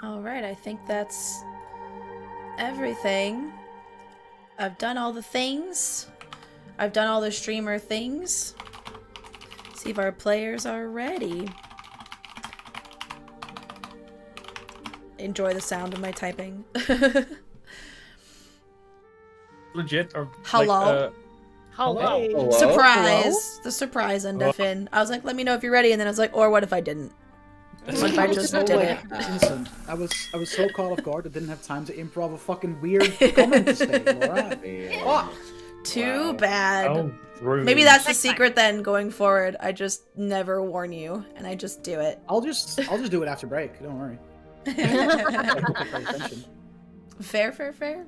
Alright, I think that's everything. I've done all the things. I've done all the streamer things. See if our players are ready. Enjoy the sound of my typing. Legit or Hello? hello. Hey. Hello? Surprise! Hello? The surprise ended up in. I was like, let me know if you're ready, and then I was like, or what if I didn't? What if I just did it? Listen, I was so caught off guard I didn't have time to improv a fucking weird comment to say, Laura. Yeah. Too Wow. bad. Oh, rude. Maybe that's the secret then, going forward. I just never warn you, and I just do it. I'll just do it after break. Don't worry. I hope I pay attention. Fair, fair, fair.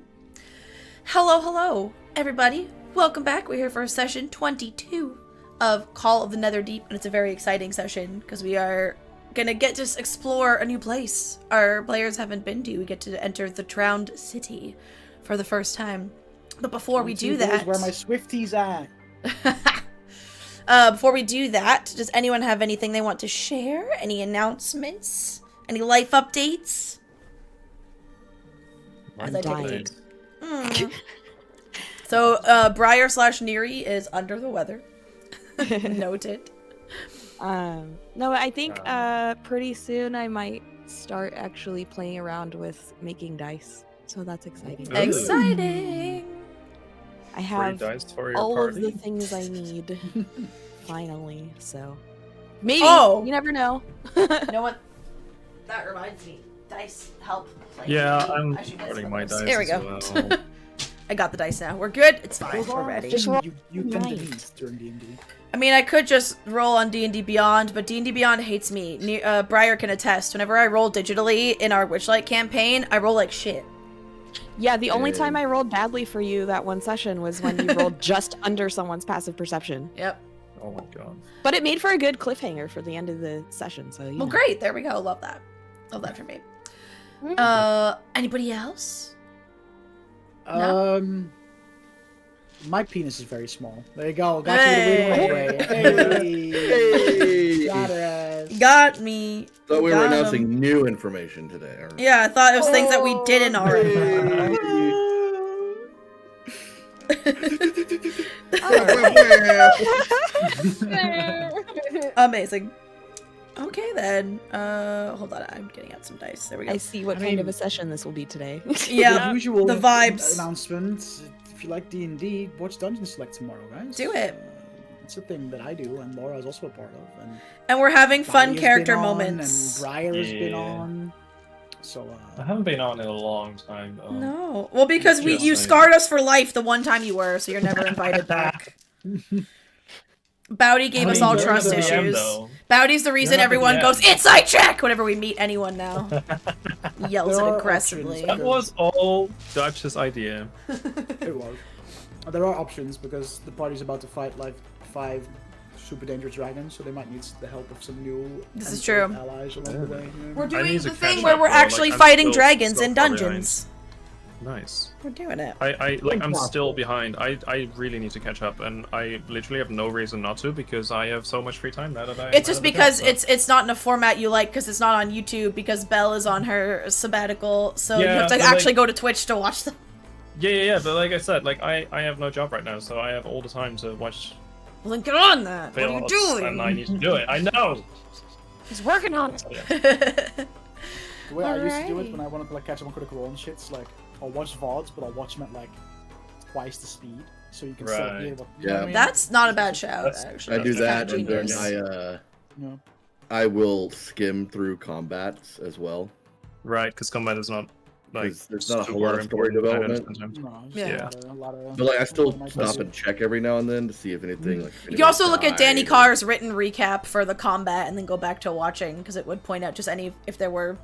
Hello, hello, everybody. Welcome back. We're here for session 22 of Call of the Netherdeep, and it's a very exciting session because we are gonna get to explore a new place our players haven't been to. We get to enter the Drowned City for the first time. But before we do that, Where my Swifties at? before we do that, does anyone have anything they want to share? Any announcements? Any life updates? As I Died. So, Briar/Neri is under the weather. Noted. No, I think pretty soon I might start actually playing around with making dice. So that's exciting. Ooh. Exciting! I Free have dice for your all party. of the things I need. Finally, so maybe Oh! you never know. You know what? That reminds me. Dice help play. Yeah, I I'm should get starting some my of those. dice. There we as go. well. I got the dice now. We're good. It's fine. Those We're are ready. the things you tend to Right. need during D&D. I mean, I could just roll on D&D Beyond, but D&D Beyond hates me. Briar can attest. Whenever I roll digitally in our Witchlight campaign, I roll like shit. Yeah, the only Yeah. time I rolled badly for you that one session was when you rolled just under someone's passive perception. Yep. Oh my god. But it made for a good cliffhanger for the end of the session. So Well, great. There we go. Love that. Love that for me. Anybody else? No? My penis is very small. There you go. Got you the way. Hey! Got her ass. Got me. So we were Got 'em. announcing new information today. aren't we? Yeah, I thought it was things that we didn't already. Amazing. Okay then. Hold on, I'm getting out some dice. There we go. I see what I kind of mean- a session this will be today. Yeah, The usual the vibes. announcements. If you like D&D, watch Dungeon Select tomorrow, guys. Do it. It's a thing that I do, and Laura is also a part of. And we're having fun Bonnie has character been on, moments. And Briar has been Yeah. on. So, I haven't been on in a long time. Though. No. Well, because Just you saying. scarred us for life the one time you were, so you're never invited back. Bowdy gave us all you're trust the DM, issues. though. Bowdy's the reason not the everyone DM. goes, "Inside check!" whenever we meet anyone now. Yells There it are aggressively. options. That was all Dutch's idea. it was. There are options because the party's about to fight like 5 super dangerous dragons, so they might need the help of some new This is and true. allies along the way. We're I doing need the to thing catch where up, we're though, actually like, I'm fighting still dragons so in far behind. dungeons. Nice. We're doing it. I I'm still behind. I really need to catch up, and I literally have no reason not to because I have so much free time now that I. It's just because it's not in a format you like because it's not on YouTube because Belle is on her sabbatical, so you Yeah, have to but, actually like- go to Twitch to watch them. Yeah. But like I said, like I have no job right now, so I have all the time to watch Well, then get on that. What are you films, doing? and I need to do it. I know. He's working on it. So, yeah. The way I used to do it Alrighty. when I wanted to like catch up on Critical Role and shit's like I'll watch VODs, but I'll watch them at like twice the speed, so you can still Right. be able. Yeah. That's not a bad shout, That's- actually. I do It's that, kinda and then genius. No. I will skim through combats as well. Right, because combat is not like 'Cause there's not a whole super lot of story important items development. sometimes. No, Yeah. a lot of. But like I still my stop cousin- and check every now and then to see if anything like. You can also look at Danny died or- Carr's written recap for the combat and then go back to watching because it would point out just if there were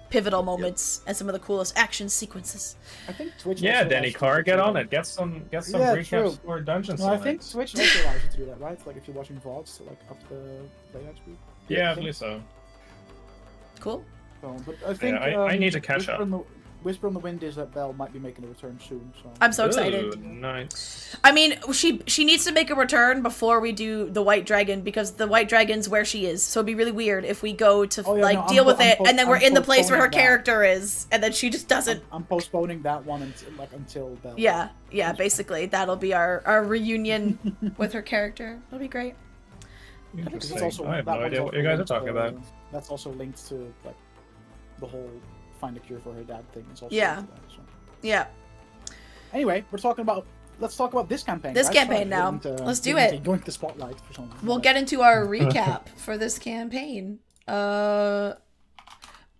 pivotal moments and some of the coolest action sequences. I think Twitch. Yeah, also Danny allows you Carr, to get do on that. it. Get some Yeah, recaps true. for Dungeons. No, I think Twitch also allows you to do that, right? Like if you're watching VODs, to like up the playback speed. Yeah, I believe so. Cool. So, but I think I need to catch up. Whisper on the Wind is that Belle might be making a return soon. So I'm so excited. Ooh, nice. I mean, she needs to make a return before we do the White Dragon, because the White Dragon's where she is. So it'd be really weird if we go to deal with it, and then we're in the place where her character is, and then she just doesn't. I'm postponing that one until Belle. Yeah, basically that'll be our reunion with her character. That'll be great. Interesting. Also, I have no idea what you guys are talking about. That's also linked to like the whole find a cure for her dad thing. It's also Yeah. linked to that, so. Yeah. Anyway, let's talk about this campaign. This guys. campaign now. Let's do it. Going to the spotlight for some reason. We'll get into our recap for this campaign. Oh,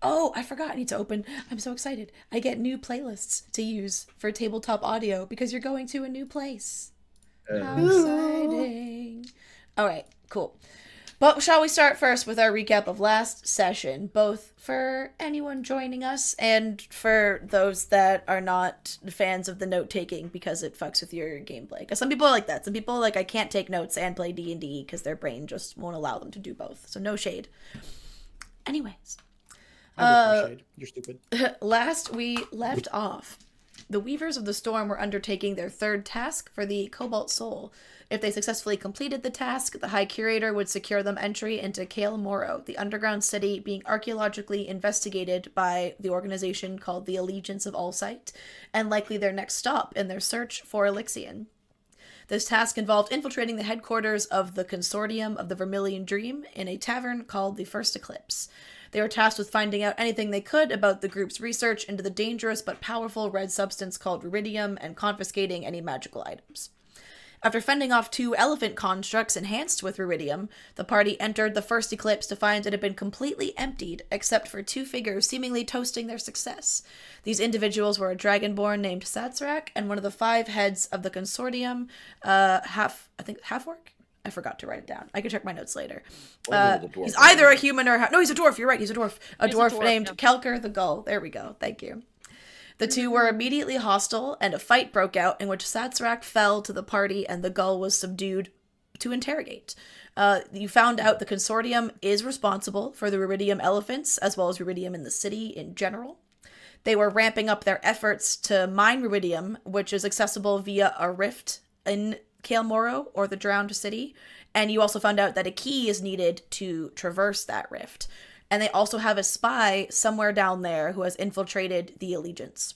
I forgot. I need to open. I'm so excited. I get new playlists to use for tabletop audio because you're going to a new place. How exciting. All right, cool. But shall we start first with our recap of last session, both for anyone joining us and for those that are not fans of the note-taking because it fucks with your gameplay. Because some people are like that. Some people are like, I can't take notes and play D&D because their brain just won't allow them to do both. So no shade. Anyways. Shade. You're stupid. Last we left off, the Weavers of the Storm were undertaking their third task for the Cobalt Soul. If they successfully completed the task, the High Curator would secure them entry into Cael Morrow, the underground city being archaeologically investigated by the organization called the Allegiance of Allsight, and likely their next stop in their search for Elixion. This task involved infiltrating the headquarters of the Consortium of the Vermilion Dream in a tavern called the First Eclipse. They were tasked with finding out anything they could about the group's research into the dangerous but powerful red substance called Rubidium and confiscating any magical items. After fending off 2 elephant constructs enhanced with Rubidium, the party entered the First Eclipse to find it had been completely emptied, except for 2 figures seemingly toasting their success. These individuals were a dragonborn named Satsrak and one of the 5 heads of the Consortium, Half-Orc? I forgot to write it down. I can check my notes later. He's either a human or... No, he's a dwarf. You're right. He's a dwarf. A dwarf named Kelker the Gull. There we go. Thank you. The 2 were immediately hostile, and a fight broke out in which Satsrak fell to the party and the Gull was subdued to interrogate. You found out the Consortium is responsible for the Rubidium elephants, as well as Rubidium in the city in general. They were ramping up their efforts to mine Rubidium, which is accessible via a rift in Cael Morrow, or the Drowned City, and you also found out that a key is needed to traverse that rift. And they also have a spy somewhere down there who has infiltrated the Allegiance.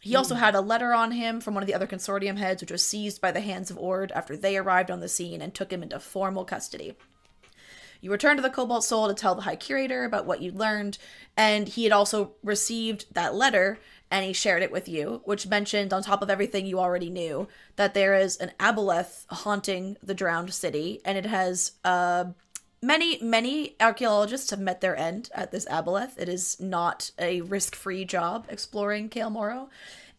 He also had a letter on him from one of the other Consortium heads, which was seized by the Hands of Ord after they arrived on the scene and took him into formal custody. You returned to the Cobalt Soul to tell the High Curator about what you'd learned, and he had also received that letter, and he shared it with you, which mentioned, on top of everything you already knew, that there is an aboleth haunting the Drowned City, and it has... Many archaeologists have met their end at this aboleth. It is not a risk-free job exploring Cael Morrow.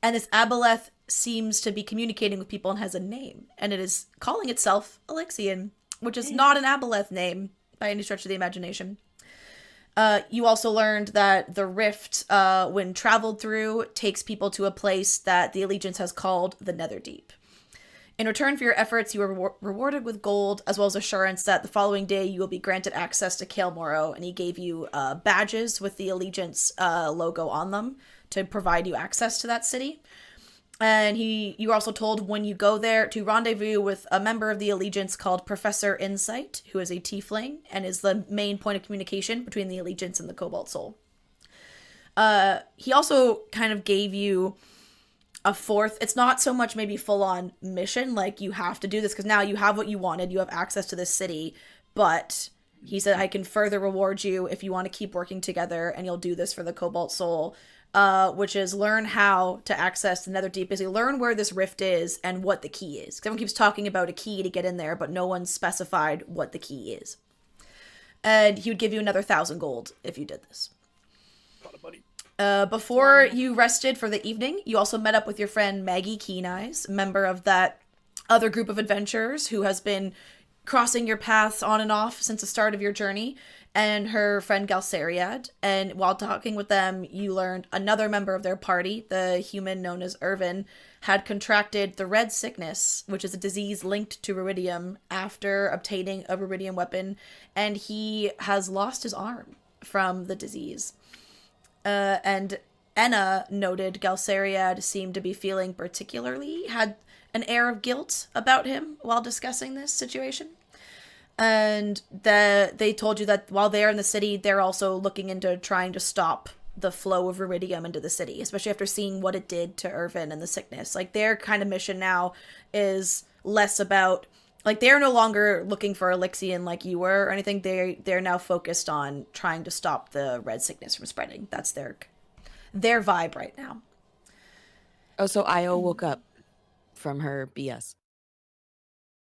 And this aboleth seems to be communicating with people and has a name. And it is calling itself Elixion, which is not an aboleth name by any stretch of the imagination. You also learned that the rift, when traveled through, takes people to a place that the Allegiance has called the Netherdeep. In return for your efforts, you were rewarded with gold, as well as assurance that the following day you will be granted access to Cael Morrow, and he gave you badges with the Allegiance logo on them to provide you access to that city. And you were also told when you go there to rendezvous with a member of the Allegiance called Professor Insight, who is a tiefling, and is the main point of communication between the Allegiance and the Cobalt Soul. He also kind of gave you a 4th, it's not so much maybe full-on mission, like you have to do this, because now you have what you wanted, you have access to this city, but he said, I can further reward you if you want to keep working together, and you'll do this for the Cobalt Soul, which is learn how to access the Netherdeep, basically learn where this rift is and what the key is. Because everyone keeps talking about a key to get in there, but no one specified what the key is. And he would give you another 1,000 gold if you did this. Got it, buddy. Before you rested for the evening, you also met up with your friend Maggie Keen-Eyes, member of that other group of adventurers who has been crossing your paths on and off since the start of your journey, and her friend Galsariad. And while talking with them, you learned another member of their party, the human known as Irvin, had contracted the Red Sickness, which is a disease linked to Rubidium, after obtaining a Rubidium weapon, and he has lost his arm from the disease. And Enna noted Galceriad seemed to be feeling particularly, had an air of guilt about him while discussing this situation. And they told you that while they're in the city, they're also looking into trying to stop the flow of iridium into the city, especially after seeing what it did to Irvin and the sickness. Like, their kind of mission now is less about, like, they're no longer looking for Elixian like you were or anything. They're now focused on trying to stop the red sickness from spreading. That's their vibe right now. Oh, so Io woke up from her BS.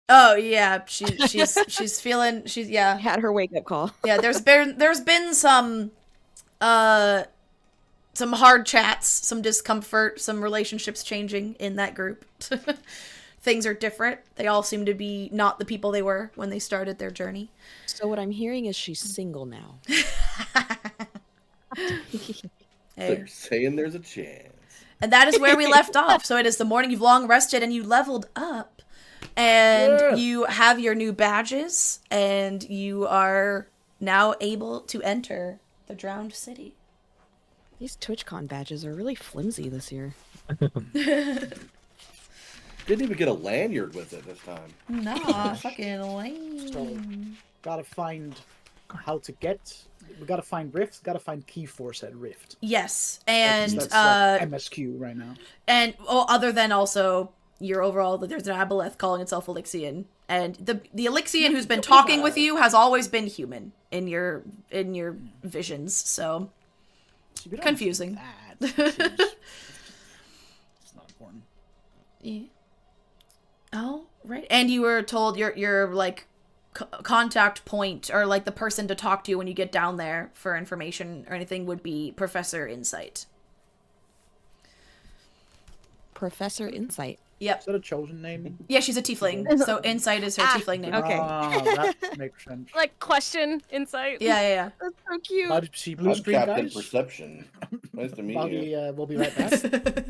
Oh yeah, she's feeling, yeah, Had her wake up call. yeah. There's been some hard chats, some discomfort, some relationships changing in that group. Things are different. They all seem to be not the people they were when they started their journey. So what I'm hearing is she's single now. Hey. They're saying there's a chance. And that is where we left off. So it is the morning you've long rested and you leveled up. And you have your new badges. And you are now able to enter the Drowned City. These TwitchCon badges are really flimsy this year. Didn't even get a lanyard with it this time. Nah, fucking lame. So, gotta find how to get. We gotta find Rift. Gotta find Keyforce at Rift. Yes, and That's like MSQ right now. And other than also your overall, there's an Aboleth calling itself Elixian, and the Elixian who's been talking with you has always been human in your visions. So See, we don't confusing. do that. It's not important. Yeah. Oh, right. And you were told your like contact point, or like the person to talk to when you get down there for information or anything, would be Professor Insight. Professor Insight. Yep. Is that a chosen name? Yeah, she's a tiefling, so Insight is her tiefling name. Okay. That makes sense. Like question insight. Yeah. That's so cute. How did you see blue I'm screen, Captain guys? Perception. Nice to meet you. Bobby, we'll be right back.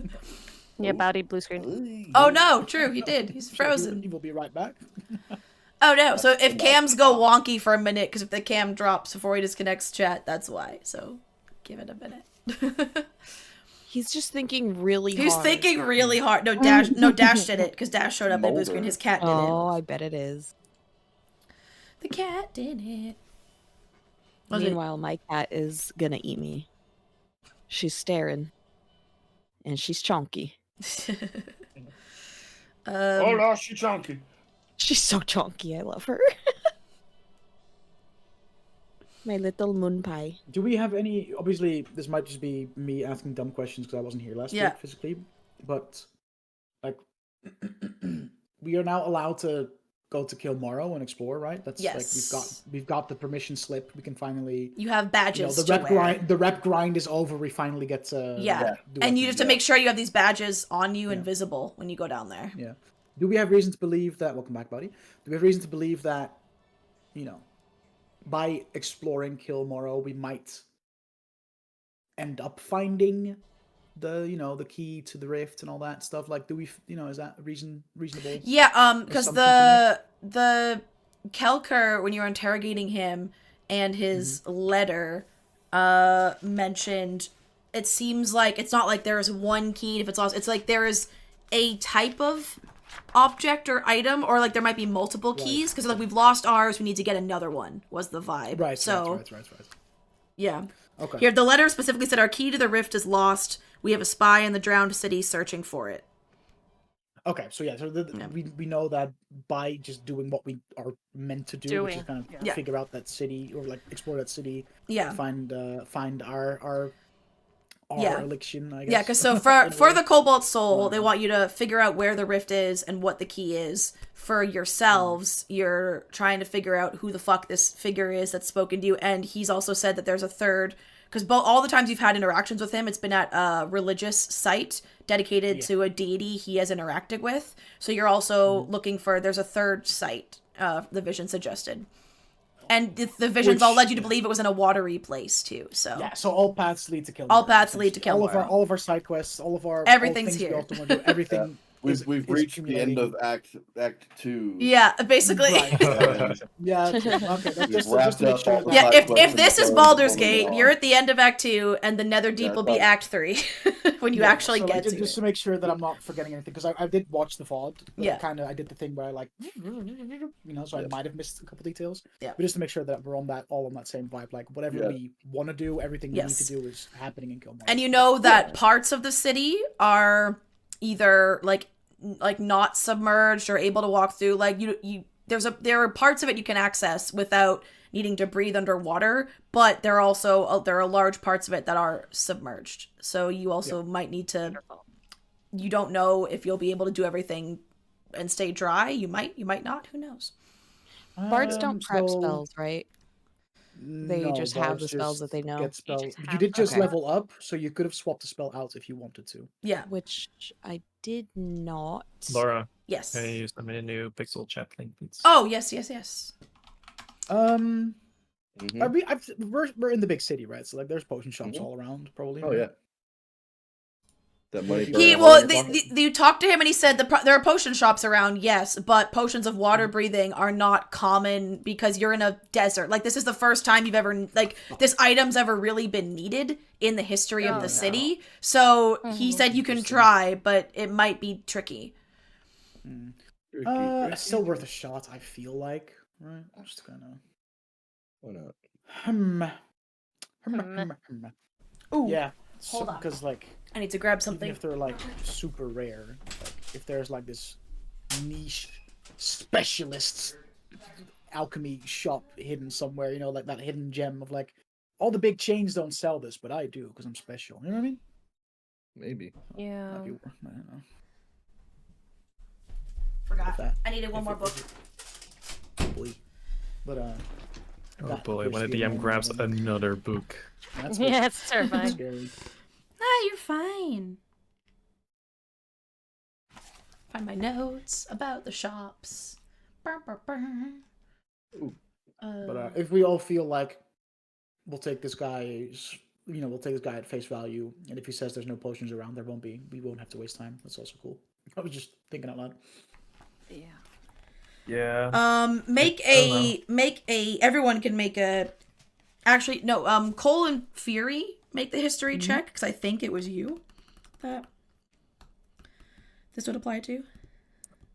Yeah, body blue screen. Oh no, true, he did. He's frozen. We'll be right back. Oh no, so if cams go wonky for a minute, because if the cam drops before he disconnects chat, that's why. So give it a minute. He's just thinking really hard. He's thinking really hard. No, Dash did it, because Dash showed up in blue screen. His cat did Oh, it. I bet it is. The cat did it. Meanwhile, my cat is gonna eat me. She's staring. And she's chonky. Oh no, she's chunky. She's so chonky. I love her. My little moon pie. Do we have any? Obviously, this might just be me asking dumb questions because I wasn't here last week physically. But like, we are now allowed to go to Cael Morrow and explore, right? That's yes. Like we've got the permission slip. We can finally. You have badges. The rep grind is over. We finally get to. And you have to make sure you have these badges on you and visible when you go down there. Yeah. Do we have reason to believe that? Welcome back, buddy. Do we have reason to believe that, by exploring Cael Morrow, we might end up finding the key to the rift and all that stuff? Like, do we, is that reasonable? Yeah, because the Kelker, when you were interrogating him and his letter, mentioned, it seems like it's not like there is one key if it's lost. It's like there is a type of object or item, or like there might be multiple keys, because like we've lost ours, we need to get another one, was the vibe. Right. Yeah. Okay. Here, the letter specifically said our key to the rift is lost. We have a spy in the drowned city searching for it. Okay, so we know that by just doing what we are meant to do, which is kind of figure out that city, or like explore that city. Yeah. Find our Elixian, I guess. Yeah, because so for the Cobalt Soul, they want you to figure out where the rift is and what the key is. For yourselves, you're trying to figure out who the fuck this figure is that's spoken to you, and he's also said that there's a third, because all the times you've had interactions with him, it's been at a religious site dedicated to a deity he has interacted with. So you're also looking for, there's a third site, the vision suggested. And the visions all led you to believe it was in a watery place too. So yeah, so all paths lead to Cael Morrow. All paths lead to Cael Morrow. All of our side quests, all of our everything's here. We also want to do everything. We've reached the end of Act 2. Yeah, basically. Right. Yeah. Okay. Just to make sure. Yeah. If this is Baldur's Gate, you're at the end of Act 2, and the Netherdeep will be Act 3 when you actually get to just it. to make sure that I'm not forgetting anything, because I did watch the VOD. Yeah. I did the thing where I so I might have missed a couple details. Yeah. But just to make sure that we're all on that same vibe, like whatever we want to do, everything we need to do is happening in Cael Morrow. And you know that parts of the city are either like not submerged or able to walk through. Like there are parts of it you can access without needing to breathe underwater, but there are large parts of it that are submerged. So you also might need to. You don't know if you'll be able to do everything and stay dry. You might not. Who knows? Bards don't prep spells, right? They just have the spells that they know. You did just level up, so you could have swapped the spell out if you wanted to. Yeah. Which I did not. Laura. Yes. Can you use them in a new pixel chat link, please? Oh, yes. We're in the big city, right? So like, there's potion shops all around, probably. Oh yeah. That money. You talked to him and he said there are potion shops around, yes, but potions of water breathing are not common because you're in a desert. Like, this is the first time you've ever, like, this item's ever really been needed in the history of the city. So he said you can try, but it might be tricky. Still worth a shot, I feel like. Right? I'm just gonna. Why not? Oh yeah. Hold on. Because like, I need to grab something. If they're like super rare, like if there's like this niche specialist alchemy shop hidden somewhere, you know, like that hidden gem of like, all the big chains don't sell this, but I do because I'm special. You know what I mean? Maybe. Yeah. I don't know. Forgot. I needed one more book. Boy. But oh boy, when a DM grabs another book. Yeah, it's terrifying. Scary. You're fine. Find my notes about the shops. But if we all feel like we'll take this guy at face value, and if he says there's no potions around, we won't have to waste time. That's also cool. I was just thinking out loud. Yeah. Everyone can make a. Actually, no. Cole and Fury make the history check, because I think it was you that this would apply to.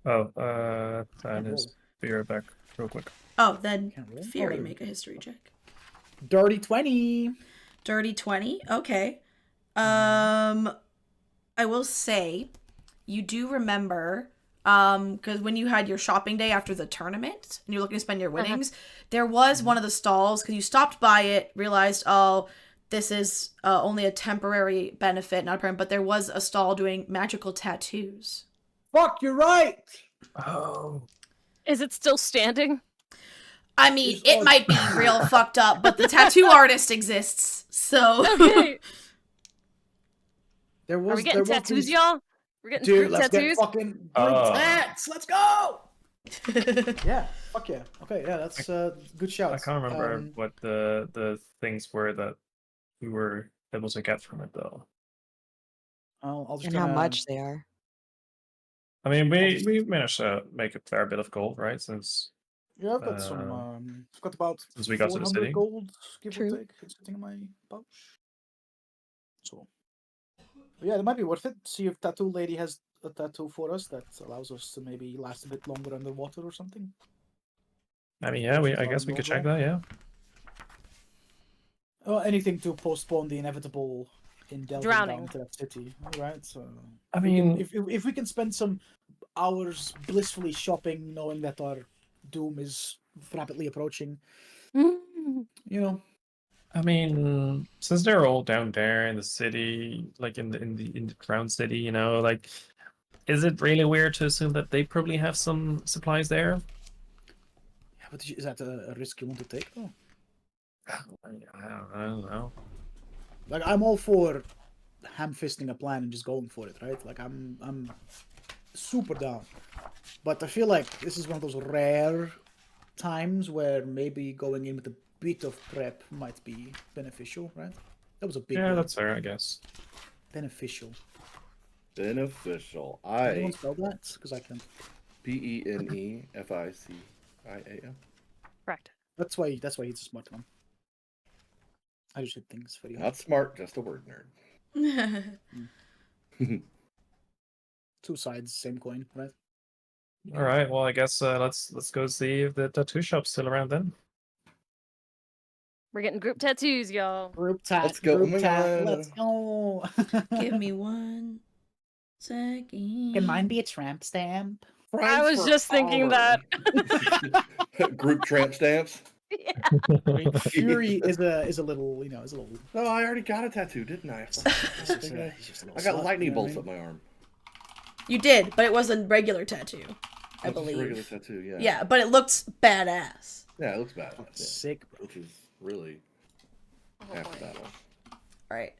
Oh, that is. Be right back, real quick. Oh, then Fury make a history check. Dirty 20. Dirty 20. Okay. I will say, you do remember, because when you had your shopping day after the tournament and you're looking to spend your winnings, there was one of the stalls, because you stopped by it, realized, oh, this is only a temporary benefit, not a permanent, but there was a stall doing magical tattoos. Fuck, you're right! Oh. Is it still standing? I mean, it might be real fucked up, but the tattoo artist exists, so... Okay. Are we getting tattoos, y'all? We're getting fruit let's tattoos? Get fucking tats! Let's go! Yeah, fuck yeah. Okay, yeah, that's good shout. I can't remember what the things were that we were able to get from it, though. I'll just and how much they are. I mean, we managed to make a fair bit of gold, right? Since I've got some. I've got about since we got to the city. gold, give or take. It's sitting in my pouch. So, yeah, it might be worth it. See if Tattoo Lady has a tattoo for us that allows us to maybe last a bit longer underwater or something. I mean, yeah, I guess we could check that. Yeah. Oh, anything to postpone the inevitable in delving Drowning down to that city, right? So, I mean, if we can spend some hours blissfully shopping, knowing that our doom is rapidly approaching, you know. I mean, since they're all down there in the city, like in the crown city, you know, like, is it really weird to assume that they probably have some supplies there? Yeah, but is that a risk you want to take, though? I don't know. Like, I'm all for ham-fisting a plan and just going for it, right? Like, I'm super down. But I feel like this is one of those rare times where maybe going in with a bit of prep might be beneficial, right? That was a big Yeah, word. that's fair, I guess. Beneficial. Beneficial. Anyone spell that? Because I can. Beneficiam. Correct. That's why he's a smart one. I just did things for you. Not smart, just a word nerd. Two sides, same coin, right? All right. Well, I guess let's go see if the tattoo shop's still around then. We're getting group tattoos, y'all. Group tat. Let's go. Group tat. Let's go. Give me 1 second. Can mine be a tramp stamp? I was just thinking that. Group tramp stamps. Yeah. Fury is a little, is a little. Oh, I already got a tattoo, didn't I? I got lightning bolts up my arm. You did, but it was a regular tattoo, I That's just a believe. regular tattoo, yeah. Yeah, but it looks badass. Yeah, it looks badass. Yeah. Sick, bro. Which is really half the battle. All right.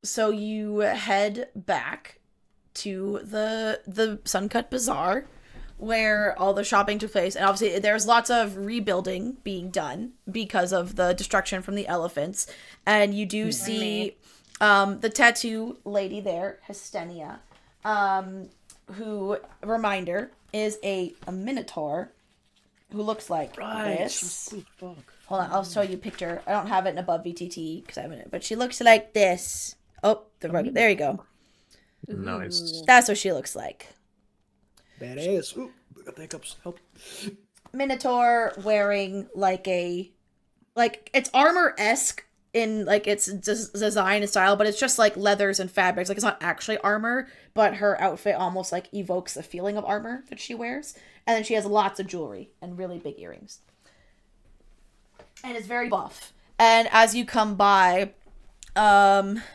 So you head back to the Suncut Bazaar, where all the shopping took place, and obviously there's lots of rebuilding being done because of the destruction from the elephants, and you do see the tattoo lady there, Hestenia, who, reminder, is a minotaur who looks like this. Hold on, I'll show you a picture. I don't have it in above VTT because I haven't, but she looks like this. Oh, there you go. Nice. That's what she looks like. Badass. Ooh, I got the hiccups. Help. Minotaur wearing it's armor-esque in its design and style, but it's just leathers and fabrics. It's not actually armor, but her outfit almost evokes the feeling of armor that she wears. And then she has lots of jewelry and really big earrings. And is very buff. And as you come by,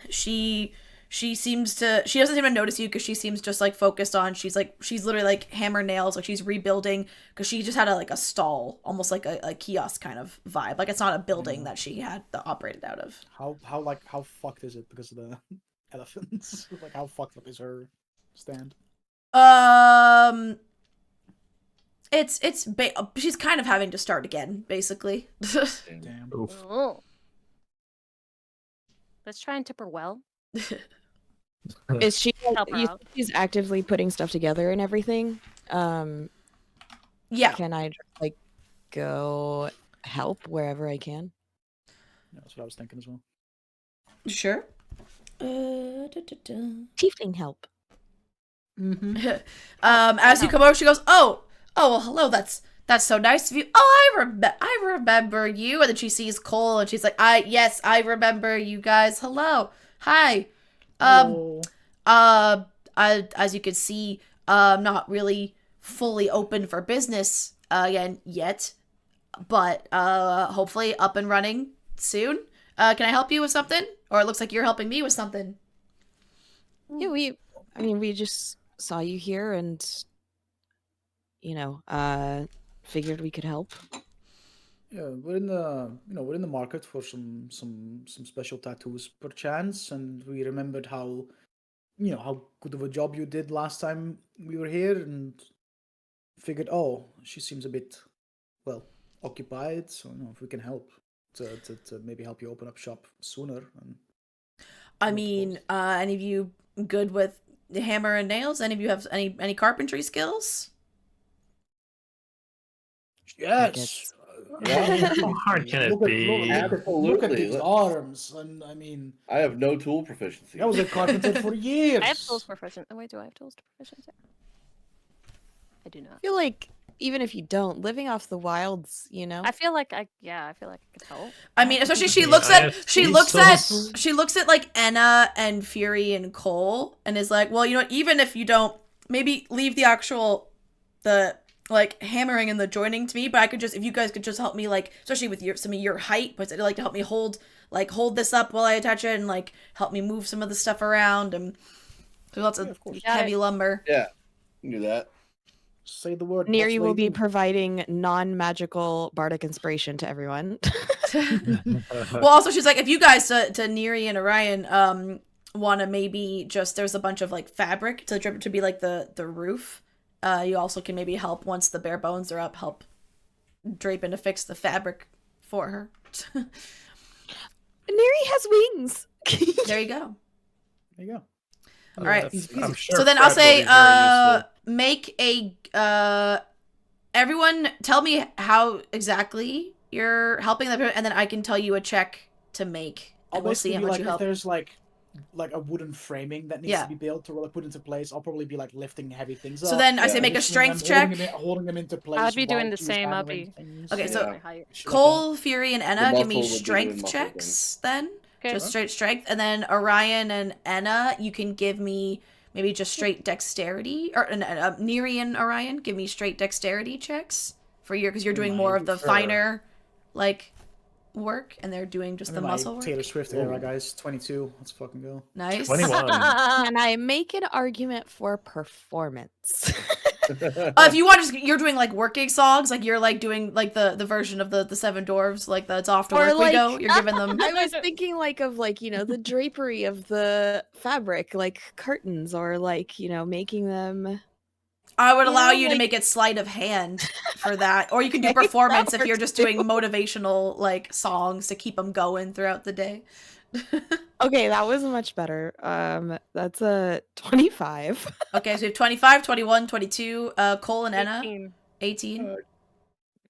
she doesn't seem to notice you because she seems just focused on, she's literally hammer nails, she's rebuilding, because she just had a stall, almost like a kiosk kind of vibe. It's not a building that she had that operated out of. How fucked is it because of the elephants? How fucked up is her stand? She's kind of having to start again, basically. Damn. Oh. Let's try and tip her well. Is she? Help her out. She's actively putting stuff together and everything. Yeah. Can I just go help wherever I can? Yeah, that's what I was thinking as well. Sure. Tiefling help. Mm-hmm. As you come over, she goes, "Oh, well, hello. That's so nice of you. Oh, I remember you." And then she sees Cole, and she's like, "Yes, I remember you guys. Hello, hi." As you can see, not really fully open for business again yet, but hopefully up and running soon. Can I help you with something? Or it looks like you're helping me with something. Yeah, we just saw you here and figured we could help. Yeah, we're in the market for some special tattoos per chance, and we remembered how good of a job you did last time we were here, and figured, she seems a bit occupied, so if we can help to maybe help you open up shop sooner. I mean, any of you good with the hammer and nails? Any of you have any carpentry skills? Yes. How hard can it be? Look at these arms, and I mean, I have no tool proficiency. I was a carpenter for years. I have tools proficiency. Wait, do I have tools proficiency? I do not. I feel like even if you don't, living off the wilds, I feel like I could help. I mean, especially she looks at Enna and Fury and Cole, and is like, well, even if you don't, maybe leave the actual hammering and the joining to me, but I could just, if you guys could just help me, especially with some of your height, but to help me hold this up while I attach it, and help me move some of the stuff around, and there's lots of heavy lumber. Yeah, you can do that. Say the word. Neri will be providing non-magical bardic inspiration to everyone. Well, also she's like, if you guys to Neri and Orion want to maybe just, there's a bunch of fabric to be the roof. You also can maybe help once the bare bones are up, help drape and affix the fabric for her. Neri has wings. There you go. There you go. All right. I'm sure so then I'll Fred will say, be very useful. make a, everyone tell me how exactly you're helping them, and then I can tell you a check to make. I'll we'll see how much like, you if help. there's like a wooden framing that needs to be built or put into place, I'll probably be like lifting heavy things up. So then I say make a strength check. Holding them into place. I'd be doing the same. I'll be. Okay, so Cole, Fury, and Enna, give me strength checks then. Okay. Just straight strength. And then Orion and Enna, you can give me maybe just straight dexterity. Or Neri and Orion, give me straight dexterity checks for your, because you're doing more of the finer, like, work, and they're doing just the muscle work. Taylor Swift era, guys. 22. Let's fucking go. Nice. 21. And I make an argument for performance. If you want, you're doing like working songs, like you're like doing like the version of the Seven Dwarves, like the "It's Off to Work We Go." You're giving them. I was thinking like of like, you know, the drapery of the fabric, like curtains, or like, you know, making them. I would allow you to make it sleight of hand for that, or you can do performance if you're just doing motivational like songs to keep them going throughout the day. Okay, that was much better. That's a 25. Okay, so we have 25, 21, 22. Cole and Enna, 18.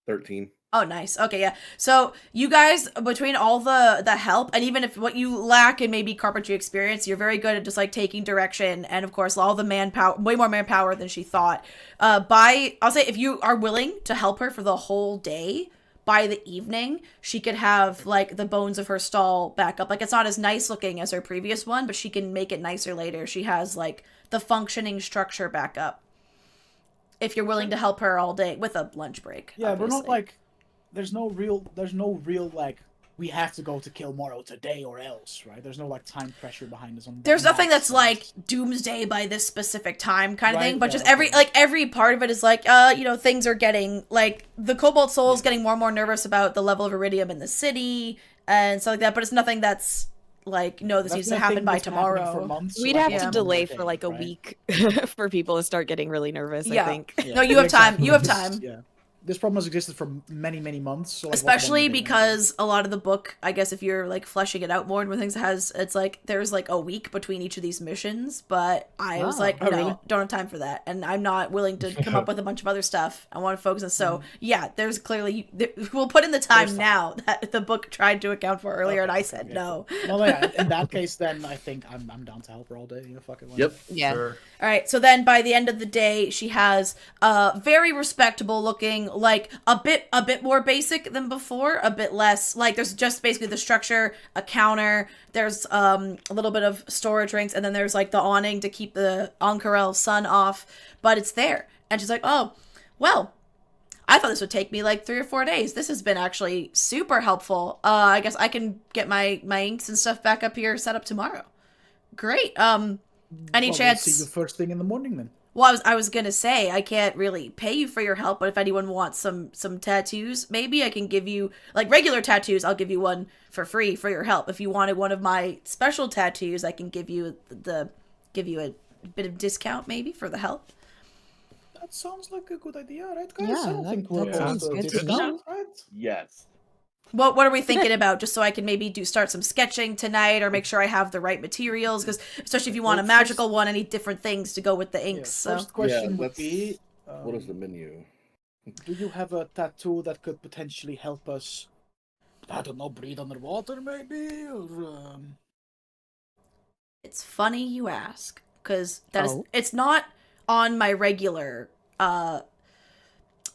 13. Oh, nice. Okay, yeah. So you guys, between all the help, and even if what you lack in maybe carpentry experience, you're very good at just like taking direction, and of course all the manpower, way more manpower than she thought. I'll say if you are willing to help her for the whole day, by the evening, she could have like the bones of her stall back up. Like it's not as nice looking as her previous one, but she can make it nicer later. She has like the functioning structure back up. If you're willing to help her all day with a lunch break. Yeah, obviously. we're not like. There's no real like we have to go to Cael Morrow today or else, right? There's no like time pressure behind us. There's nothing that's like doomsday by this specific time kind of thing, but yeah, just every part of it is like, you know, things are getting like the Cobalt Soul is getting more and more nervous about the level of iridium in the city and stuff like that. But it's nothing that's like, no, this needs to happen by tomorrow. We'd have to delay for like a week for people to start getting really nervous. I think. No, you have time. You have time. Yeah. This problem has existed for many, many months. So, like, especially because a lot of the book, I guess if you're like fleshing it out more and when things it's like there's like a week between each of these missions, but I was like, no, really? Don't have time for that. And I'm not willing to come up with a bunch of other stuff. I want to focus on. So yeah, there's clearly, we'll put in the time now that the book tried to account for earlier and I said no. Well, yeah, in that case, then I think I'm down to help her all day. You know, fuck it. Yep. Yeah. Sure. All right, so then by the end of the day, she has very respectable looking, like a bit more basic than before, a bit less, like there's just basically the structure, a counter, there's a little bit of storage rings, and then there's like the awning to keep the Ank'Harel sun off, but it's there. And she's like, oh, well, I thought this would take me like 3 or 4 days. This has been actually super helpful. I guess I can get my inks and stuff back up here set up tomorrow. Great. Any chance? We'll see you first thing in the morning then. Well, I was gonna say I can't really pay you for your help, but if anyone wants some tattoos, maybe I can give you like regular tattoos. I'll give you one for free for your help. If you wanted one of my special tattoos, I can give you a bit of discount maybe for the help. That sounds like a good idea, right, guys? Yeah, I don't think that sounds good to know. Right? Yes. What are we thinking about? Just so I can maybe start some sketching tonight, or make sure I have the right materials, because especially if you want a magical one, I need different things to go with the inks. Yeah, first question would let's be, what is the menu? Do you have a tattoo that could potentially help us? I don't know, breathe underwater, maybe, or It's funny you ask, because it's not on my regular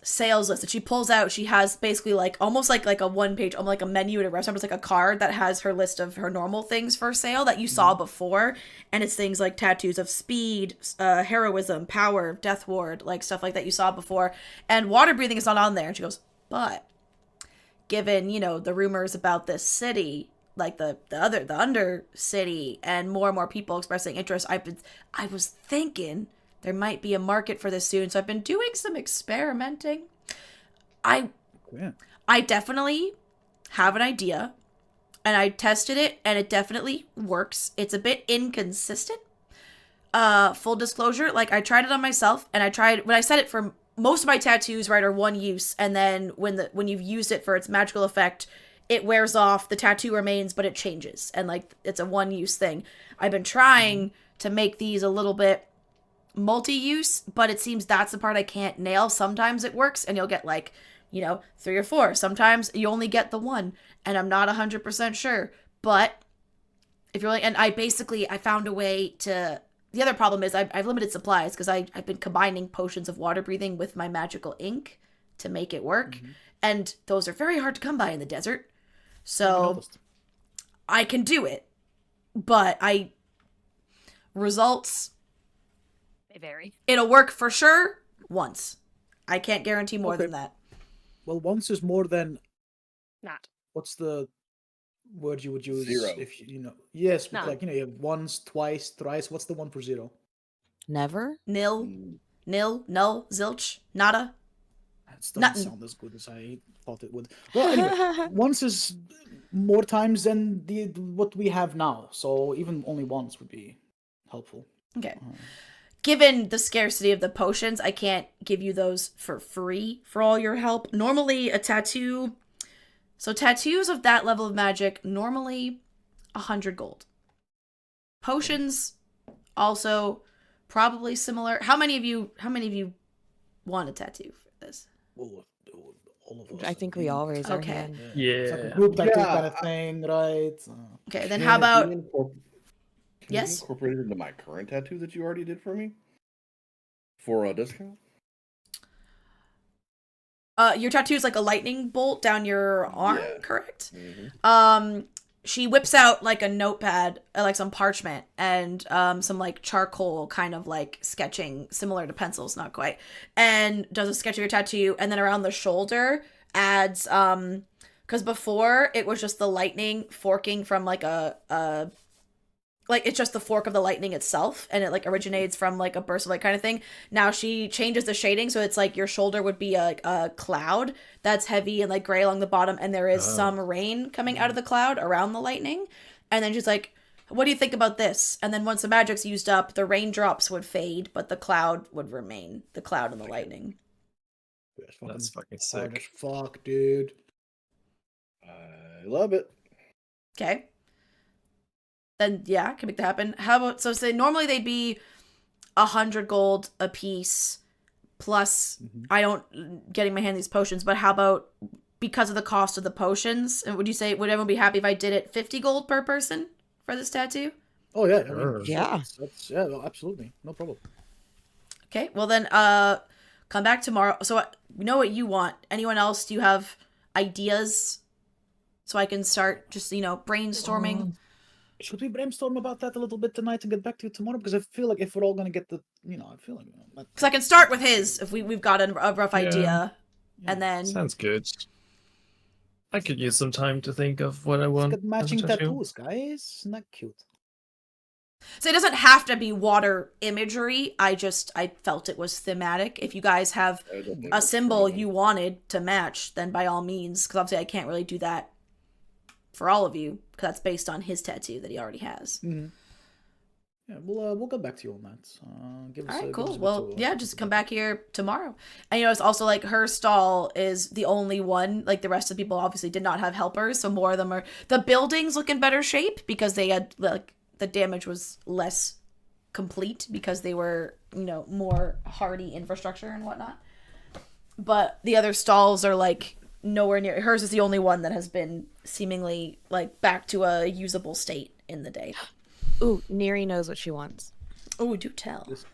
sales list that she pulls out. She has basically like almost like a 1-page, like a menu at a restaurant. It's like a card that has her list of her normal things for sale that you saw before, and it's things like tattoos of speed, heroism, power, death ward, like stuff like that you saw before. And water breathing is not on there. And she goes, but given, you know, the rumors about this city, like the under city, and more people expressing interest, I was thinking there might be a market for this soon. So I've been doing some experimenting. I definitely have an idea, and I tested it, and it definitely works. It's a bit inconsistent. Full disclosure, like I tried it on myself, and when I said it for most of my tattoos, right, are one use, and then when you've used it for its magical effect, it wears off, the tattoo remains, but it changes. And, like, it's a one-use thing. I've been trying to make these a little bit multi-use, but it seems that's the part I can't nail. Sometimes it works, and you'll get, like, 3 or 4. Sometimes you only get the 1, and I'm not 100% sure. But if you're like, and I found a way to, the other problem is I've limited supplies because I've been combining potions of water breathing with my magical ink to make it work. And those are very hard to come by in the desert. So I can do it, but results, they vary. It'll work for sure once. I can't guarantee more than that. Well, once is more than not. What's the word you would use? 0. If yes, but No. like you have once, twice, thrice. What's the one for 0? Never. Nil, null, zilch, nada. That doesn't sound as good as I thought it would. Well, anyway, once is more times than what we have now, so even only once would be helpful. Okay. Given the scarcity of the potions, I can't give you those for free for all your help. Normally, a tattoo... So tattoos of that level of magic, normally 100 gold. Potions, also probably similar. How many of you want a tattoo for this? All of us. I think we all raise our hand. Yeah. It's like a group tattoo kind of thing, right? Okay, then how about... Can Yes? you incorporate it into my current tattoo that you already did for me? For a discount? Your tattoo is like a lightning bolt down your arm, correct? She whips out like a notepad, like some parchment, and some like charcoal kind of like sketching, similar to pencils, not quite, and does a sketch of your tattoo, and then around the shoulder adds, because before it was just the lightning forking from like like it's just the fork of the lightning itself, and it like originates from like a burst of light kind of thing. Now she changes the shading, so it's like your shoulder would be a cloud that's heavy and like gray along the bottom, and there is some rain coming out of the cloud around the lightning. And then she's like, what do you think about this? And then once the magic's used up, the raindrops would fade, but the cloud would remain, the cloud and the lightning. That's fucking Hard sick. as fuck, dude. I love it. Okay. Then yeah, can make that happen. How about, so say normally they'd be 100 gold a piece, plus I don't getting my hand these potions, but how about because of the cost of the potions, and would you say would everyone be happy if I did it 50 gold per person for this tattoo? Oh yeah, Yeah. That's no, absolutely, no problem. Okay, well then come back tomorrow. So we know what you want. Anyone else, do you have ideas so I can start just brainstorming? Should we brainstorm about that a little bit tonight and get back to you tomorrow? Because I feel like if we're all gonna get the, I feel like because I can start with his if we've got a rough idea, and then sounds good. I could use some time to think of what I want. get matching as a tattoo. tattoos, guys. Isn't that cute? So it doesn't have to be water imagery. I felt it was thematic. If you guys have a symbol you wanted to match, then by all means, because obviously I can't really do that for all of you, because that's based on his tattoo that he already has. Yeah, we'll get back to you on that. Give us, All right, give cool. us a bit Well, to, yeah, just come back here tomorrow. And it's also like her stall is the only one. Like the rest of the people obviously did not have helpers, so more of them are. The buildings look in better shape because they had like the damage was less complete because they were more hardy infrastructure and whatnot. But the other stalls are like nowhere near. Hers is the only one that has been seemingly like back to a usable state in the day. Ooh, Neri knows what she wants. Oh, do tell. This is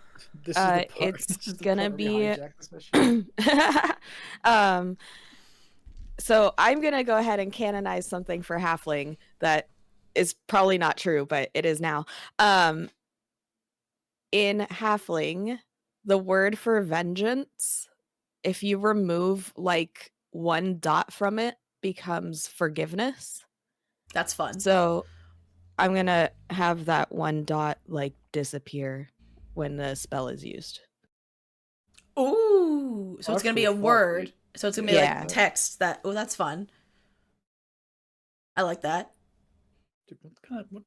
the part. It's This is the gonna part we be hijacked this mission. So I'm gonna go ahead and canonize something for halfling that is probably not true, but it is now. In halfling, the word for vengeance, if you remove like one dot from it, becomes forgiveness. That's fun. So I'm gonna have that one dot like disappear when the spell is used. Ooh, so it's gonna be a word. So it's gonna be like text that. Oh, that's fun. I like that. Dude, what?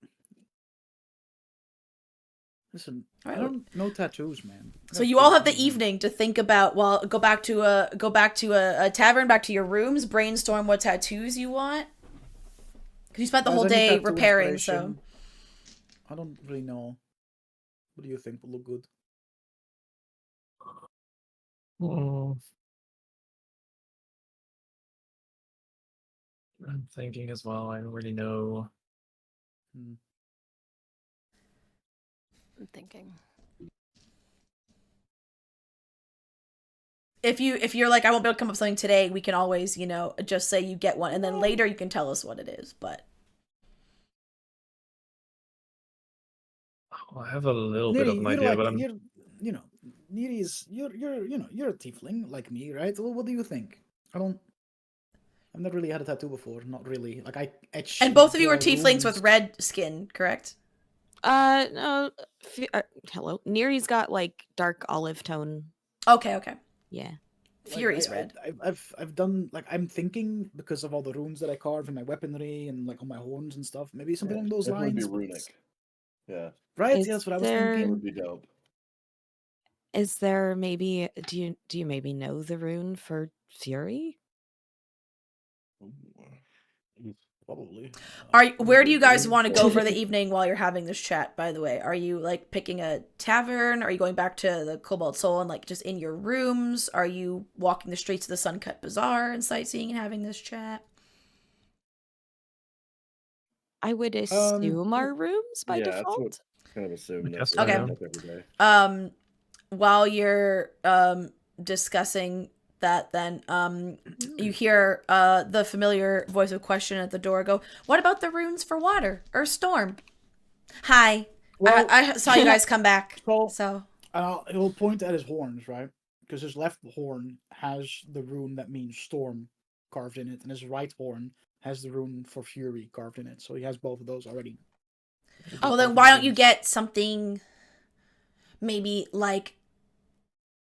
Listen, All right. I don't know tattoos, man. So you all have the evening to think about. Well, go back to a tavern, back to your rooms, brainstorm what tattoos you want, Because you spent the whole day repairing, so... I don't really know. What do you think will look good? I'm thinking as well. I don't really know. I'm thinking. If you're like, I won't be able to come up with something today, we can always, just say you get one, and then later you can tell us what it is. But I have a little bit of an idea, but you're a tiefling like me, right? Well, what do you think? I've never really had a tattoo before. Not really. Like I etch. And both of you are tieflings with red skin, correct? No. Hello. Neri's got like dark olive tone. Okay. Yeah. Fury's red. I've done like I'm thinking because of all the runes that I carve in my weaponry and like on my horns and stuff. Maybe something along those lines. It would be runic. Yeah. Right. Yeah, that's what I was thinking. That would be dope. Is there maybe? Do you maybe know the rune for Fury? Probably. Where do you guys want to go for the evening while you're having this chat, by the way? Are you like picking a tavern? Are you going back to the Cobalt Soul and like just in your rooms? Are you walking the streets of the Suncut Bazaar and sightseeing and having this chat? I would assume our rooms by default. Kind of assume that's okay. Every day. While you're discussing that, then you hear the familiar voice of question at the door go, "What about the runes for water or storm?" Hi. Well, I saw you guys come back. So he'll point at his horns, right? Because his left horn has the rune that means storm carved in it, and his right horn has the rune for fury carved in it. So he has both of those already. Well, then why don't you get something maybe like...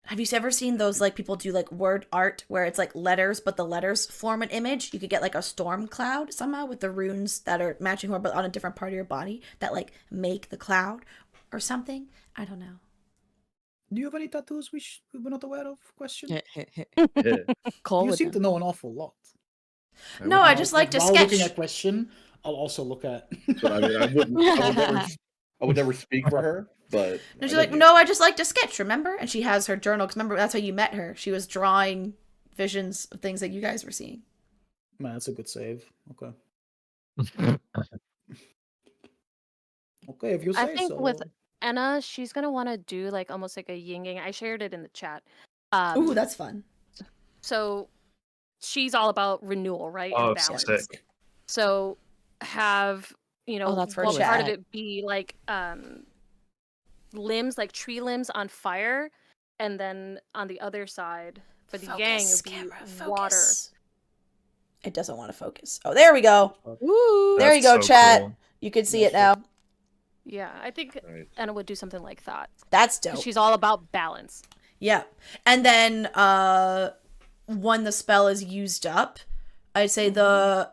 Have you ever seen those, like, people do, like, word art where it's, like, letters, but the letters form an image? You could get, like, a storm cloud somehow with the runes that are matching her, but on a different part of your body that, like, make the cloud or something. I don't know. Do you have any tattoos we're not aware of? Question? You seem to know an awful lot. No, I just like to sketch. While looking at question, I'll also look at... But I mean, I would never speak for her, but... And she's like, no, I just like to sketch, remember? And she has her journal, because remember, that's how you met her. She was drawing visions of things that you guys were seeing. Man, that's a good save. Okay. Okay, if you say so. I think with Anna, she's going to want to do, like, almost like a yin-yang. I shared it in the chat. Ooh, that's fun. So, she's all about renewal, right? Oh, and balance. sick. So, have... that's part of it be like limbs, like tree limbs on fire, and then on the other side for the yang it would be water. It doesn't want to focus. Oh, there we go. Ooh, there you go, so chat. Cool. You can see it now. Yeah, I think Anna would do something like that. That's dope. She's all about balance. Yeah, and then when the spell is used up, I'd say the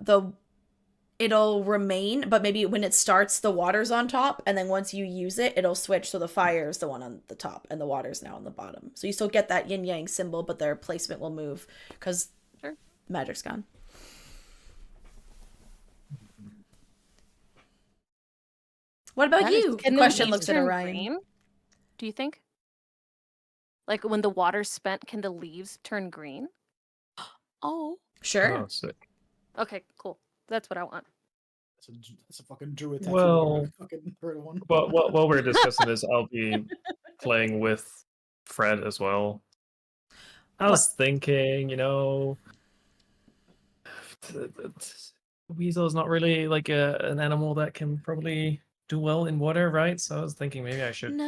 it'll remain, but maybe when it starts, the water's on top, and then once you use it, it'll switch, so the fire is the one on the top, and the water's now on the bottom. So you still get that yin-yang symbol, but their placement will move, because magic's gone. What about you? The question looks at Orion. Green, do you think? Like, when the water's spent, can the leaves turn green? Oh. Sure. Oh, sick. Okay, cool. That's what I want. That's a fucking druid tattoo. Well, fucking heard of one. while we're discussing this, I'll be playing with Fred as well. I was thinking, Weasel is not really like an animal that can probably do well in water, right? So I was thinking maybe I should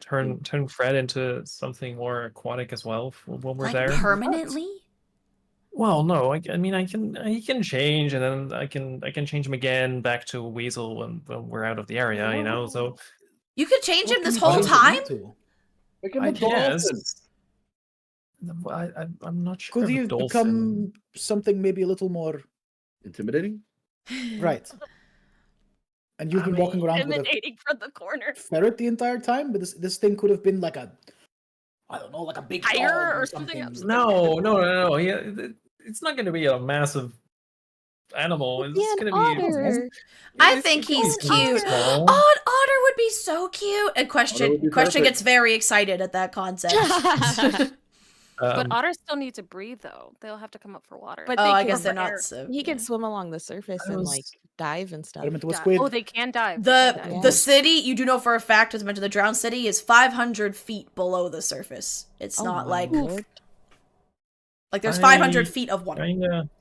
turn Fred into something more aquatic as well when we're there. Permanently? Well, no, I mean he can change, and then I can change him again back to a weasel when we're out of the area, So you could change him this whole time. I guess. I'm not sure. Could you become something maybe a little more intimidating? Right. And you've been walking around with from the corner ferret the entire time, but this thing could have been like a, I don't know, like a big fire or something. No. Yeah, it's not going to be a massive animal. It's Be gonna an be. otter. I think he's cute. Small. Oh, an otter would be so cute. And question perfect. gets very excited at that concept. But otters still need to breathe, though. They'll have to come up for water. But I can guess they're swim- not so. He can swim along the surface and like dive and stuff. Oh, they can dive. The city, you do know for a fact, as mentioned, the drowned city is 500 feet below the surface. It's not like Lord. like there's 500 feet of water.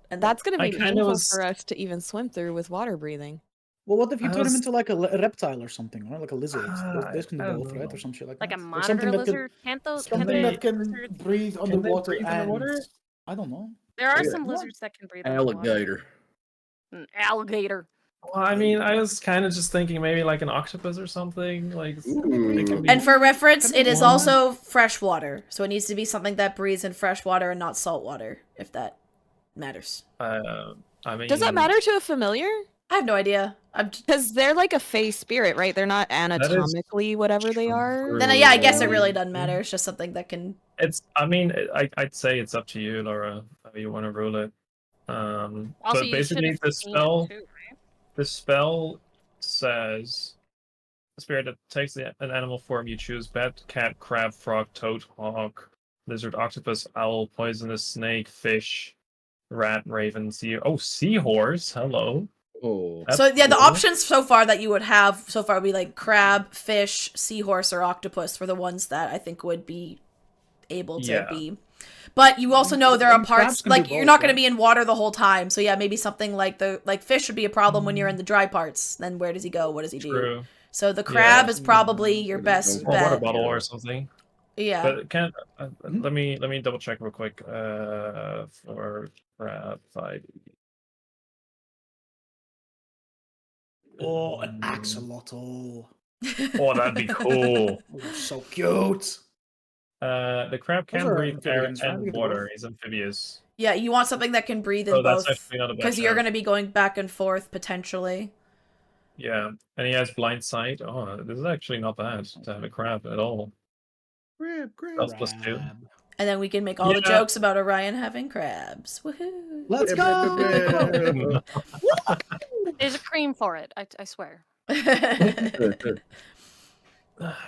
And that's gonna be painful was... for us to even swim through with water breathing. Well, what if you turn him into like a reptile or something, or like a lizard? Those can go off, right, or some shit like that. Like a monitor lizard? Something that can breathe underwater and... I don't know. There are some lizards that can breathe underwater. Alligator. An alligator. Well, I mean, I was kind of just thinking maybe like an octopus or something. Like, and for reference, it is also freshwater, so it needs to be something that breathes in fresh water and not salt water, if that matters. I mean, does that matter to a familiar? I have no idea. Because they're like a fey spirit, right? They're not anatomically whatever they are. Then yeah, I guess it really doesn't matter. It's just something that can. It's. I mean, I'd say it's up to you, Laura, how you want to rule it. Also, but basically, the spell. Too, right? The spell says a spirit that takes an animal form you choose: bat, cat, crab, frog, toad, hawk, lizard, octopus, owl, poisonous snake, fish, rat, raven, seahorse. Hello. Oh. So yeah, the options so far that you would have so far would be like crab, fish, seahorse, or octopus were the ones that I think would be able to be. But you also know there are parts like you're not going to be in water the whole time. So yeah, maybe something like fish would be a problem when you're in the dry parts. Then where does he go? What does he do? So the crab is probably your best bet. Water bottle or something. Yeah. But let me double check real quick. For crab 5. Oh, an axolotl. Oh, that'd be cool. Oh, so cute. The crab can breathe air and water. He's amphibious. Yeah, you want something that can breathe in both. Because you're going to be going back and forth potentially. Yeah, and he has blind sight. Oh, this is actually not bad to have a crab at all. Crab. That's +2. And then we can make all the jokes about Orion having crabs. Woohoo! Let's go! There's a cream for it, I swear.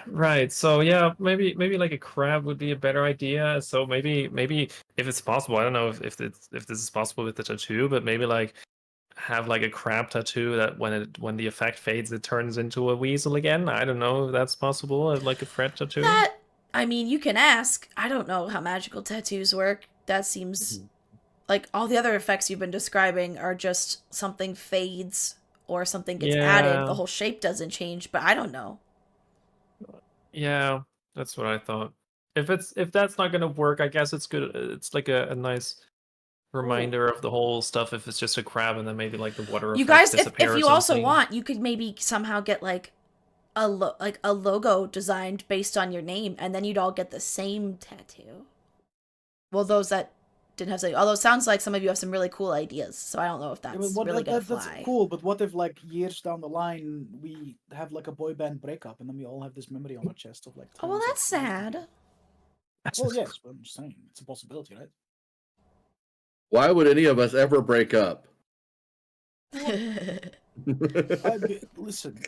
Right. So yeah, maybe like a crab would be a better idea. So maybe if it's possible, I don't know if this is possible with the tattoo, but maybe like have like a crab tattoo that when the effect fades, it turns into a weasel again. I don't know if that's possible. Like a Fred tattoo. I mean, you can ask. I don't know how magical tattoos work. That seems like all the other effects you've been describing are just something fades or something gets added. The whole shape doesn't change, but I don't know. Yeah, that's what I thought. If that's not gonna work, I guess it's good. It's like a nice reminder of the whole stuff. If it's just a crab and then maybe like the water. You guys, if you also want, you could maybe somehow get like a logo designed based on your name, and then you'd all get the same tattoo. Well, those that didn't have something, although it sounds like some of you have some really cool ideas, so I don't know if that's really gonna fly. That's cool, but what if like years down the line we have like a boy band breakup, and then we all have this memory on our chest of like. Oh well, that's sad. Well, yes, but I'm just saying it's a possibility, right? Why would any of us ever break up? Listen,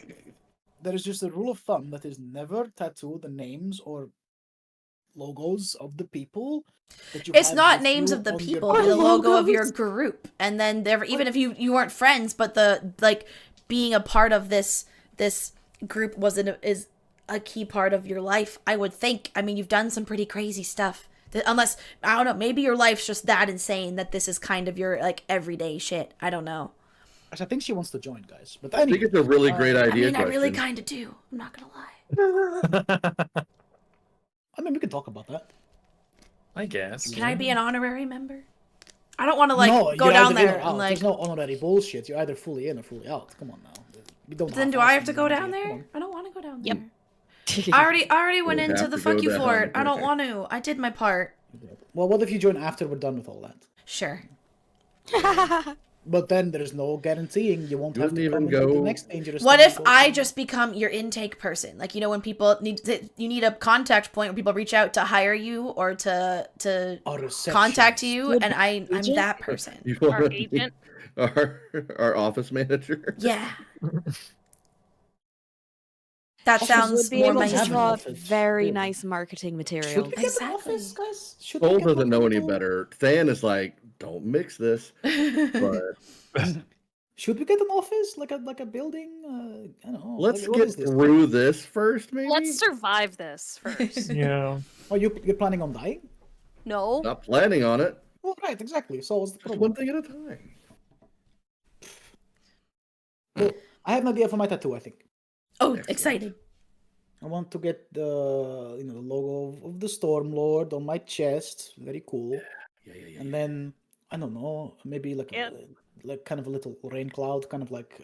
there is just a rule of thumb that is never tattoo the names or logos of the people that you. It's not names of the people, but the logo of your group, and then even if you weren't friends, but the like being a part of this group is a key part of your life. I would think. I mean, you've done some pretty crazy stuff. Unless, I don't know, maybe your life's just that insane that this is kind of your, like, everyday shit. I don't know. I think she wants to join, guys. But anyway, I think it's a really great idea. I really kind of do. I'm not going to lie. I mean, we can talk about that. I guess. Can I be an honorary member? I don't want to, go down there and, like... There's no honorary bullshit. You're either fully in or fully out. Come on now. Then do I have to go down there? I don't want to go down there. I already went into the fuck you fort. I don't want to. I did my part. Well, what if you join after we're done with all that? Sure. But then there's no guaranteeing you won't have to even go go. The next dangerous. What if I just become your intake person? Like, when people you need a contact point where people reach out to hire you or to contact you, and I'm that person. Our agent. our office manager. Yeah. That Also, sounds would be more able my to have an draw office, very really. nice marketing Should materials. we get an Exactly. office, guys? Should we Cole get doesn't like know a any little- better. Than is like, don't mix this. But Should we get an office, like a building? I don't know. let's Like, what get is this? through this first, maybe. Let's survive this first. Yeah. Oh, you're planning on dying? No. Not planning on it. Well, right, exactly. So what's the Just problem? one thing at a time. Well, I have an idea for my tattoo. I think Oh, Excellent. exciting. I want to get the the logo of the Stormlord on my chest. Very cool. Yeah. And then I don't know, maybe like Yeah. like kind of a little rain cloud, kind of like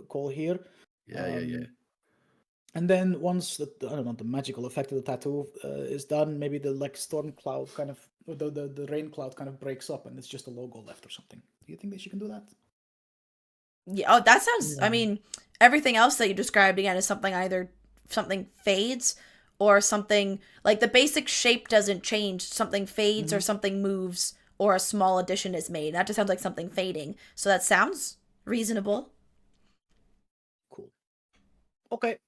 Cole here. Yeah. And then once the I don't know, the magical effect of the tattoo is done, maybe the like storm cloud kind of or the rain cloud kind of breaks up and it's just a logo left or something. Do you think that she can do that? Yeah. Oh, that sounds. Yeah. I mean, everything else that you described again is something either something fades or something like the basic shape doesn't change. Something fades or something moves or a small addition is made. That just sounds like something fading. So that sounds reasonable. Cool. Okay.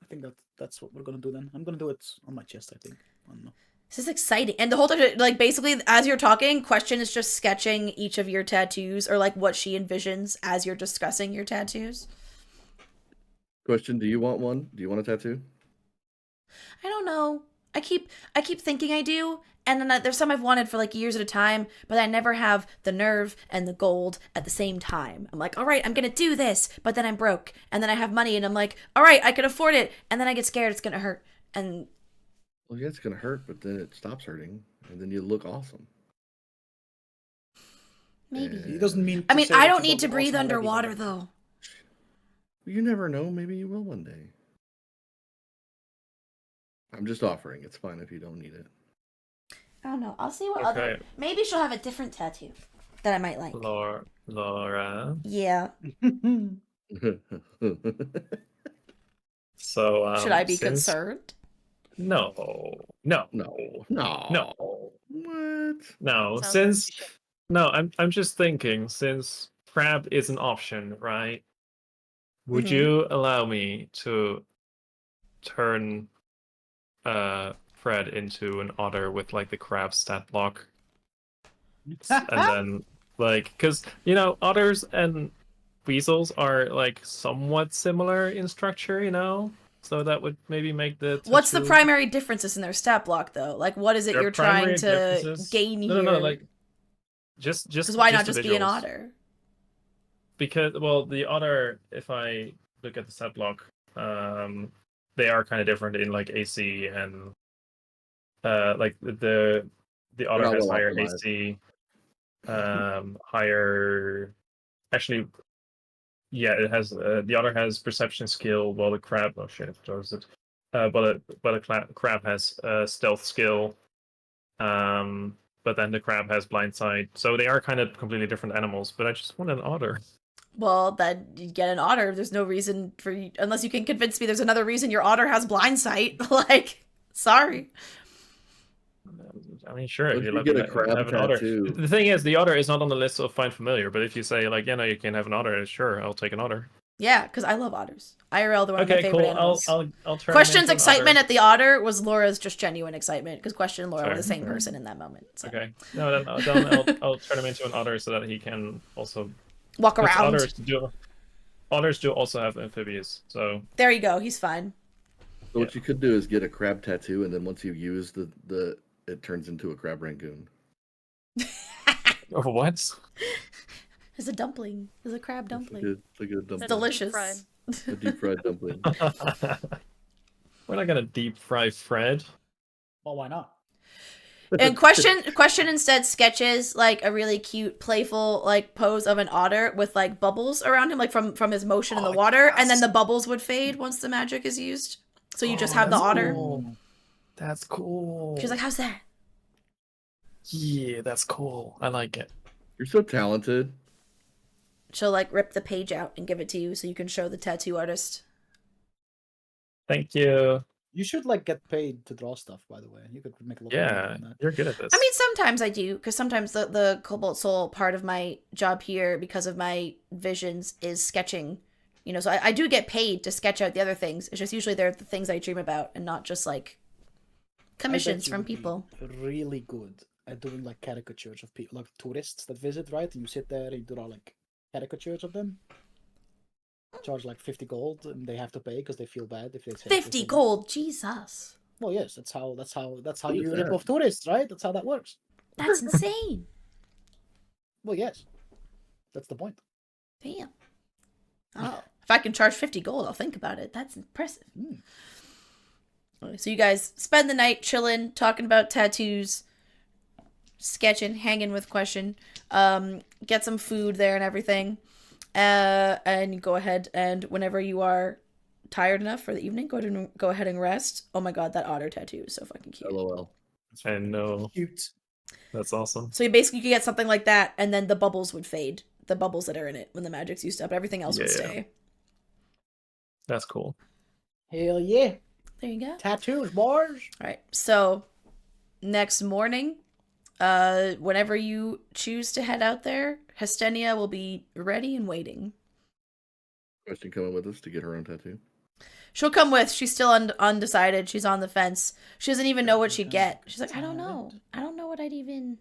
I think that's what we're gonna do then. I'm gonna do it on my chest, I think. I don't know. This is exciting. And the whole time, like, basically, as you're talking, Question is just sketching each of your tattoos or, like, what she envisions as you're discussing your tattoos. Question: do you want one? Do you want a tattoo? I don't know. I keep thinking I do, and then there's some I've wanted for, like, years at a time, but I never have the nerve and the gold at the same time. I'm like, all right, I'm going to do this, but then I'm broke. And then I have money, and I'm like, all right, I can afford it. And then I get scared it's going to hurt. And Well, yeah, it's gonna hurt, but then it stops hurting, and then you look awesome. maybe. It doesn't mean. I to mean, say I that don't you need to look breathe awesome already, underwater, though. You never know. Maybe you will one day. I'm just offering. It's fine if you don't need it. I don't know. I'll see what Okay. other... Maybe she'll have a different tattoo that I might like. Laura. Yeah. So Should I be since... concerned? No. No. No. Sounds Since like no, I'm just thinking, since crab is an option, right? Would you allow me to turn Fred into an otter with like the crab stat block? And then like, because otters and weasels are like somewhat similar in structure, so that would maybe make the What's the tattoo- primary differences in their stat block, though? Like, what is it Their you're trying primary to differences- gain here? No, like just Because why not the just be an visuals. otter? Because the otter, if I look at the stat block, they are kind of different in like AC and like the otter not has well higher optimized. AC, higher. Actually, yeah, it has the otter has perception skill, while the crab. Oh shit, what was it? But a crab has stealth skill. But then the crab has blind sight, so they are kind of completely different animals. But I just want an otter. Well, then you get an otter. There's no reason for you, unless you can convince me there's another reason your otter has blind sight. Like, sorry. I mean, sure. Once If you you let get me a crab have an otter. tattoo- The thing is, the otter is not on the list of find familiar. But if you say like, no, you can have an otter, sure, I'll take an otter. Yeah, because I love otters. IRL, they're one of my Okay, favorite cool. animals. I'll try. Question's excitement at the otter was Laura's just genuine excitement, because Question and Laura were Fair, the same fair. person in that moment. So. Okay. No, then I'll turn him into an otter so that he can also Walk 'cause around. Otters do also have amphibious, so There you go. He's fine. So what you could do is get a crab tattoo, and then once you use it turns into a crab rangoon. oh, what? It's a dumpling. It's a crab dumpling. It's a good dumpling. It's delicious. fried. A deep fried dumpling. We're not gonna deep fry Fred. Well, why not? And question instead sketches like a really cute, playful like pose of an otter with like bubbles around him, like from his motion in the water, and then the bubbles would fade once the magic is used. So you just have the that's otter. cool. That's cool. She's like, "How's that?" Yeah, that's cool. I like it. You're so talented. She'll like rip the page out and give it to you so you can show the tattoo artist. Thank you. You should like get paid to draw stuff, by the way. You could make a lot of money on that. You're good at this. I mean, sometimes I do, because sometimes the Cobalt Soul part of my job here, because of my visions, is sketching. You know, so I do get paid to sketch out the other things. It's just usually they're the things I dream about and not just like commissions from people. Really good at doing like caricatures of people, like tourists that visit, right? And you sit there and you draw like caricatures of them. Charge like 50 gold, and they have to pay because they feel bad if they say 50 gold, Jesus. Well, yes, that's how you rip off tourists, right? That's how that works. That's insane. Well, yes, that's the point. Damn. Oh, if I can charge 50 gold, I'll think about it. That's impressive. So you guys spend the night chilling, talking about tattoos, sketching, hanging with Question. Get some food there and everything. And you go ahead and whenever you are tired enough for the evening, go ahead and rest. Oh my god, that otter tattoo is so fucking cute. LOL. I know. Cute. That's awesome. So you basically could get something like that, and then the bubbles would fade. The bubbles that are in it when the magic's used up. Everything else would stay. That's cool. Hell yeah. There you go. Tattoos, boys. Alright, so next morning, whenever you choose to head out there, Hestenia will be ready and waiting. Question coming with us to get her own tattoo. She'll come with. She's still undecided. She's on the fence. She doesn't even know what she'd get. She's like, I don't know. I don't know what I'd even...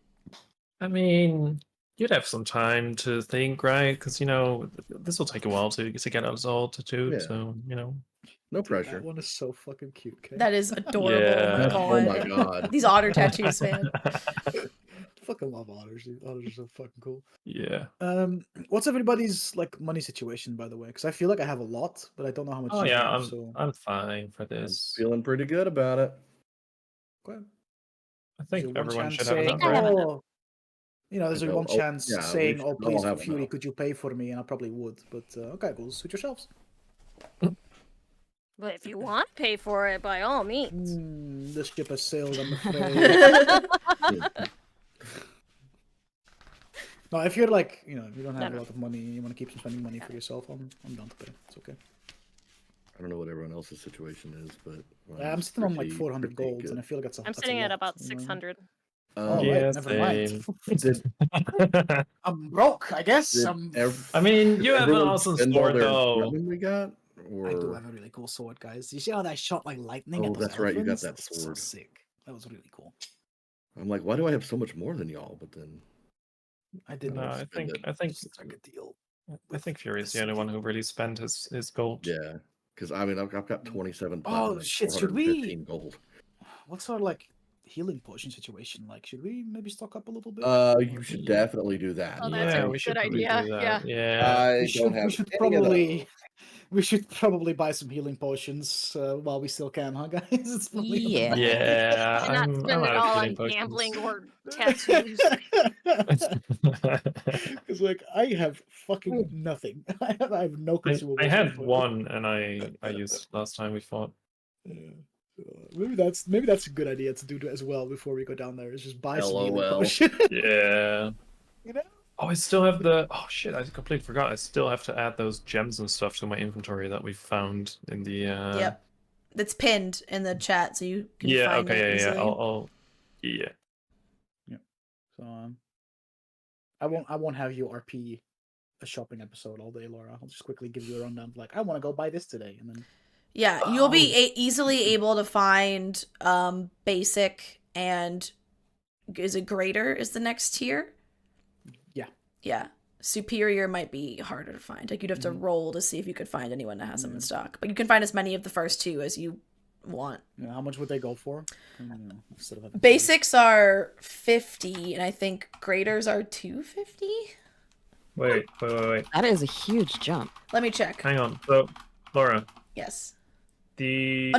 I mean, you'd have some time to think, right? Because, you know, this will take a while to get us all tattooed, Yeah. so, you know. No pressure. That one is so fucking cute, Kay. That is adorable. Yeah. Oh my god. Oh my god. These otter tattoos, man. Fucking love otters. Dude. Otters are so fucking cool. Yeah. What's everybody's like money situation, by the way? Because I feel like I have a lot, but I don't know how much. Oh you yeah, have, I'm fine for I'm this. feeling pretty good about it. Okay. I think There's one everyone chance should have saying, enough, right? "Oh," you know, there's I one know. chance Yeah, we saying, should "Oh, all please, have Fury, enough. could you pay for me?" And I probably would, but okay, go suit yourselves. But if you want to pay for it, by all means. This ship has sailed, I'm afraid. No, if you're like, you know, if you don't have a lot of money, you want to keep spending money for yourself, I'm down to pay. It's okay. I don't know what everyone else's situation is, but I'm sitting on like 400 gold, and I feel like I'm sitting at about 600. Oh, Yeah, right, never mind. same. I'm broke, I guess. I mean, you have an awesome sword, though. We got. Or... I do have a really cool sword, guys. You see how that shot like lightning? Oh, at those that's right. You got elephants? that sword. So sick. That was really cool. I'm like, why do I have so much more than y'all? But then I didn't. No, I think it's like a deal. I think Fury's the only one who really spent his gold. Yeah, because I mean, I've got 27. Oh shit! Should we? Gold. What's our like healing potion situation like? Should we maybe stock up a little bit? You should definitely do that. Oh, that's a we should good idea. do that. Yeah. Yeah. We should probably buy some healing potions while we still can, huh, guys? It's probably Yeah. And not spend it all on gambling or tattoos. Because like I have fucking nothing. I have no consumables. I had one, and I used last time we fought. Yeah. Maybe that's a good idea to do as well before we go down there. Is just buy some healing potion. Yeah. You know. Oh, I still have the. Oh shit! I completely forgot. I still have to add those gems and stuff to my inventory that we found in the. Yep, that's pinned in the chat, so you can. Yeah. Find Okay. it Yeah. easily. I'll. Yeah. Yeah. So I won't have you RP a shopping episode all day, Laura. I'll just quickly give you a rundown. Like I want to go buy this today, and then. Yeah, you'll be easily able to find basic and is it greater is the next tier? Yeah. Superior might be harder to find. Like you'd have to roll to see if you could find anyone that has them in stock. But you can find as many of the first two as you want. Yeah, how much would they go for? Basics are 50 and I think graders are 250. Wait. That is a huge jump. Let me check. Hang on. So, Laura. Yes. Oh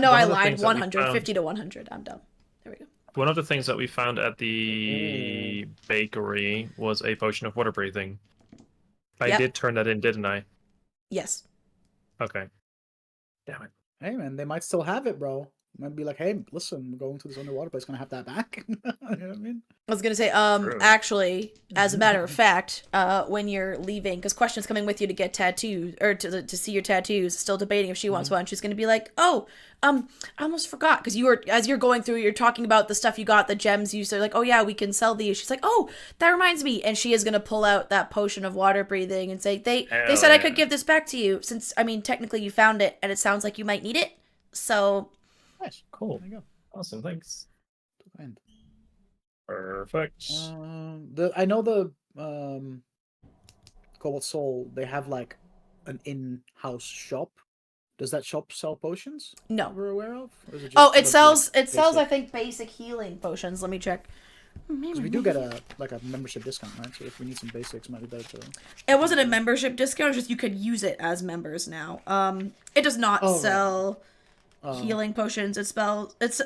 no, I lied. 100. 50 to 100. I'm dumb. There we go. One of the things that we found at the bakery was a potion of water breathing. I did turn that in, didn't I? Yes. Okay. Damn it. Hey man, they might still have it, bro. Might be like, hey, listen, we're going to this underwater place. Can I have that back? You know what I mean? I was gonna say, actually, as a matter of fact, when you're leaving, because Question's coming with you to get tattoos, or to see your tattoos, still debating if she wants one, she's gonna be like, oh, I almost forgot, because as you're going through, you're talking about the stuff you got, the gems you said, like, oh yeah, we can sell these. She's like, oh, that reminds me, and she is gonna pull out that potion of water breathing and say, they said I could give this back to you, since, I mean, technically you found it, and it sounds like you might need it, so... Nice. Cool. There you go. Awesome. Thanks. And, Perfect. I know the Cobalt Soul, they have like an in-house shop. Does that shop sell potions? No. We're aware of? Or is it Oh, it just, sells I think basic healing potions. Let me check. Because we do get a membership discount, right? So if we need some basics, it might be better to... It wasn't a membership discount, it's just you could use it as members now. It does not sell healing potions. It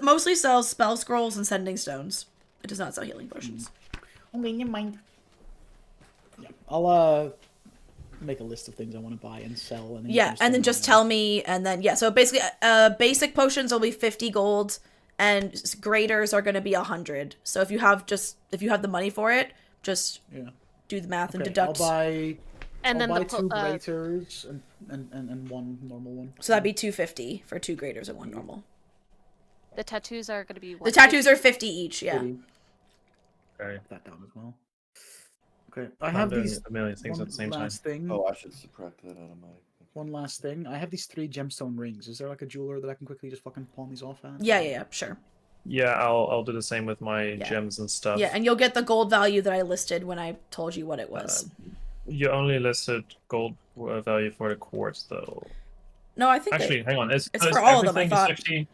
mostly sells spell scrolls and sending stones. It does not sell healing potions. Okay, never mind. Yeah, I'll make a list of things I want to buy and sell. And then and then just tell me, and then so basically, basic potions will be 50 gold, and graders are going to be 100. So if you have the money for it, just do the math and deduct. I'll buy. And I'll then buy 2 graders and 1 normal one. So that'd be 250 for 2 graders and 1 normal. The tattoos are going to be. The tattoos are 50 each. Yeah. 50. Okay. Put that down as well. Okay, I have these a million things at the same time. thing. Oh, I should subtract that out of my. One last thing. I have these 3 gemstone rings. Is there like a jeweler that I can quickly just fucking pawn these off at? Yeah, sure. Yeah, I'll do the same with my gems and stuff. Yeah, and you'll get the gold value that I listed when I told you what it was. You only listed gold value for the quartz, though. No, I think actually, hang on. It's for all of them. I thought. 50...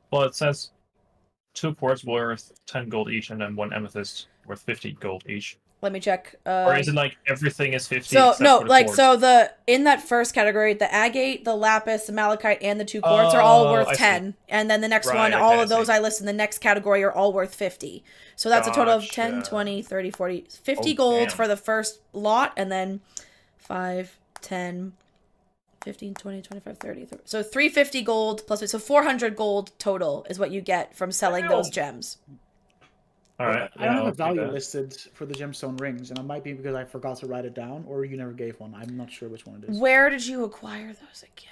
Well, it says 2 quartz worth 10 gold each, and then 1 amethyst worth 50 gold each. Let me check. Or is it like everything is 50? So no, like quartz? In that first category, the agate, the lapis, the malachite, and the 2 quartz are all worth 10, and then the next one, all of those I list in the next category are all worth 50. So that's a total of 10, 20, 30, 40, 50 gold for the first lot, and then 5, 10, 15, 20, 25, 30. So 350 gold plus, so 400 gold total is what you get from selling those gems. All right. I don't have a value listed for the gemstone rings, and it might be because I forgot to write it down, or you never gave one. I'm not sure which one it is. Where did you acquire those again?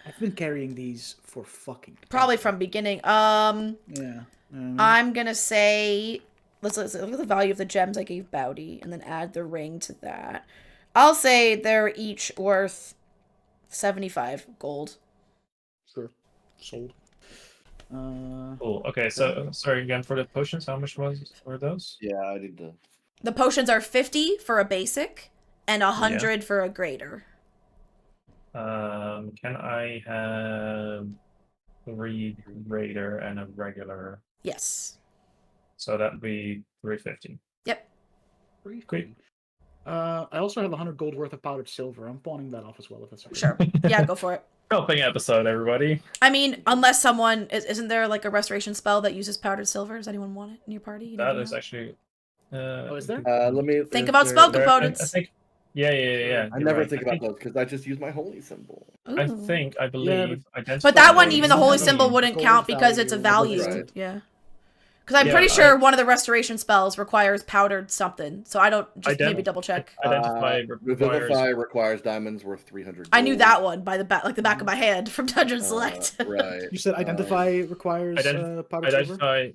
I've been carrying these for fucking... Probably from beginning. Yeah. I'm gonna say... Let's look at the value of the gems I gave Bowdy, and then add the ring to that. I'll say they're each worth 75 gold. Sure. Sold. Cool. Okay, so sorry again for the potions. How much were those? Yeah, I need to. The potions are 50 for a basic and 100 for a grader. Can I have 3 grader and a regular? Yes. So that'd be 350. Yep. Great. I also have 100 gold worth of powdered silver. I'm pawning that off as well if that's okay. Sure. Yeah, go for it. Helping episode, everybody. I mean, unless someone isn't there like a restoration spell that uses powdered silver? Does anyone want it in your party? That is actually. Is there? Let me think about spell components. I think. Yeah. I never think about those because I just use my holy symbol. Ooh. I believe. But that one, even the holy symbol wouldn't count because it's a value. Right. Yeah. Because I'm pretty sure one of the restoration spells requires powdered something. So I don't maybe double check. Revivify requires diamonds worth 300 gold. I knew that one by the back, like the back of my hand from Dungeon Select. Right. You said identify requires powdered silver?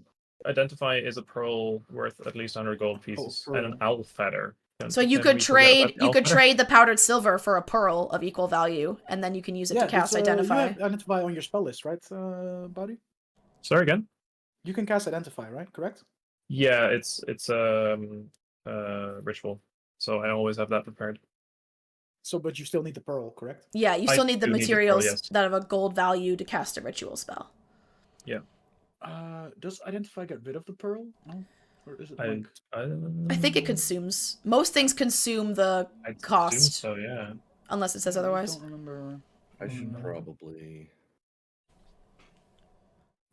Identify is a pearl worth at least 100 gold pieces and an owl feather. So you could trade the powdered silver for a pearl of equal value, and then you can use it to cast identify. You have identify on your spell list, right, Buddy? Sorry again. You can cast identify, right? Correct? Yeah, it's ritual, so I always have that prepared. So, but you still need the pearl, correct? Yeah, you still need the materials that have a gold value to cast a ritual spell. Yeah. Does identify get rid of the pearl? No? Or is it I think it consumes. Most things consume the cost. So yeah. Unless it says otherwise. I don't remember. I should probably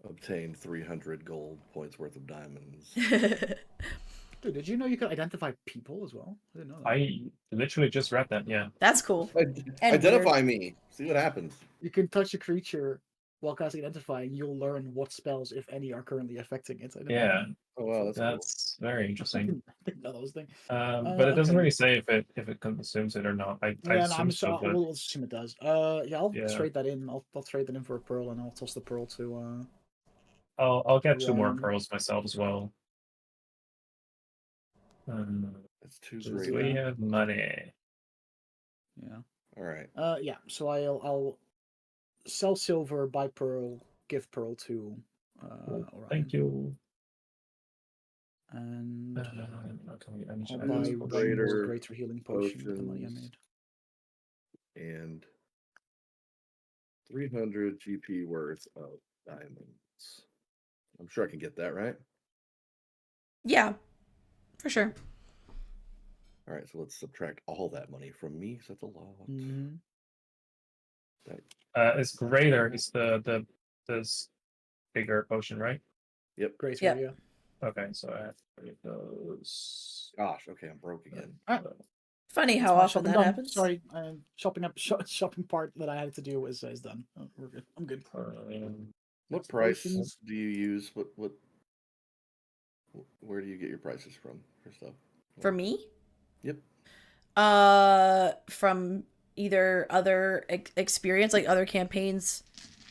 obtain 300 gold points worth of diamonds. Dude, did you know you could identify people as well? I didn't know that. I literally just read that, yeah. That's cool. Identify me. See what happens. You can touch a creature while casting Identifying, you'll learn what spells, if any, are currently affecting it. Yeah. Oh wow, that's very interesting. I didn't know those things. But it doesn't okay. really say if it consumes it or not. I assume so, but we'll assume it does. Yeah, I'll trade that in. I'll trade that in for a pearl, and I'll toss the pearl to. I'll get 2 more Ryan. pearls myself as well. That's 2 because great. we have money. Yeah. All right. Yeah. So I'll sell silver, buy pearl, give pearl to. Cool. Orion. Thank you. And okay, I'll buy one more greater healing potion with the money I made. And 300 GP worth of diamonds. I'm sure I can get that, right? Yeah, for sure. All right, so let's subtract all that money from me, because that's a lot. Mm-hmm. It's greater. It's the this bigger potion, right? Yep. Greater, yep. Yeah. Okay, so I have 3 of those. Gosh, okay, I'm broke again. Funny how often that happens. Sorry, shopping part that I had to do is done. Oh, we're good. I'm good. What price do you use? Where do you get your prices from for stuff? For me? Yep. From either other experience, like other campaigns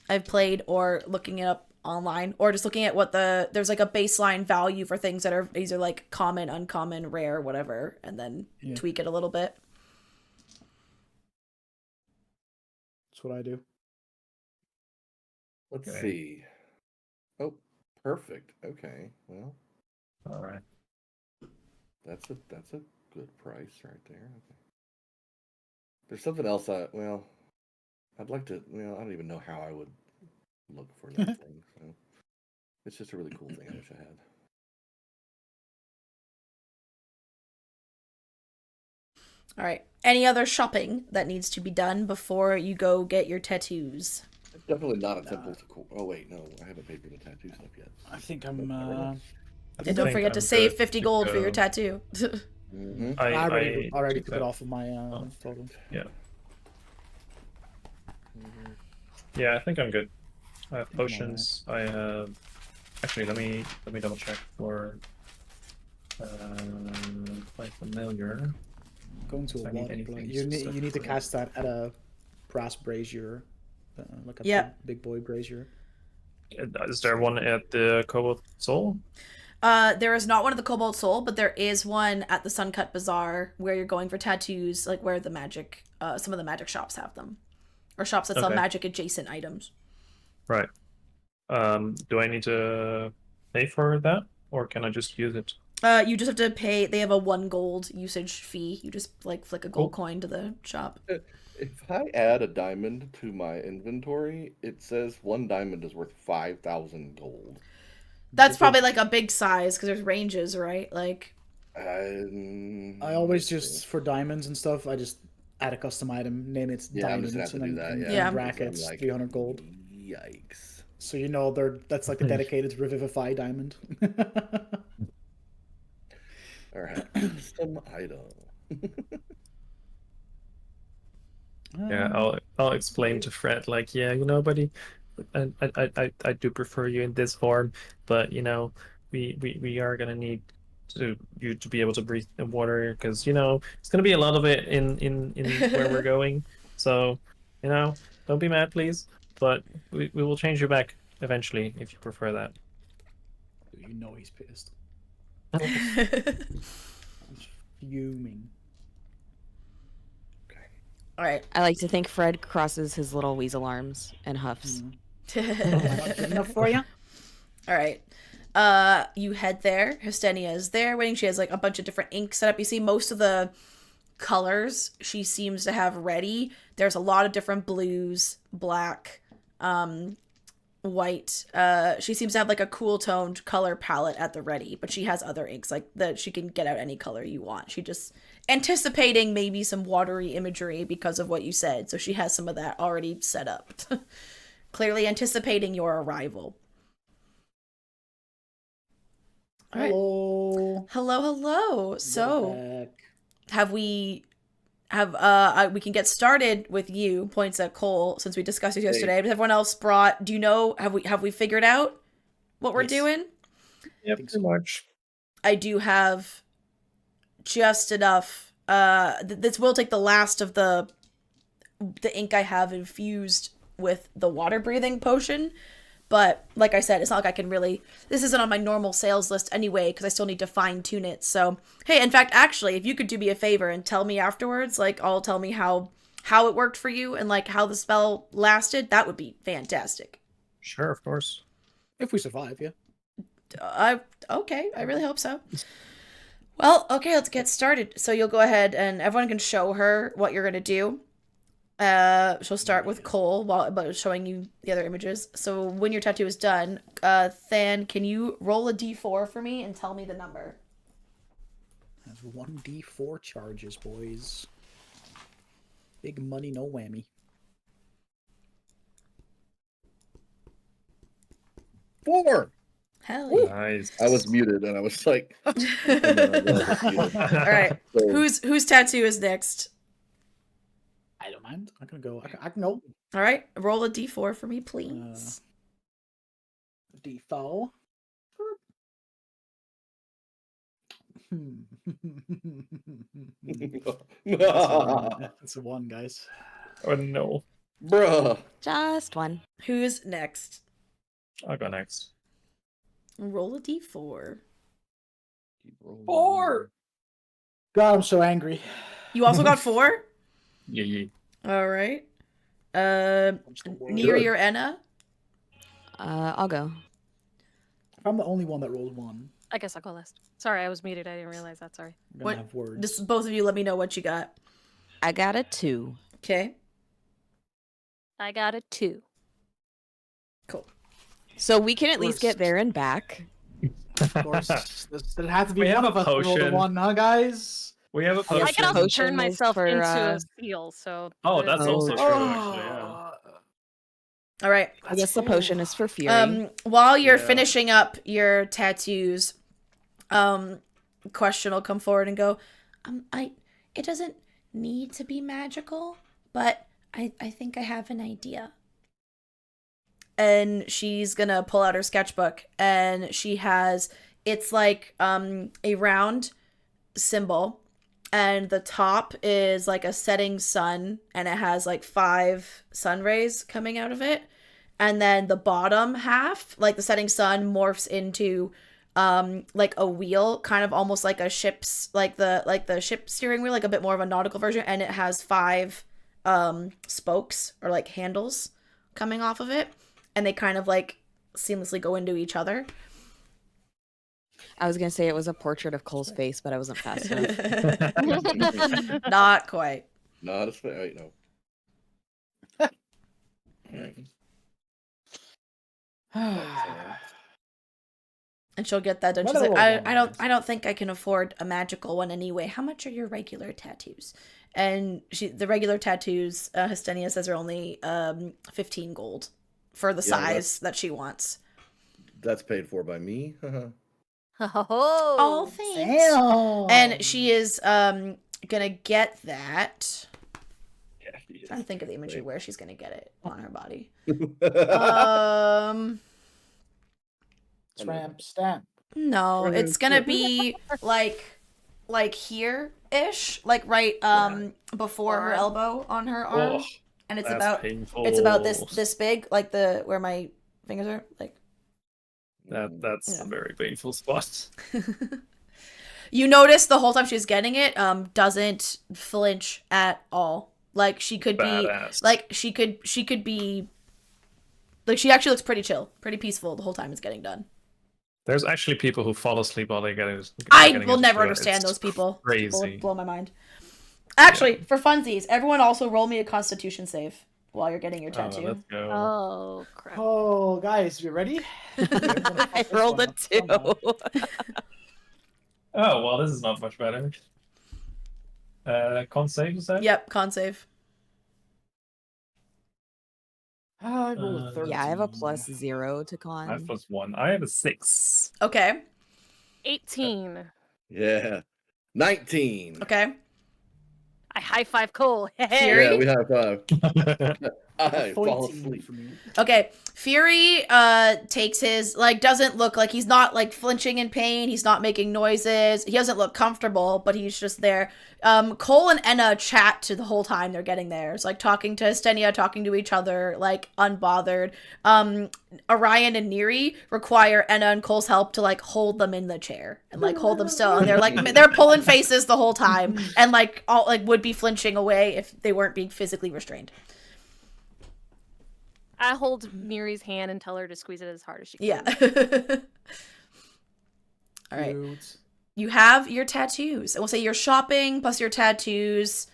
I've played, or looking it up online, or just looking at what there's like a baseline value for things that are either like common, uncommon, rare, whatever, and then tweak it a little bit. That's what I do. Let's see. Oh, perfect. Okay, well. All right. That's a good price right there. Okay. There's something else I'd like to. I don't even know how I would look for that thing. So it's just a really cool thing. I wish I had. All right. Any other shopping that needs to be done before you go get your tattoos? Definitely not a temple to cool. Oh wait, no, I haven't paid for the tattoo stuff yet. I think I'm. And don't forget to save 50 gold for your tattoo. Mm-hmm. I already took it off of my total. Yeah. Yeah, I think I'm good. I have potions. I have. Actually, let me double check for. Quite familiar. Going to a water plug. You need to cast that at a brass brazier, like a big boy brazier. Is there one at the Cobalt Soul? There is not one at the Cobalt Soul, but there is one at the Suncut Bazaar where you're going for tattoos, like where the magic, some of the magic shops have them, or shops that sell magic adjacent items. Right. Do I need to pay for that, or can I just use it? You just have to pay. They have a 1 gold usage fee. You just like flick a gold coin to the shop. If I add a diamond to my inventory, it says 1 diamond is worth 5,000 gold. That's probably like a big size because there's ranges, right? Like, I always just for diamonds and stuff. I just add a custom item, name it diamonds, and then brackets like, 300 gold. Yikes! So that's like the dedicated Revivify diamond. All right, custom item. Yeah, I'll explain to Fred, like, yeah, buddy, I do prefer you in this form, but we are gonna need you to be able to breathe in water, because it's gonna be a lot of it in where we're going. So don't be mad, please, but we will change you back eventually if you prefer that. He's pissed. He's fuming. All right. I like to think Fred crosses his little weasel arms and huffs. Good enough for you? All right. You head there. Hostenia is there waiting. She has like a bunch of different ink set up. You see most of the colors she seems to have ready. There's a lot of different blues, black, white. She seems to have like a cool toned color palette at the ready, but she has other inks like that. She can get out any color you want. She just anticipating maybe some watery imagery because of what you said, so she has some of that already set up. Clearly anticipating your arrival. Hello. Hello. So have we we can get started with you, points at Cole, since we discussed it yesterday. But everyone else brought, do you know, have we figured out what we're doing? Yeah, pretty much. I do have just enough. This will take the last of the ink I have infused with the water breathing potion. But like I said, it's not like I can really... This isn't on my normal sales list anyway, because I still need to fine-tune it. So, hey, in fact, actually, if you could do me a favor and tell me afterwards, like, all tell me how it worked for you and, like, how the spell lasted, that would be fantastic. Sure, of course. If we survive, yeah. Okay, I really hope so. Well, okay, let's get started. So you'll go ahead and everyone can show her what you're going to do. She'll start with Cole while showing you the other images. So when your tattoo is done, Than, can you roll a d4 for me and tell me the number? That's 1d4 charges, boys. Big money, no whammy. 4. Hell yeah. Nice. I was muted and I was like... All right. So, Whose tattoo is next? I don't mind. I can go. I can go. All right. Roll a d4 for me, please. D4. That's a 1, guys. Oh no. Bruh. Just 1. Who's next? I'll go next. Roll a d4. 4. God, I'm so angry. You also got 4? Yeah. All right. Near your Enna? I'll go. If I'm the only one that rolls 1, I guess I'll go last. Sorry, I was muted. I didn't realize that. Sorry. I'm gonna have words. Just both of you let me know what you got. I got a 2. Okay. I got a 2. Cool. So we can at least get there and back. Of course. There has to be We one have of a us to roll the potion. 1, huh, guys? We have a potion. I can also Potion turn is myself for, into a seal, so... Oh, that's also true, Oh. actually, yeah. All right. I guess the potion is for fury. While you're finishing up your tattoos, Question will come forward and go, it doesn't need to be magical, but I think I have an idea. And she's gonna pull out her sketchbook, and she has, it's like a round symbol, and the top is like a setting sun, and it has like 5 sun rays coming out of it. And then the bottom half, like the setting sun, morphs into like a wheel, kind of almost like a ship's, like the ship steering wheel, like a bit more of a nautical version, and it has 5 spokes or like handles coming off of it, and they kind of like seamlessly go into each other. I was gonna say it was a portrait of Cole's face, but I wasn't fast enough. Not quite. Not as fast. Wait, no. And she'll get that done. She's like, I don't think I can afford a magical one anyway. How much are your regular tattoos? And the regular tattoos, Hystenia says, are only 15 gold for the size that she wants. That's paid for by me. Oh, thanks. Damn. And she is gonna get that. I'm trying to think of the imagery where she's gonna get it on her body. Tramp stamp. No, it's gonna be like here-ish, like right before her elbow on her arm. And it's about painful. It's about this big, like where my fingers are, like that's a very painful spot. You notice the whole time she's getting it, doesn't flinch at all. Like she could Badass. be, like she could be, like she actually looks pretty chill, pretty peaceful the whole time it's getting done. There's actually people who fall asleep while they get it. I will never understand those people. Crazy. People would blow my mind. Actually, for funsies, everyone also roll me a Constitution save while you're getting your tattoo. Let's go. Oh, crap. Oh, guys, you ready? I rolled a 2. Oh, well, this is not much better. Con save, is that? Yep, con save. I rolled a 13. Yeah, I have a +0 to con. I have +1. I have a 6. Okay. 18. Yeah. 19. Okay. I high five Cole. Fury? Yeah, we high five. I fall 14 asleep. for me. Okay, Fury takes his, like, doesn't look like he's not, like, flinching in pain, he's not making noises, he doesn't look comfortable, but he's just there. Cole and Enna chat to the whole time they're getting there. It's like talking to Stenia, talking to each other, like, unbothered. Orion and Neri require Enna and Cole's help to, like, hold them in the chair and, like, hold them still, and they're, like, they're pulling faces the whole time and, like, all, like, would be flinching away if they weren't being physically restrained. I hold Neri's hand and tell her to squeeze it as hard as she can. Yeah. All right. You have your tattoos. We'll say your shopping plus your tattoos.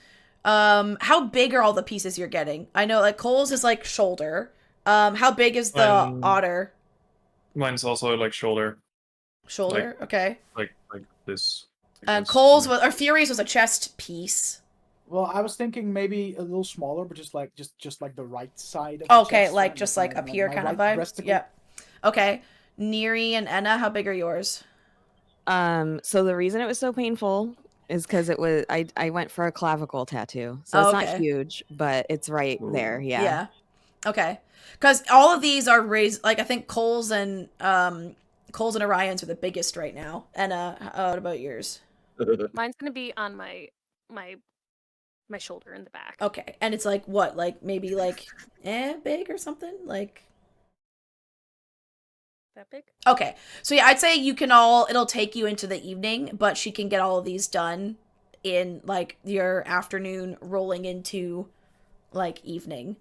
How big are all the pieces you're getting? I know, like, Cole's is, like, shoulder. How big is the otter? Mine's also, like, shoulder. Shoulder? Like, okay. Like this. And Cole's was, or Fury's was a chest piece. Well, I was thinking maybe a little smaller, but just like the right side of okay, the chest, like just like up here kind of vibe. Yeah. Okay. Neri and Enna, how big are yours? So the reason it was so painful is because it was I went for a clavicle tattoo. So it's not huge, but it's right there. Yeah. Yeah. Okay. Because all of these are raised, like, I think Cole's and Orion's are the biggest right now. Enna, what about yours? Mine's gonna be on my shoulder in the back. Okay. And it's like what? Like maybe like big or something? Like that big? Okay. So yeah, I'd say you can all, it'll take you into the evening, but she can get all of these done in like your afternoon rolling into like evening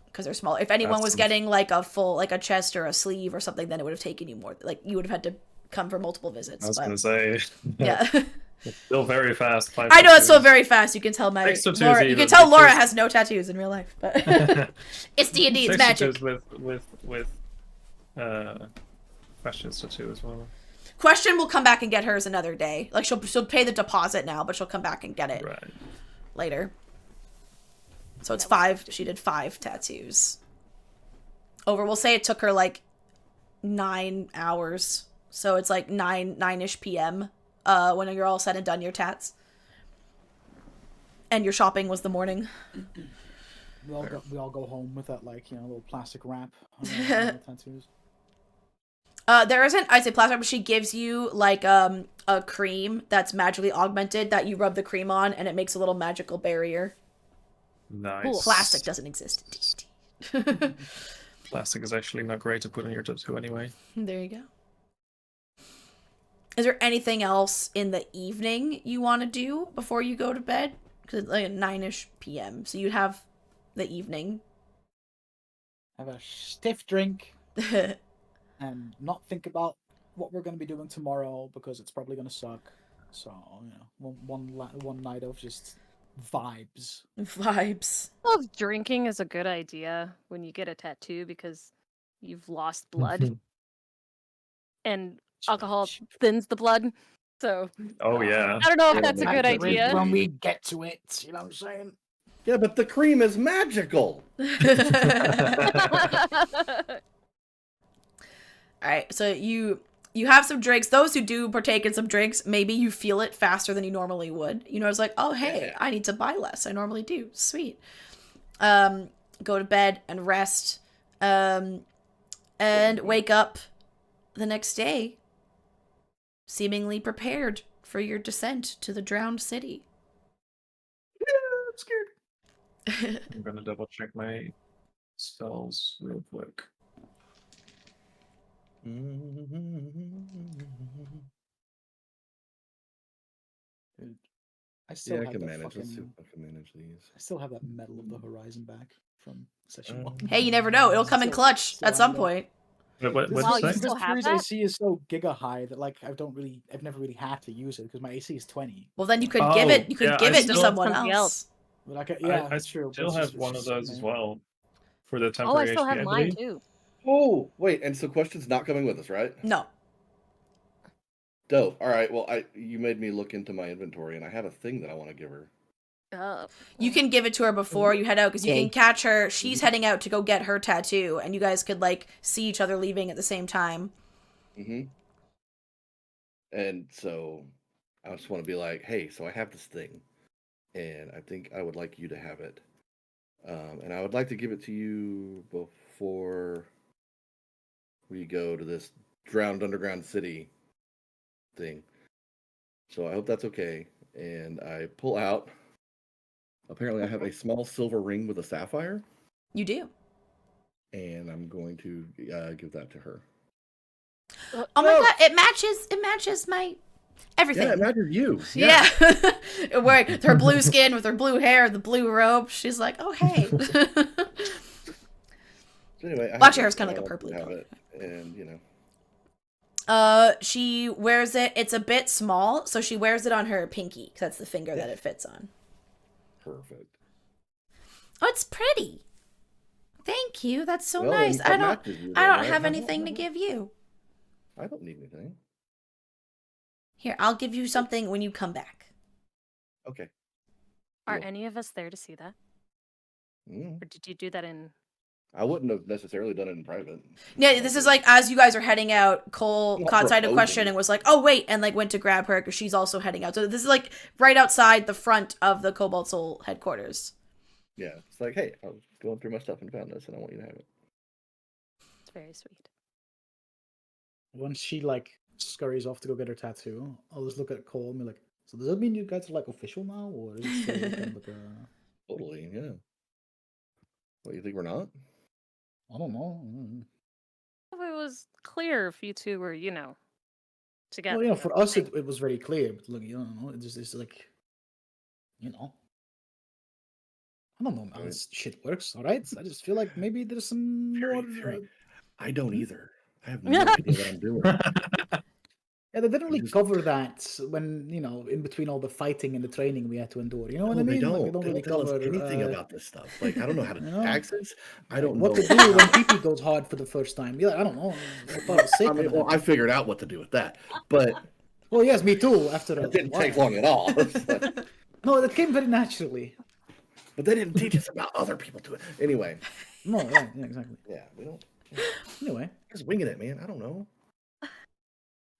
because they're small. If anyone was getting like a full, like a chest or a sleeve or something, then it would have taken you more, like you would have had to come for multiple visits. I was gonna say. Yeah. It's still very fast. I know it's still very fast. You can tell Laura. You can tell Laura has no tattoos in real life, but it's D&D. It's magic. With Question's tattoo as well. Question will come back and get hers another day. Like she'll pay the deposit now, but she'll come back and get it later. So it's 5. She did 5 tattoos. We'll say it took her like 9 hours. So it's like 9-ish p.m. When you're all said and done your tats. And your shopping was the morning. We all go home with that, like, little plastic wrap on the tattoos. There isn't, I'd say plastic, but she gives you like a cream that's magically augmented that you rub the cream on and it makes a little magical barrier. Nice. Cool. Plastic doesn't exist in D&D. Plastic is actually not great to put on your tattoo anyway. There you go. Is there anything else in the evening you want to do before you go to bed? Because it's like 9-ish p.m. So you'd have the evening. Have a stiff drink. And not think about what we're going to be doing tomorrow because it's probably going to suck. So, one night of just vibes. Vibes. Well, drinking is a good idea when you get a tattoo because you've lost blood. And alcohol thins the blood, so. Oh yeah. I don't know if that's a good idea. When we get to it, you know what I'm saying? Yeah, but the cream is magical. All right, so you have some drinks. Those who do partake in some drinks, maybe you feel it faster than you normally would. It's like, oh hey, I need to buy less. I normally do. Sweet. Go to bed and rest, and wake up the next day seemingly prepared for your descent to the drowned city. Yeah, I'm scared. I'm gonna double check my spells real quick. Dude, I still have can that manage. fucking... I can manage these. I still have that Medal of the Horizon back from session 1. Hey, you never know. It'll come in clutch at some point. What This Fury's AC is so giga high that like I've never really had to use it because my AC is 20. Well, then you could give it. You could give it to someone else. But that's true. I still have one of those as well for the temporary. Oh, I still have mine too. Oh, wait, and so Question's not coming with us, right? No. Dope. All right. Well, you made me look into my inventory, and I have a thing that I want to give her. You can give it to her before you head out because you can catch her. She's heading out to go get her tattoo, and you guys could like see each other leaving at the same time. Mm-hmm. And so I just want to be like, hey, so I have this thing. and I think I would like you to have it. And I would like to give it to you before we go to this drowned underground city thing. So I hope that's okay. And I pull out. Apparently, I have a small silver ring with a sapphire. You do. And I'm going to give that to her. Oh my god! It matches my everything. Yeah, it matches you. Yeah. Wearing her blue skin with her blue hair, the blue robe. She's like, oh hey. So anyway, Watch your hair's kind of like a purpley color. And you know. She wears it. It's a bit small, so she wears it on her pinky because that's the finger that it fits on. Perfect. Oh, it's pretty. Thank you. That's so nice. I don't have anything to give you. I don't need anything. Here, I'll give you something when you come back. Okay. Are any of us there to see that? Or did you do that in... I wouldn't have necessarily done it in private. Yeah, this is like, as you guys are heading out, Cole caught sight of Question and was like, oh, wait, and like went to grab her because she's also heading out. So this is like right outside the front of the Cobalt Soul headquarters. Yeah, it's like, hey, I was going through my stuff and found this, and I want you to have it. It's very sweet. Once she like scurries off to go get her tattoo, I'll just look at Cole and be like, so does that mean you guys are like official now, or is it still kind of like a... Totally, yeah. What, you think we're not? I don't know. If it was clear if you two were, together. Well, for us it was very clear, but look, it's like, I don't know how this shit works, alright? I just feel like maybe there's some more... I don't either. I have no idea what I'm doing. Yeah, they didn't really cover that when, in between all the fighting and the training we had to endure. You know what I mean? They don't. Like, they don't really cover anything about this stuff. Like, I don't know how to access. I don't know what to do when PP goes hard for the first time. Yeah, I don't know. I figured out what to do with that, but well, yes, me too. After it didn't take long at all. No, that came very naturally. But they didn't teach us about other people to it. Anyway. No, right, yeah, exactly. Yeah, we don't. Anyway, just winging it, man. I don't know.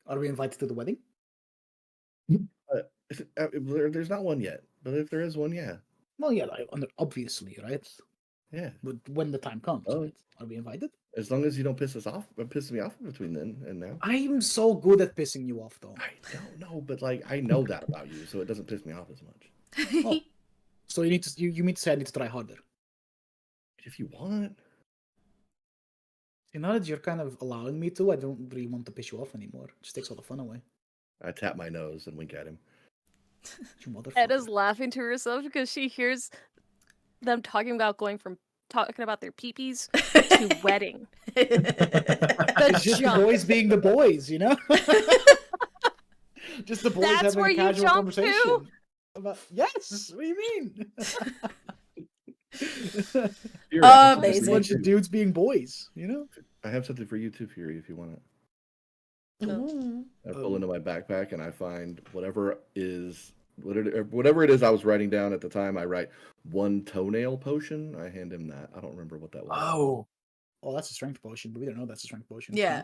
Are we invited to the wedding? There's not one yet, but if there is one, yeah. Well, yeah, obviously, right? Yeah. But when the time comes, right? Are we invited? As long as you don't piss me off between then and now. I'm so good at pissing you off, though. I don't know, but like I know that about you, so it doesn't piss me off as much. Oh. So you need to you mean to say I need to try harder? If you want. Now that you're kind of allowing me to, I don't really want to piss you off anymore. It just takes all the fun away. I tap my nose and wink at him. Edda's laughing to herself because she hears them talking about their peepees to wedding. It's just the boys being the boys, Just the boys That's having a casual conversation. Too? About, yes, what do you mean? Amazing. A bunch of dudes being boys, I have something for you too, Fury, if you want it. Ooh. I pull into my backpack and I find whatever it is I was writing down at the time. I write 1 toenail potion. I hand him that. I don't remember what that was. Oh, that's a strength potion, but we don't know that's a strength potion. Yeah.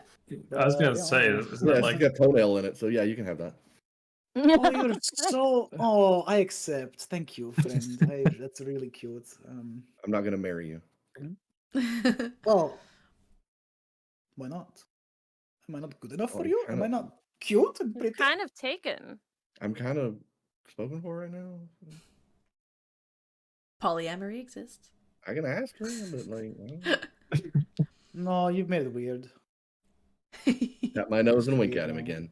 I was gonna say, it's like a toenail in it, so yeah, you can have that. Oh, you're so... Oh, I accept. Thank you, friend. That's really cute. I'm not gonna marry you. Well, why not? Am I not good enough for you? Am I not cute and pretty? Kind of taken. I'm kind of spoken for right now. Polyamory exists. I can ask her, but like... No, you've made it weird. Tap my nose and wink at him again.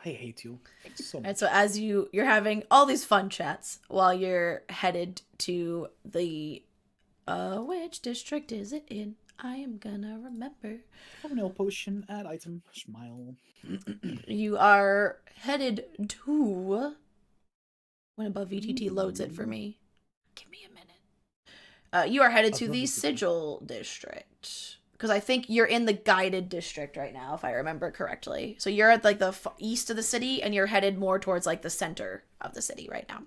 I hate you so much. And so as you're having all these fun chats while you're headed to the which district is it in? I am gonna remember. Toenail potion, add item, smile. You are headed to when above VTT loads it for me. Give me a minute. You are headed to the Sigil district. Because I think you're in the guided district right now, if I remember correctly. So you're at like the east of the city, and you're headed more towards like the center of the city right now.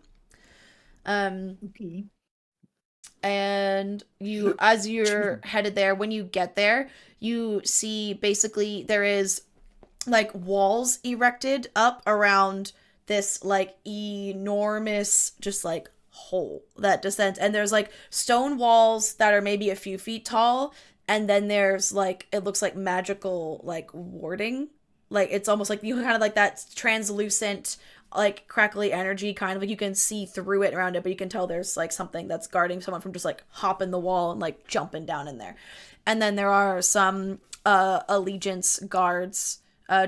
Okay. And as you're headed there, when you get there, you see basically there is like walls erected up around this like enormous, just like hole that descends, and there's like stone walls that are maybe a few feet tall, and then there's like, it looks like magical like warding, like it's almost like you kind of like that translucent like crackly energy, kind of like you can see through it around it, but you can tell there's like something that's guarding someone from just like hopping the wall and like jumping down in there. And then there are some allegiance guards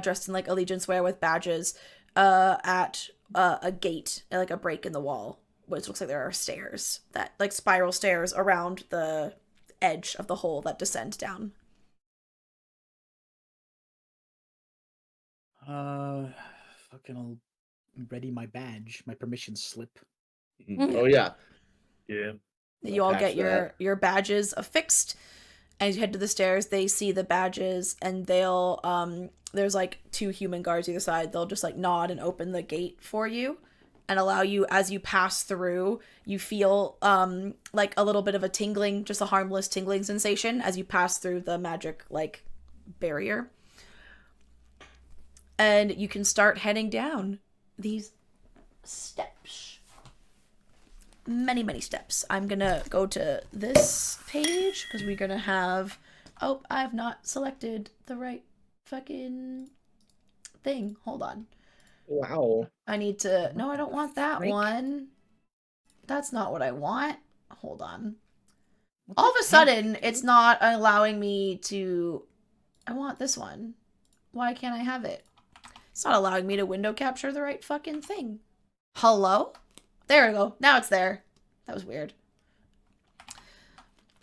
dressed in like allegiance wear with badges at a gate, like a break in the wall, which looks like there are stairs, that like spiral stairs around the edge of the hole that descend down. Fucking I'll ready my badge, my permission slip. Oh yeah. Yeah. You all get your badges affixed. As you head to the stairs, they see the badges, and they'll there's like 2 human guards either side. They'll just like nod and open the gate for you and allow you, as you pass through, you feel like a little bit of a tingling, just a harmless tingling sensation as you pass through the magic like barrier. And you can start heading down these steps. Many, many steps. I'm gonna go to this page because we're gonna have... Oh, I've not selected the right fucking thing. Hold on. Wow. I need to... No, I don't want that one. That's not what I want. Hold on. All of a sudden, it's not allowing me to... I want this one. Why can't I have it? It's not allowing me to window capture the right fucking thing. Hello? There we go. Now it's there. That was weird.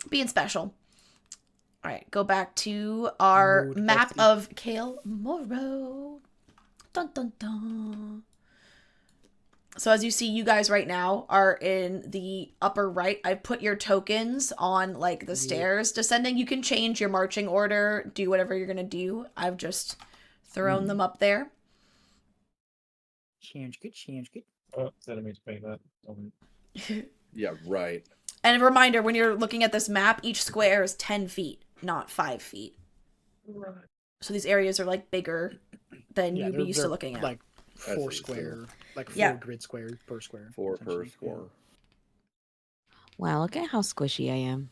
Being special. Alright, go back to our map of Cael Morrow. Dun dun dun. So as you see, you guys right now are in the upper right. I've put your tokens on like the stairs descending. You can change your marching order, do whatever you're gonna do. I've just thrown them up there. Sounds good. Oh, that means paying that. Yeah, right. And a reminder, when you're looking at this map, each square is 10 feet, not 5 feet. Right. So these areas are like bigger than you'd be used to looking at. Like 4 square, like 4 grid square per square. 4 per square. Wow, look at how squishy I am.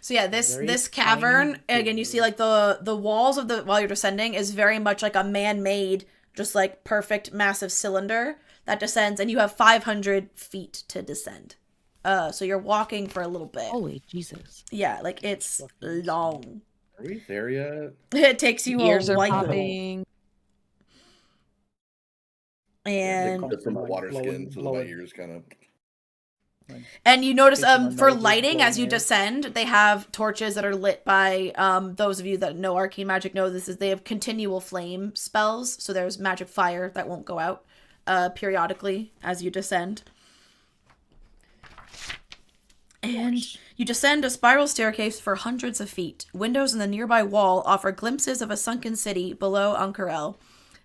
So yeah, this cavern, again, you see like the walls of the, while you're descending, is very much like a man-made, just like perfect massive cylinder that descends, and you have 500 feet to descend. So you're walking for a little bit. Holy Jesus. Yeah, like it's long. Are we there yet? It takes you Ears a are while. popping. And From my water skin, so my ears kind of... And you notice for lighting as you descend, they have torches that are lit by those of you that know arcane magic know this is they have continual flame spells, so there's magic fire that won't go out periodically as you descend. And you descend a spiral staircase for hundreds of feet. Windows in the nearby wall offer glimpses of a sunken city below Ank'Harel.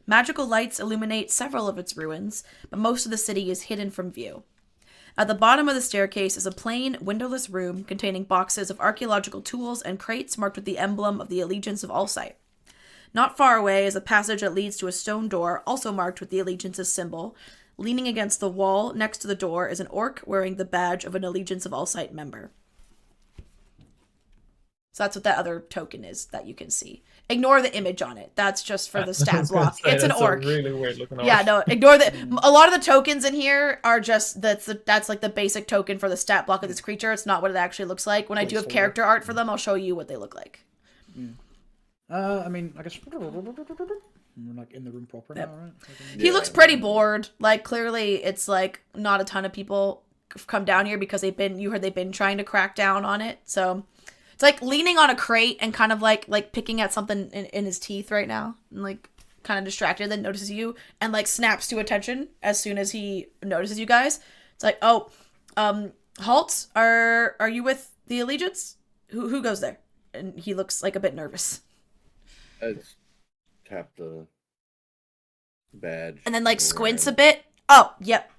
Magical lights illuminate several of its ruins, but most of the city is hidden from view. At the bottom of the staircase is a plain, windowless room containing boxes of archaeological tools and crates marked with the emblem of the Allegiance of Allsight. Not far away is a passage that leads to a stone door, also marked with the Allegiance's symbol. Leaning against the wall next to the door is an orc wearing the badge of an Allegiance of Allsight member. So that's what that other token is that you can see. Ignore the image on it. That's just for the stat block. It's an orc. A really weird looking orc. Yeah, no, ignore the. A lot of the tokens in here are just that's like the basic token for the stat block of this creature. It's not what it actually looks like. When I do have character art for them, I'll show you what they look like. I mean, I guess we're like in the room proper now, right? He looks pretty bored. Like clearly, it's like not a ton of people come down here because they've been trying to crack down on it. So. It's like leaning on a crate and kind of like picking at something in his teeth right now. And like kind of distracted, then notices you and like snaps to attention as soon as he notices you guys. It's like, oh, Halt, are you with the Allegiance? Who goes there? And he looks like a bit nervous. I just tap the badge. And then like squints a bit. Oh, yep,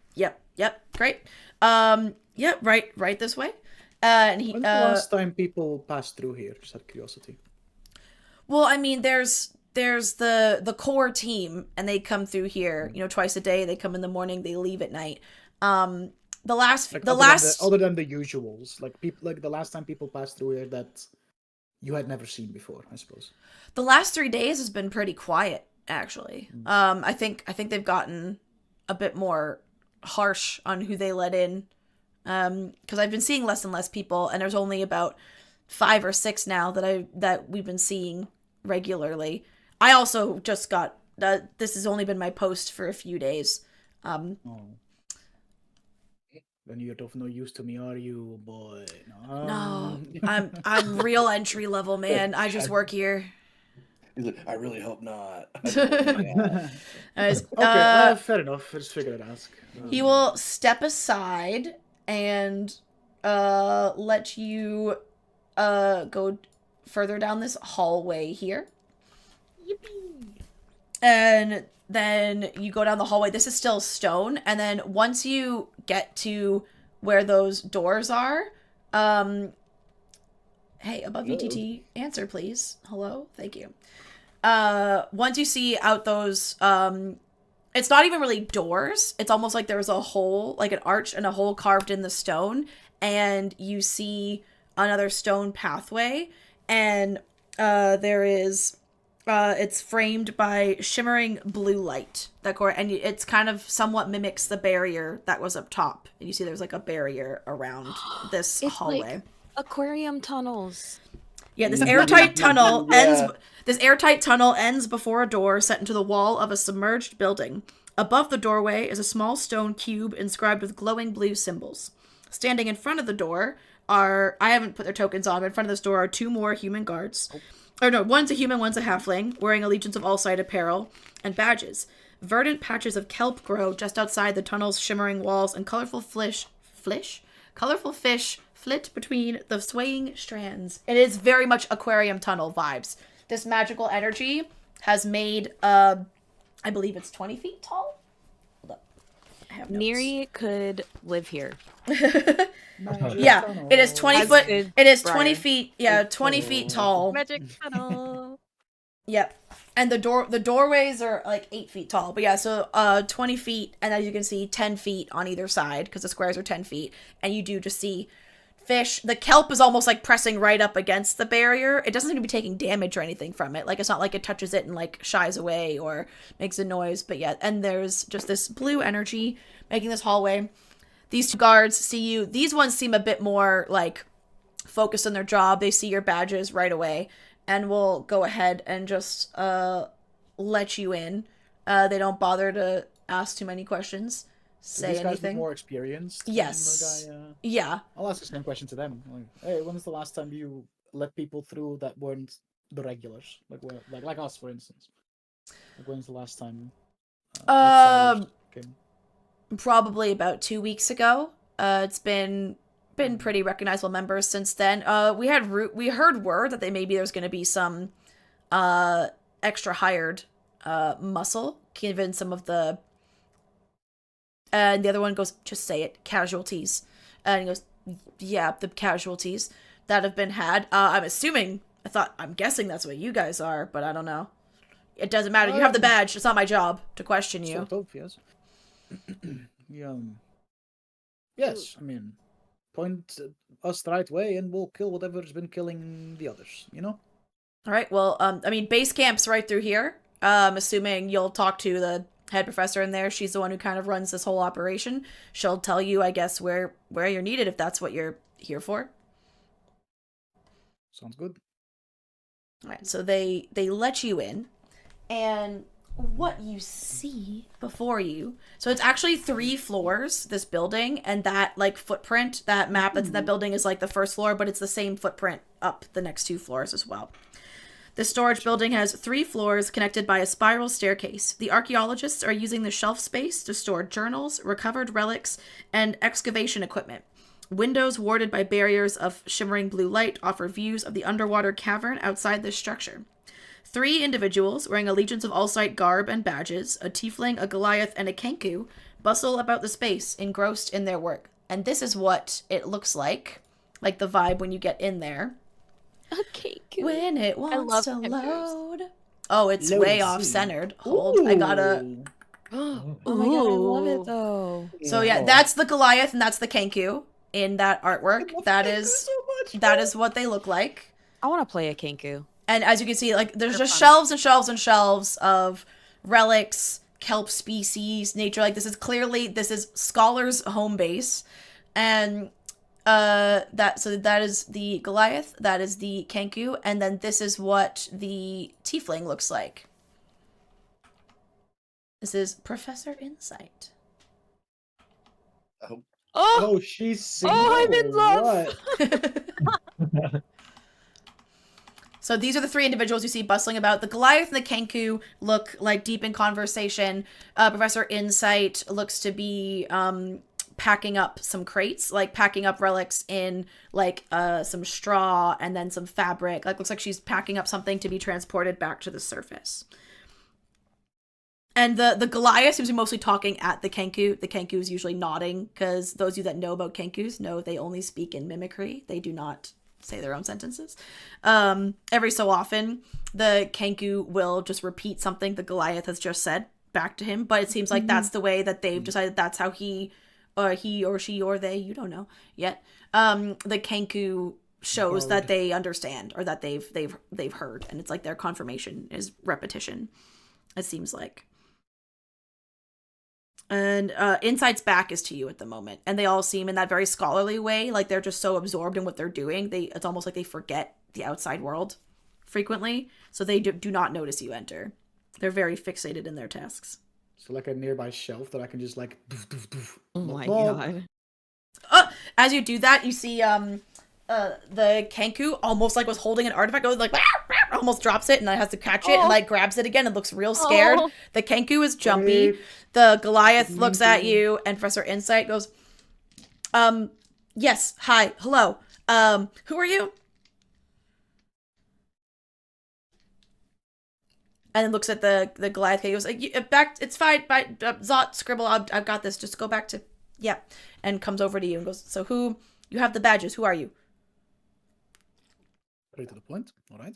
great. Yeah, right this way. And when's the last time people passed through here? Just out of curiosity. Well, I mean, there's there's the core team, and they come through here, twice a day. They come in the morning, they leave at night. Other than the usuals, like people, like the last time people passed through here that you had never seen before, I suppose. The last 3 days has been pretty quiet, actually. I think they've gotten a bit more harsh on who they let in, because I've been seeing less and less people, and there's only about 5 or 6 now that we've been seeing regularly. I also just got this has only been my post for a few days. Then you're of no use to me, are you, boy? No, I'm real entry level, man. I just work here. He's like, I really hope not. Okay, fair enough. I just figured I'd ask. He will step aside and let you go further down this hallway here. Yippee! And then you go down the hallway. This is still stone, and then once you get to where those doors are, hey, above UTT, answer please. Hello, thank you. Once you see out those, it's not even really doors. It's almost like there's a hole, like an arch and a hole carved in the stone, and you see another stone pathway, and there is, it's framed by shimmering blue light. And it's kind of somewhat mimics the barrier that was up top. And you see there's like a barrier around this hallway. Like aquarium tunnels. Yeah, this airtight tunnel ends. This airtight tunnel ends before a door set into the wall of a submerged building. Above the doorway is a small stone cube inscribed with glowing blue symbols. Standing in front of the door are, I haven't put their tokens on, but in front of this door are 2 more human guards. Or no, one's a human, one's a halfling, wearing allegiance of Allsight apparel and badges. Verdant patches of kelp grow just outside the tunnel's shimmering walls, and colorful fish flit between the swaying strands. It is very much aquarium tunnel vibes. This magical energy has made, I believe it's 20 feet tall? Hold up. I have notes. Neri could live here. Yeah, it is 20 foot. It is 20 feet. Yeah, 20 feet tall. Magic tunnel. Yep. And the doorways are like 8 feet tall. But yeah, so 20 feet, and as you can see, 10 feet on either side, because the squares are 10 feet. And you do just see fish. The kelp is almost like pressing right up against the barrier. It doesn't seem to be taking damage or anything from it. Like, it's not like it touches it and like shies away or makes a noise. But yeah, and there's just this blue energy making this hallway. These 2 guards see you. These ones seem a bit more, like, focused on their job. They see your badges right away and will go ahead and just let you in. They don't bother to ask too many questions, say these guys anything. More experienced? Yes. Yeah. I'll ask the same question to them. Like, hey, when was the last time you let people through that weren't the regulars? Like us, for instance. Like, when's the last time? Probably about 2 weeks ago. It's been pretty recognizable members since then. We heard word that there's going to be some extra hired muscle given some of the. And the other one goes, just say it, casualties. And he goes, yeah, the casualties that have been had. I'm guessing that's what you guys are, but I don't know. It doesn't matter. You have the badge. It's not my job to question you. Sort of, yes. Yes, I mean, point us the right way and we'll kill whatever's been killing the others, you know? Alright, well, base camp's right through here. Assuming you'll talk to the head professor in there. She's the one who kind of runs this whole operation. She'll tell you, I guess, where you're needed if that's what you're here for. Sounds good. Alright, so they let you in, and what you see before you, so it's actually 3 floors, this building, and that like footprint, that map that's in that building is like the first floor, but it's the same footprint up the next 2 floors as well. The storage building has 3 floors connected by a spiral staircase. The archaeologists are using the shelf space to store journals, recovered relics, and excavation equipment. Windows warded by barriers of shimmering blue light offer views of the underwater cavern outside this structure. 3 individuals wearing allegiance of Allsight garb and badges, a tiefling, a Goliath, and a Kenku, bustle about the space, engrossed in their work. And this is what it looks like the vibe when you get in there. A Kenku. When it wants to load. Oh, it's way off-centered. Hold, I gotta... Oh my god, I love it though. So yeah, that's the Goliath and that's the Kenku in that artwork. That is what they look like. I want to play a Kenku. And as you can see, like there's just shelves and shelves and shelves of relics, kelp species, nature. Like this is Scholar's home base, and that is the Goliath, that is the Kenku, and then this is what the Tiefling looks like. This is Professor Insight. Oh, she's single. Oh, I'm in love. So these are the 3 individuals you see bustling about. The Goliath and the Kenku look like deep in conversation. Professor Insight looks to be packing up some crates, like packing up relics in like some straw and then some fabric. Like looks like she's packing up something to be transported back to the surface. And the Goliath seems to be mostly talking at the Kenku. The Kenku is usually nodding, because those of you that know about Kenkus know they only speak in mimicry. They do not say their own sentences. Every so often, the Kenku will just repeat something the Goliath has just said back to him, but it seems like that's the way that they've decided that's how he or she or they, you don't know yet, the Kenku shows that they understand, or that they've heard, and it's like their confirmation is repetition, it seems like. And Insight's back is to you at the moment, and they all seem in that very scholarly way, like they're just so absorbed in what they're doing, it's almost like they forget the outside world frequently, so they do not notice you enter. They're very fixated in their tasks. So like a nearby shelf that I can just like doof, doof, doof. Oh my god. As you do that, you see the Kenku almost like was holding an artifact, goes like almost drops it and then has to catch it and like grabs it again and looks real scared. The Kenku is jumpy. The Goliath looks at you, and Professor Insight goes, yes, hi, hello. Who are you? And then looks at the Goliath. He goes, back, it's fine, Zot, Scribble, I've got this, just go back to, yeah. And comes over to you and goes, so who, you have the badges, who are you? Right to the point, all right.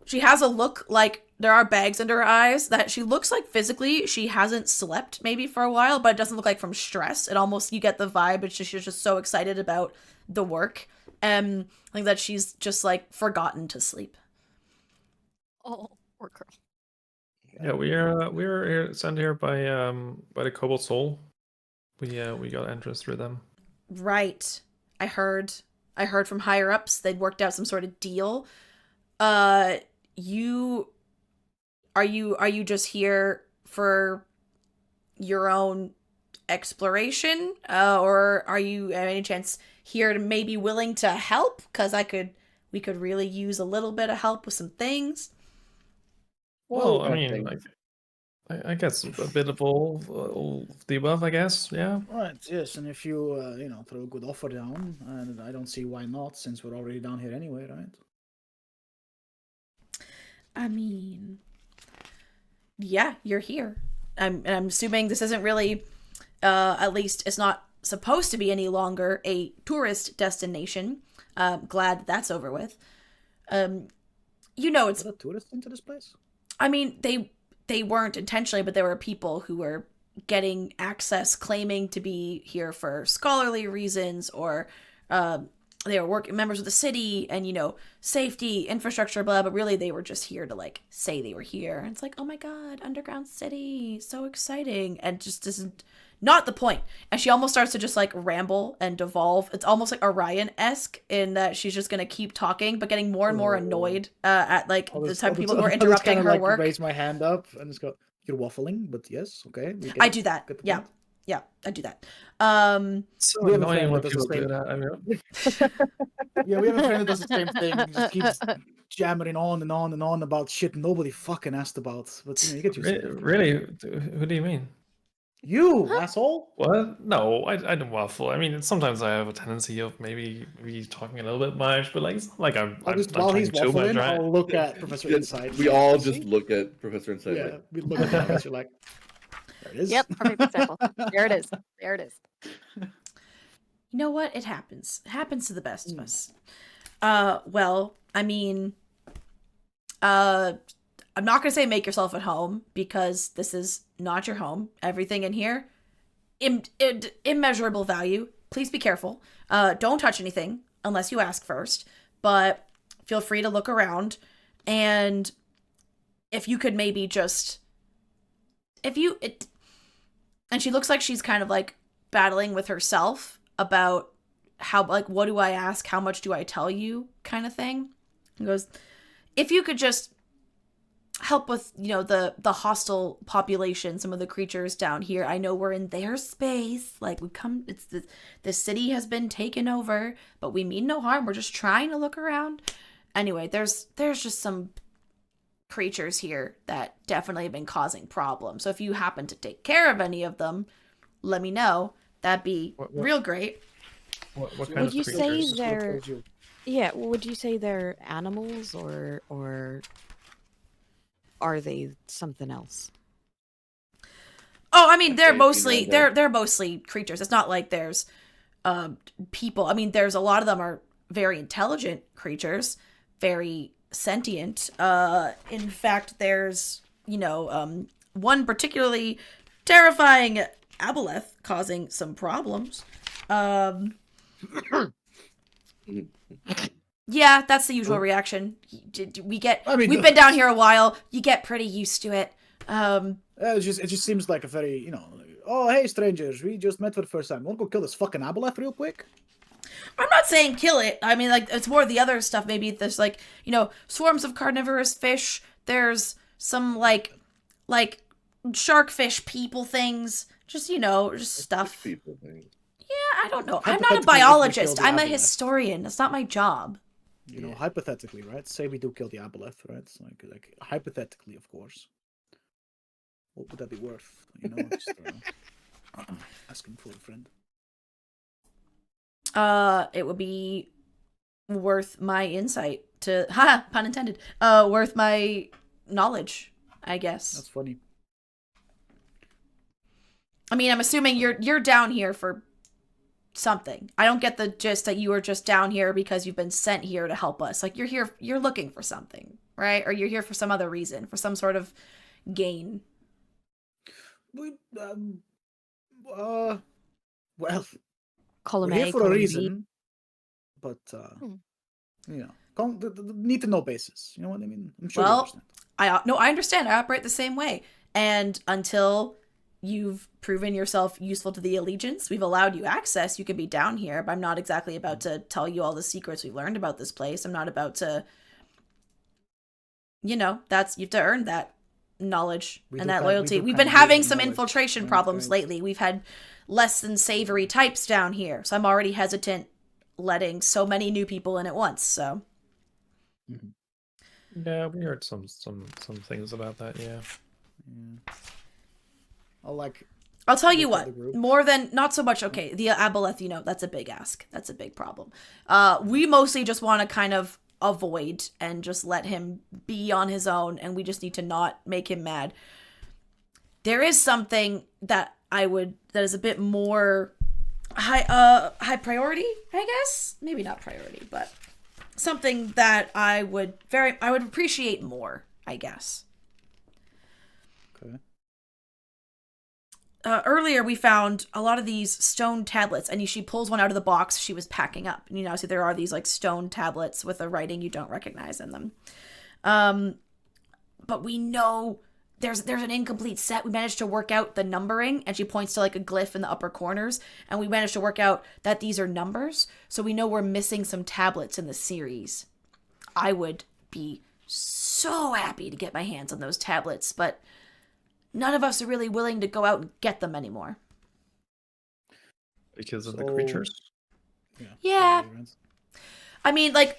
She has a look like there are bags under her eyes, that she looks like physically she hasn't slept maybe for a while, but it doesn't look like from stress. It almost, you get the vibe, she's just so excited about the work, like that she's just like forgotten to sleep. Oh, poor girl. Yeah, we're sent here by the Cobalt Soul. We got entrance through them. Right. I heard from higher ups they'd worked out some sort of deal. You are you just here for your own exploration, or are you at any chance here to maybe willing to help? Because we could really use a little bit of help with some things. Well, I mean, like, I guess a bit of all the above, I guess. Yeah. Right. Yes, and if you throw a good offer down, and I don't see why not, since we're already down here anyway, right? I mean, yeah, you're here. I'm assuming this isn't really, at least it's not supposed to be any longer a tourist destination. Glad that's over with. It's a tourist into this place. I mean, they weren't intentionally, but there were people who were getting access, claiming to be here for scholarly reasons, or they were working members of the city and, safety, infrastructure, blah, but really they were just here to like say they were here. And it's like, oh my God, underground city, so exciting. And just isn't not the point. And she almost starts to just like ramble and devolve. It's almost like Orion-esque in that she's just going to keep talking, but getting more and more annoyed at like the type of people who are interrupting her work. Raise my hand up and just go, you're waffling, but yes, okay. I do that. Yeah. Yeah, I do that. So annoying when people do that. I mean, yeah, we have a friend that does the same thing. He just keeps jammering on and on and on about shit nobody fucking asked about. But you get used to it. Really? Who do you mean? You asshole! What? No, I don't waffle. I mean, sometimes I have a tendency of maybe talking a little bit much, but like it's not like I'm while he's talking too much, right? I'll look at Professor Insight. We all just look at Professor Insight. Yeah, we look at the Professor like, there it is. Yep, perfect example. There it is. There it is. You know what? It happens. It happens to the best of us. Well, I mean, I'm not going to say make yourself at home, because this is not your home. Everything in here, immeasurable value. Please be careful. Don't touch anything unless you ask first, but feel free to look around. And if you could maybe just, and she looks like she's kind of like battling with herself about how, like, what do I ask? How much do I tell you? Kind of thing. And goes, if you could just help with, the hostile population, some of the creatures down here. I know we're in their space. Like, the city has been taken over, but we mean no harm. We're just trying to look around. Anyway, there's just some creatures here that definitely have been causing problems. So if you happen to take care of any of them, let me know. That'd be real great. What kind of you creatures? say they're? Yeah, would you say they're animals or are they something else? Oh, I mean, they're mostly creatures. It's not like there's people. I mean, there's a lot of them are very intelligent creatures, very sentient. In fact, there's one particularly terrifying aboleth causing some problems. Yeah, that's the usual reaction. We've been down here a while. You get pretty used to it. It just seems like a very, oh, hey, strangers, we just met for the first time. Want to go kill this fucking aboleth real quick? I'm not saying kill it. I mean, like, it's more the other stuff. Maybe there's, like, swarms of carnivorous fish. There's some, like sharkfish people things. Just, just stuff. People things. Yeah, I don't know. I'm not a biologist. I'm a historian. That's not my job. Hypothetically, right? Say we do kill the aboleth, right? It's like hypothetically, of course. What would that be worth? Just asking for a friend. It would be worth my insight to, pun intended. Worth my knowledge, I guess. That's funny. I mean, I'm assuming you're down here for something. I don't get the gist that you are just down here because you've been sent here to help us. Like, you're looking for something, right? Or you're here for some other reason, for some sort of gain. Well, Column we're here A, for a reason, but need to know basis. You know what I mean? I'm sure you understand. I understand. I operate the same way. And until you've proven yourself useful to the Allegiance, we've allowed you access. You can be down here, but I'm not exactly about to tell you all the secrets we've learned about this place. I'm not about to, you have to earn that knowledge and that loyalty. We've been having some infiltration problems lately. We've had less than savory types down here, so I'm already hesitant letting so many new people in at once. So, yeah, we heard some things about that. Yeah. I'll tell you what, more than, not so much, okay, the aboleth, that's a big ask. That's a big problem. We mostly just want to kind of avoid and just let him be on his own, and we just need to not make him mad. There is something that is a bit more high priority, I guess? Maybe not priority, but something that I would appreciate more, I guess. Okay. Earlier we found a lot of these stone tablets, and she pulls one out of the box she was packing up. And, so there are these like stone tablets with a writing you don't recognize in them. But we know there's an incomplete set. We managed to work out the numbering, and she points to like a glyph in the upper corners, and we managed to work out that these are numbers. So we know we're missing some tablets in the series. I would be so happy to get my hands on those tablets, but none of us are really willing to go out and get them anymore. Because of the creatures? Yeah. I mean, like,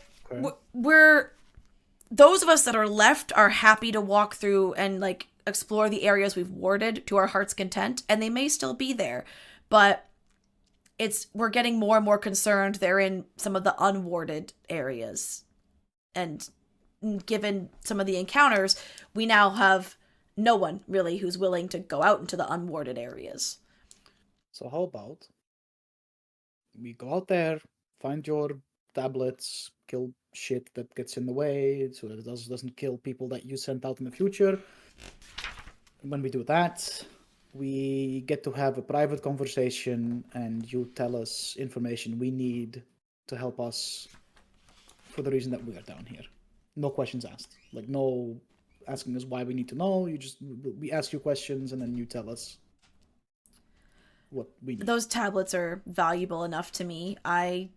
we're... Those of us that are left are happy to walk through and, like, explore the areas we've warded to our heart's content, and they may still be there, but we're getting more and more concerned they're in some of the unwarded areas. And given some of the encounters, we now have no one, really, who's willing to go out into the unwarded areas. So how about we go out there, find your tablets, kill shit that gets in the way, so that it doesn't kill people that you sent out in the future. When we do that, we get to have a private conversation, and you tell us information we need to help us for the reason that we are down here. No questions asked. Like, no asking us why we need to know. We ask you questions, and then you tell us what we need. Those tablets are valuable enough to me. I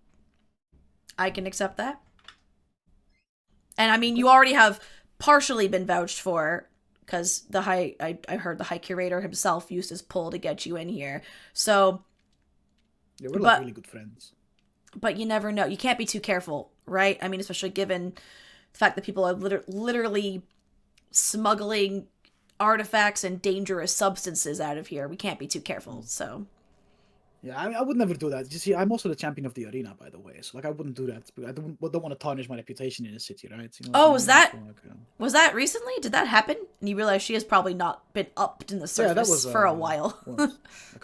can accept that. And I mean, you already have partially been vouched for, because I heard the High Curator himself used his pull to get you in here. So yeah, we're like really good friends. But you never know. You can't be too careful, right? I mean, especially given the fact that people are literally smuggling artifacts and dangerous substances out of here. We can't be too careful, so... Yeah, I would never do that. You see, I'm also the champion of the arena, by the way. So, like, I wouldn't do that. I don't want to tarnish my reputation in the city, right? You know, oh, was that recently? Did that happen? And you realize she has probably not been upped in the surface for a while. Like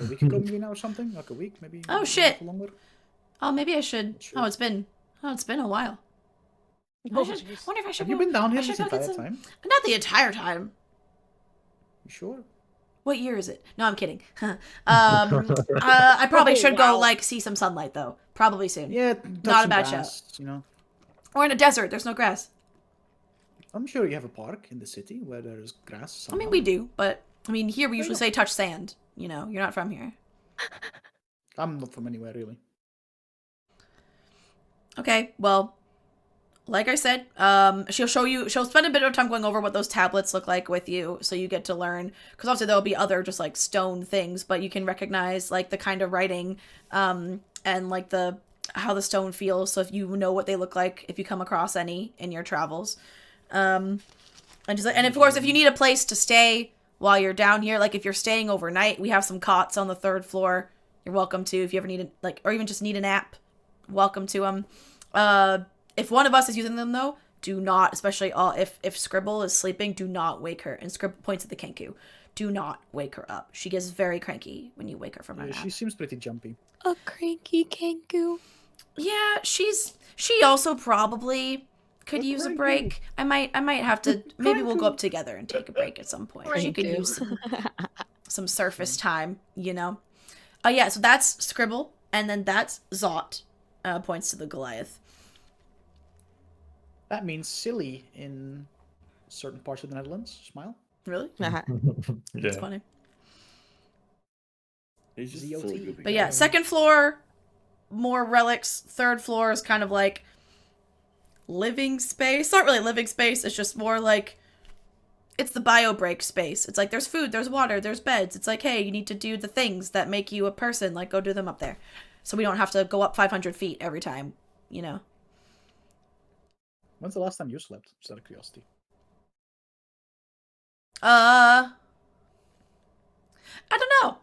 a week ago, maybe now, or something. Like a week, maybe. Oh shit! Oh, maybe I should. Oh, it's been a while. I wonder if I should. Have you been down here this entire time? Not the entire time. You sure? What year is it? No, I'm kidding. I probably should go, like, see some sunlight, though. Probably soon. Yeah, not a bad shout. You know? Or in a desert. There's no grass. I'm sure you have a park in the city where there's grass. Somehow. I mean, we do, but, I mean, here we usually say touch sand. You know, you're not from here. I'm not from anywhere, really. Okay, well... Like I said, she'll spend a bit of time going over what those tablets look like with you, so you get to learn, because obviously there'll be other just, like, stone things, but you can recognize, like, the kind of writing, and, like, how the stone feels, so if you know what they look like, if you come across any in your travels. And of course, if you need a place to stay while you're down here, like, if you're staying overnight, we have some cots on the 3rd floor, you're welcome to, if you ever need, or even just need a nap, welcome to them. If one of us is using them, though, do not, especially if Scribble is sleeping, do not wake her. And Scribble points at the Kenku. Do not wake her up. She gets very cranky when you wake her from her nap. She seems pretty jumpy. A cranky Kenku. Yeah, she also probably could use a break. I might have to, maybe we'll go up together and take a break at some point. She could use some surface time, you know? Yeah, so that's Scribble, and then that's Zot, points to the Goliath. That means silly in certain parts of the Netherlands. Smile. Really? Yeah. That's funny. He's just silly, goofy but yeah, 2nd floor, more relics. 3rd floor is kind of like living space. Not really living space. It's just more like, it's the bio break space. It's like there's food, there's water, there's beds. It's like, hey, you need to do the things that make you a person. Like, go do them up there. So we don't have to go up 500 feet every time, you know? When's the last time you slept? Just out of curiosity. I don't know.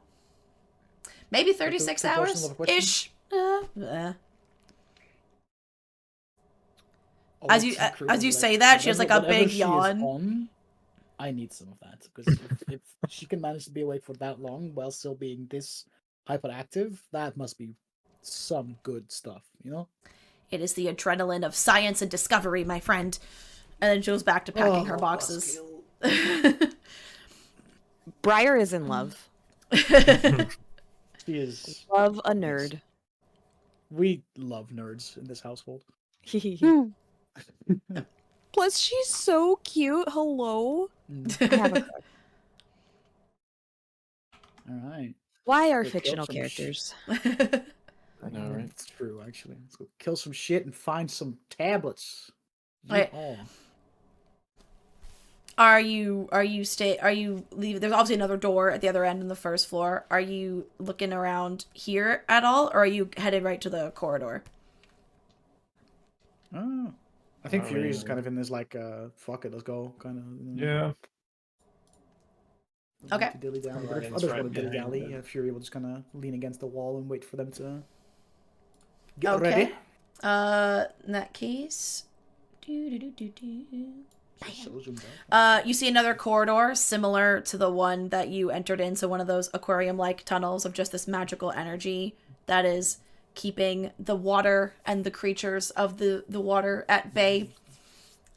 Maybe 36 hours-ish. As you say that, she has like a big yawn. I need some of that, because if she can manage to be awake for that long while still being this hyperactive, that must be some good stuff, you know? It is the adrenaline of science and discovery, my friend. And then she goes back to packing her boxes. Briar is in love. She is. Love a nerd. We love nerds in this household. Plus, she's so cute. Hello. I have a crush. All right. Why are fictional characters? I know, right? It's true, actually. Let's go kill some shit and find some tablets. Wait. Are you leaving? There's obviously another door at the other end on the 1st floor. Are you looking around here at all, or are you headed right to the corridor? Oh, I think Fury is kind of in this like, fuck it, let's go kind of. Yeah. Okay. Dilly dally, but if others want to dilly dally, Fury will just kind of lean against the wall and wait for them to get ready. In that case, you see another corridor similar to the one that you entered in, so one of those aquarium-like tunnels of just this magical energy that is keeping the water and the creatures of the water at bay.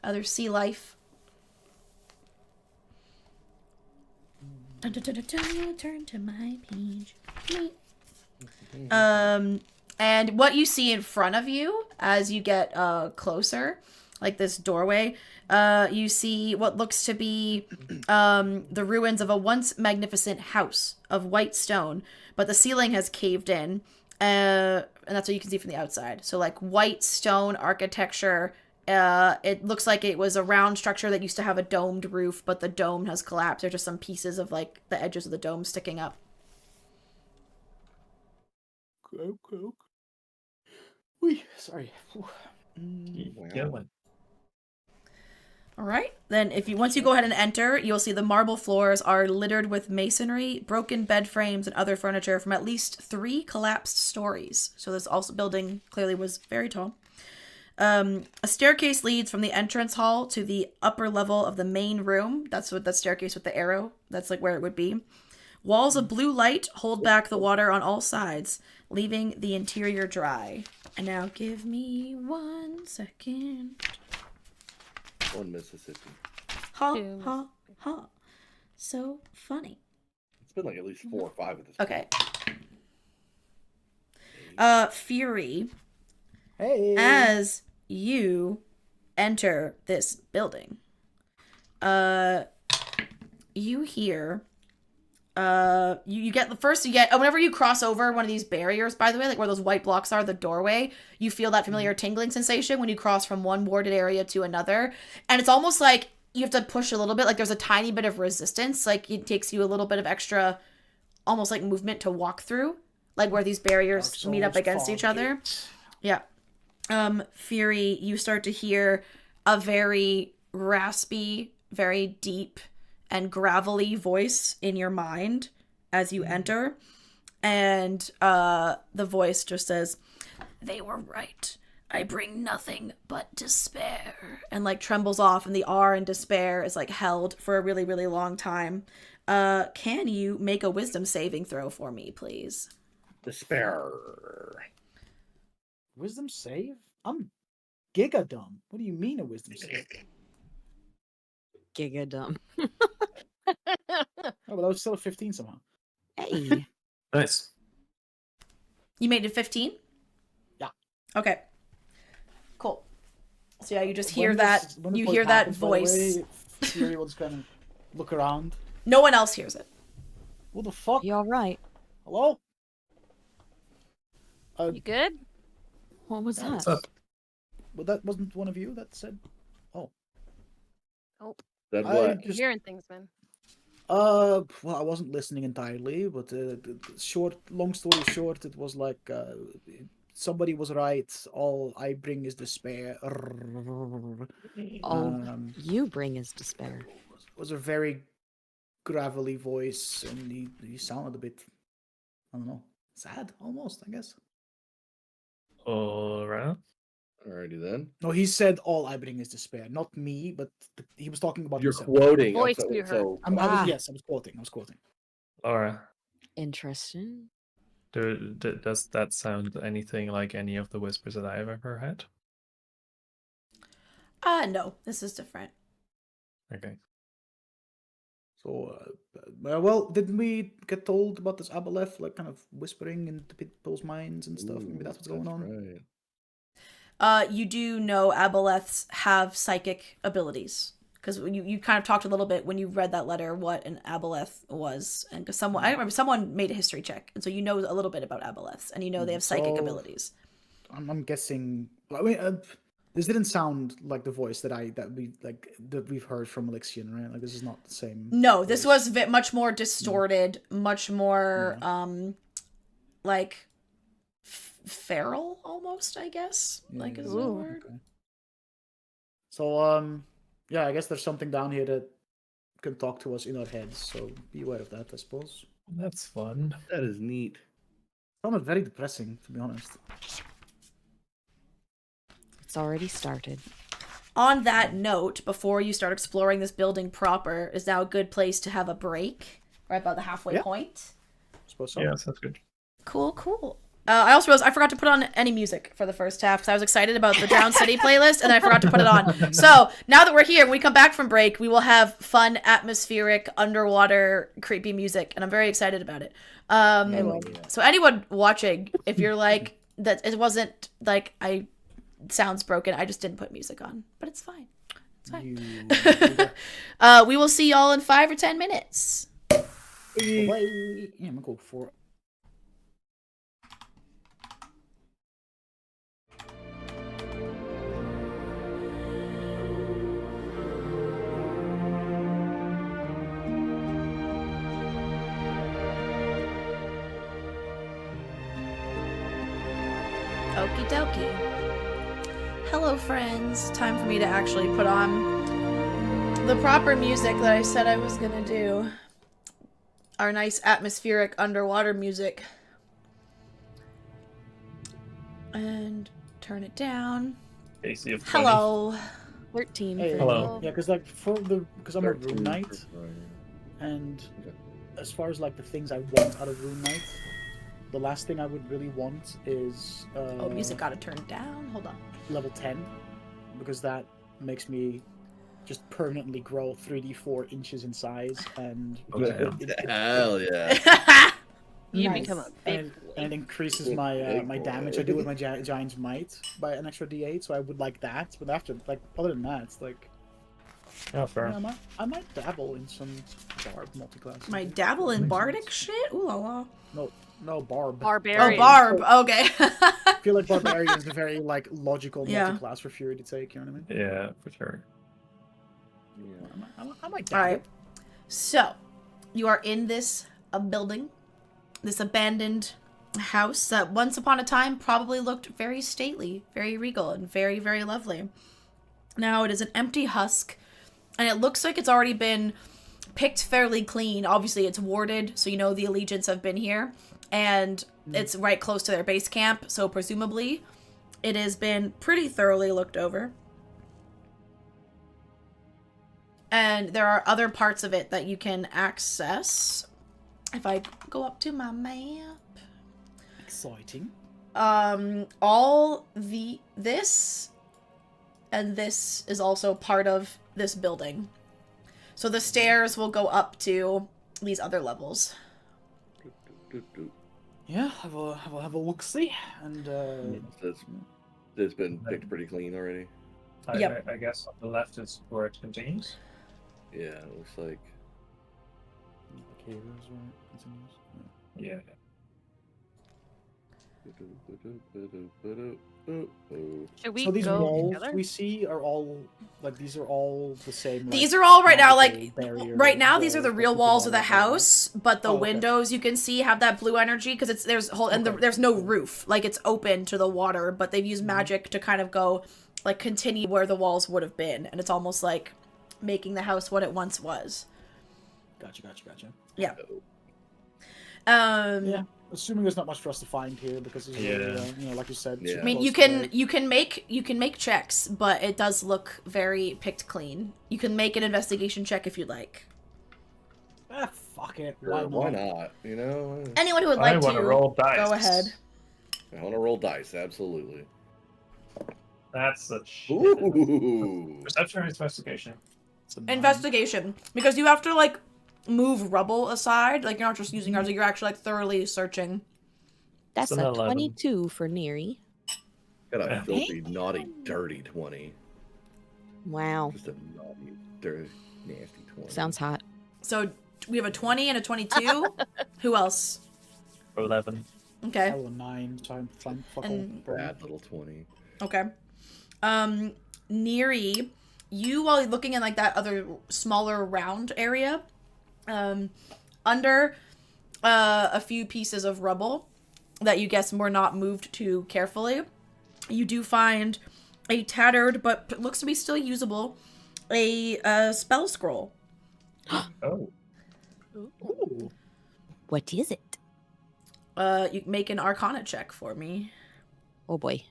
Other sea life. Turn to my page. And what you see in front of you as you get closer, like this doorway, you see what looks to be the ruins of a once magnificent house of white stone, but the ceiling has caved in, and that's what you can see from the outside. So like white stone architecture. It looks like it was a round structure that used to have a domed roof, but the dome has collapsed. There's just some pieces of like the edges of the dome sticking up. Okay. Wee, sorry. Yeah. All right. Then once you go ahead and enter, you'll see the marble floors are littered with masonry, broken bed frames, and other furniture from at least 3 collapsed stories. So this building clearly was very tall. A staircase leads from the entrance hall to the upper level of the main room. That's what that staircase with the arrow. That's like where it would be. Walls of blue light hold back the water on all sides, leaving the interior dry. And now give me 1 second. 1 Mississippi. Ha, ha, ha. So funny. It's been like at least 4 or 5 of this. Okay. Fury. Hey. As you enter this building, you hear, you get whenever you cross over one of these barriers, by the way, like where those white blocks are, the doorway, you feel that familiar tingling sensation when you cross from one warded area to another. And it's almost like you have to push a little bit, like there's a tiny bit of resistance, like it takes you a little bit of extra, almost like movement to walk through, like where these barriers meet up against each other. Yeah. Fury, you start to hear a very raspy, very deep and gravelly voice in your mind as you enter. And the voice just says, "They were right. I bring nothing but despair." And like trembles off, and the R in despair is like held for a really, really long time. Can you make a wisdom saving throw for me, please? Despair. Wisdom save? I'm giga dumb. What do you mean a wisdom save? Giga dumb. Oh, but I was still a 15 somehow. Hey. Nice. You made it 15? Yeah. Okay. Cool. So yeah, you just hear When that. the You point hear that happens, by the voice. way, Fury will just kind of look around. No one else hears it. What the fuck? You all right? Hello? You good? What was Yeah, that? What's up? Well, that wasn't one of you that said. Oh. Nope. That's I what. just. Hearing things, man. Well, I wasn't listening entirely, but long story short, it was like somebody was right. All I bring is despair. You bring his despair. Was a very gravelly voice, and he sounded a bit, I don't know, sad almost, I guess. Alright. Alrighty then. No, he said all I bring is despair, not me, but he was talking about You're himself. quoting. Voice so, you heard. so Yes, I was quoting. Alright. Interesting. Does that sound anything like any of the whispers that I've ever had? No, this is different. Okay. So, well, didn't we get told about this Aboleth, like kind of whispering into people's minds and stuff? Maybe that's what's going on. Right. You do know Aboleths have psychic abilities, because you kind of talked a little bit when you read that letter what an Aboleth was, and because I remember someone made a history check, and so you know a little bit about Aboleths, and you know they have psychic abilities. I'm guessing. I mean, this didn't sound like the voice that we've heard from Alexian, right? Like this is not the same. No, this was much more distorted, much more like feral almost, I guess. Like is the word. Okay. So yeah, I guess there's something down here that can talk to us in our heads. So be aware of that, I suppose. That's fun. That is neat. Sounded very depressing, to be honest. It's already started. On that note, before you start exploring this building proper, is now a good place to have a break, right about the halfway point. I suppose so. Yeah, sounds good. Cool. I also realized I forgot to put on any music for the first half because I was excited about the Drowned City playlist, and then I forgot to put it on. So now that we're here, when we come back from break, we will have fun, atmospheric, underwater, creepy music, and I'm very excited about it. So anyone watching, if you're like, that it wasn't like sounds broken, I just didn't put music on, but it's fine. It's fine. We will see y'all in 5 or 10 minutes. Yeah, I'm gonna go for it. Okie dokie. Hello, friends. Time for me to actually put on the proper music that I said I was gonna do. Our nice atmospheric underwater music. And turn it down. AC of 20. Hello. 13. Hey, hello. Yeah, because I'm a room knight, and as far as like the things I want out of room knight, the last thing I would really want is Oh, music gotta turn down. Hold on. level 10, because that makes me just permanently grow 3d4 inches in size, and Hell yeah. You Nice. become a big and it increases my my damage I do with my giant's might by an extra d8. So I would like that, but after other than that, it's like Oh, fair. yeah, I might dabble in some barb multiclass. Might dabble in bardic shit? Ooh la la. No, barb. barbarian. Oh, barb. Okay. I feel like barbarian is a very like logical Yeah. multi-class for Fury to take. You know what I mean? Yeah, for sure. Yeah, I might All dabble. right. So, you are in this building, this abandoned house that once upon a time probably looked very stately, very regal, and very, very lovely. Now it is an empty husk, and it looks like it's already been picked fairly clean. Obviously, it's warded, so you know the Allegiants have been here, and it's right close to their base camp, so presumably it has been pretty thoroughly looked over. And there are other parts of it that you can access. If I go up to my map. Exciting. This and this is also part of this building. So the stairs will go up to these other levels. Yeah, have a look see, and It's been picked pretty clean already. Yep. I guess on the left is where it continues. Yeah, it looks like. Okay, here's where it continues. Yeah. Should we So these go walls together? we see are all these are all the same. These are all right now, magical like, barrier right now these are walls the that real keep walls of the water out. house, but the Oh, okay. windows you can see have that blue energy because there's no roof. Like, it's open to the water, but they've used magic to kind of go, like, continue where the walls would have been, and it's almost like making the house what it once was. Gotcha. Yeah. Yeah. Assuming there's not much for us to find here because it's like you said. Yeah. I mean, you can make checks, but it does look very picked clean. You can make an investigation check if you'd like. Fuck it. Why not? You know. Anyone who would like to roll dice. go ahead. I want to roll dice. Absolutely. That's a shit. Ooh. Perception or investigation? Investigation, because you have to like move rubble aside. Like, you're not just using ours; you're actually like thoroughly searching. That's It's a an 11. 22 for Neri. Got a Yeah. filthy, naughty, dirty 20. Wow. Just a naughty, dirty, nasty 20. Sounds hot. So we have a 20 and a 22. Who else? 11. Okay. I roll a 9, so I'm fine. And- Bad little 20. Okay. Neri, you, while looking in like that other smaller round area, under a few pieces of rubble that you guess were not moved too carefully, you do find a tattered but looks to be still usable a spell scroll. Oh. Ooh. What is it? You make an Arcana check for me. Oh boy.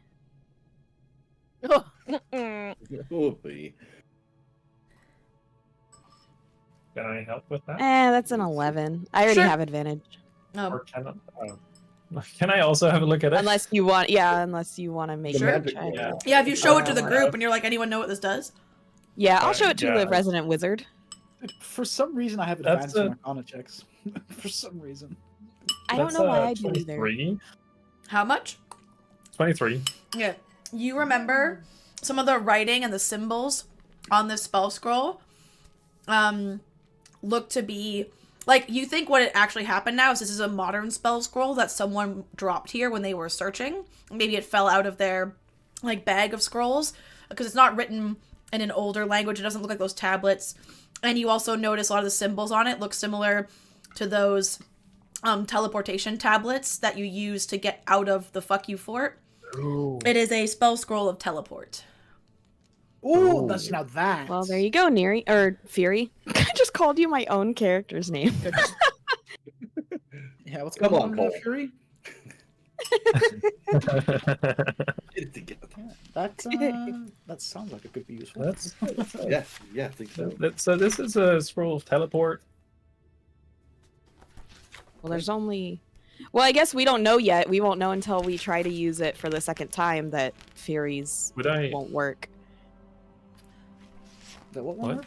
Whoopee. Can I help with that? That's an 11. I already Sure. have advantage. Or can I? Can I also have a look at it? Unless you want to make The a magic, check. Yeah, if you show it to the group and you're like, anyone know what this does? Yeah, I'll show it to the resident wizard. For some reason, I have advanced on Arcana checks. For some reason. I don't know why I do either. How much? 23. Yeah. You remember some of the writing and the symbols on this spell scroll look to be... Like, you think what it actually happened now is this is a modern spell scroll that someone dropped here when they were searching. Maybe it fell out of their, like, bag of scrolls. Because it's not written in an older language. It doesn't look like those tablets. And you also notice a lot of the symbols on it look similar to those teleportation tablets that you use to get out of the fuck you fort. Ooh. It is a spell scroll of teleport. Ooh, that's now that. Well, there you go, Neri or Fury. I just called you my own character's name. Yeah, what's going on, Fury? That sounds like it could be useful. Yeah, I think so. So this is a scroll of teleport. Well, there's only... Well, I guess we don't know yet. We won't know until we try to use it for the second time that Fury's won't work. That what one?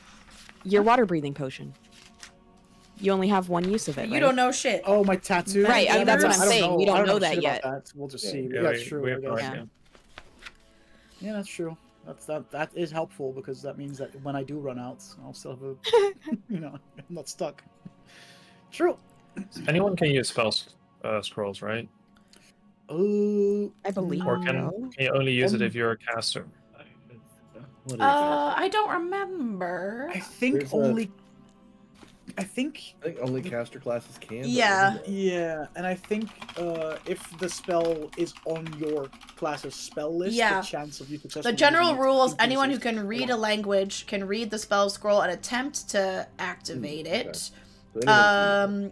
Your water breathing potion. You only have one use of it. You don't know shit. Oh, my tattoo. Right, that's what I'm saying. We don't know that yet. We'll just see. Yeah, that's true. Yeah, that's true. That is helpful because that means that when I do run out, I'll still have a, I'm not stuck. True. Anyone can use scrolls, right? I believe. Or can you only use it if you're a caster? I don't remember. I think only caster classes can. Yeah. Yeah, and I think if the spell is on your class's spell list, the chance of you successfully... The general rule is anyone who can read a language can read the spell scroll and attempt to activate it. Okay.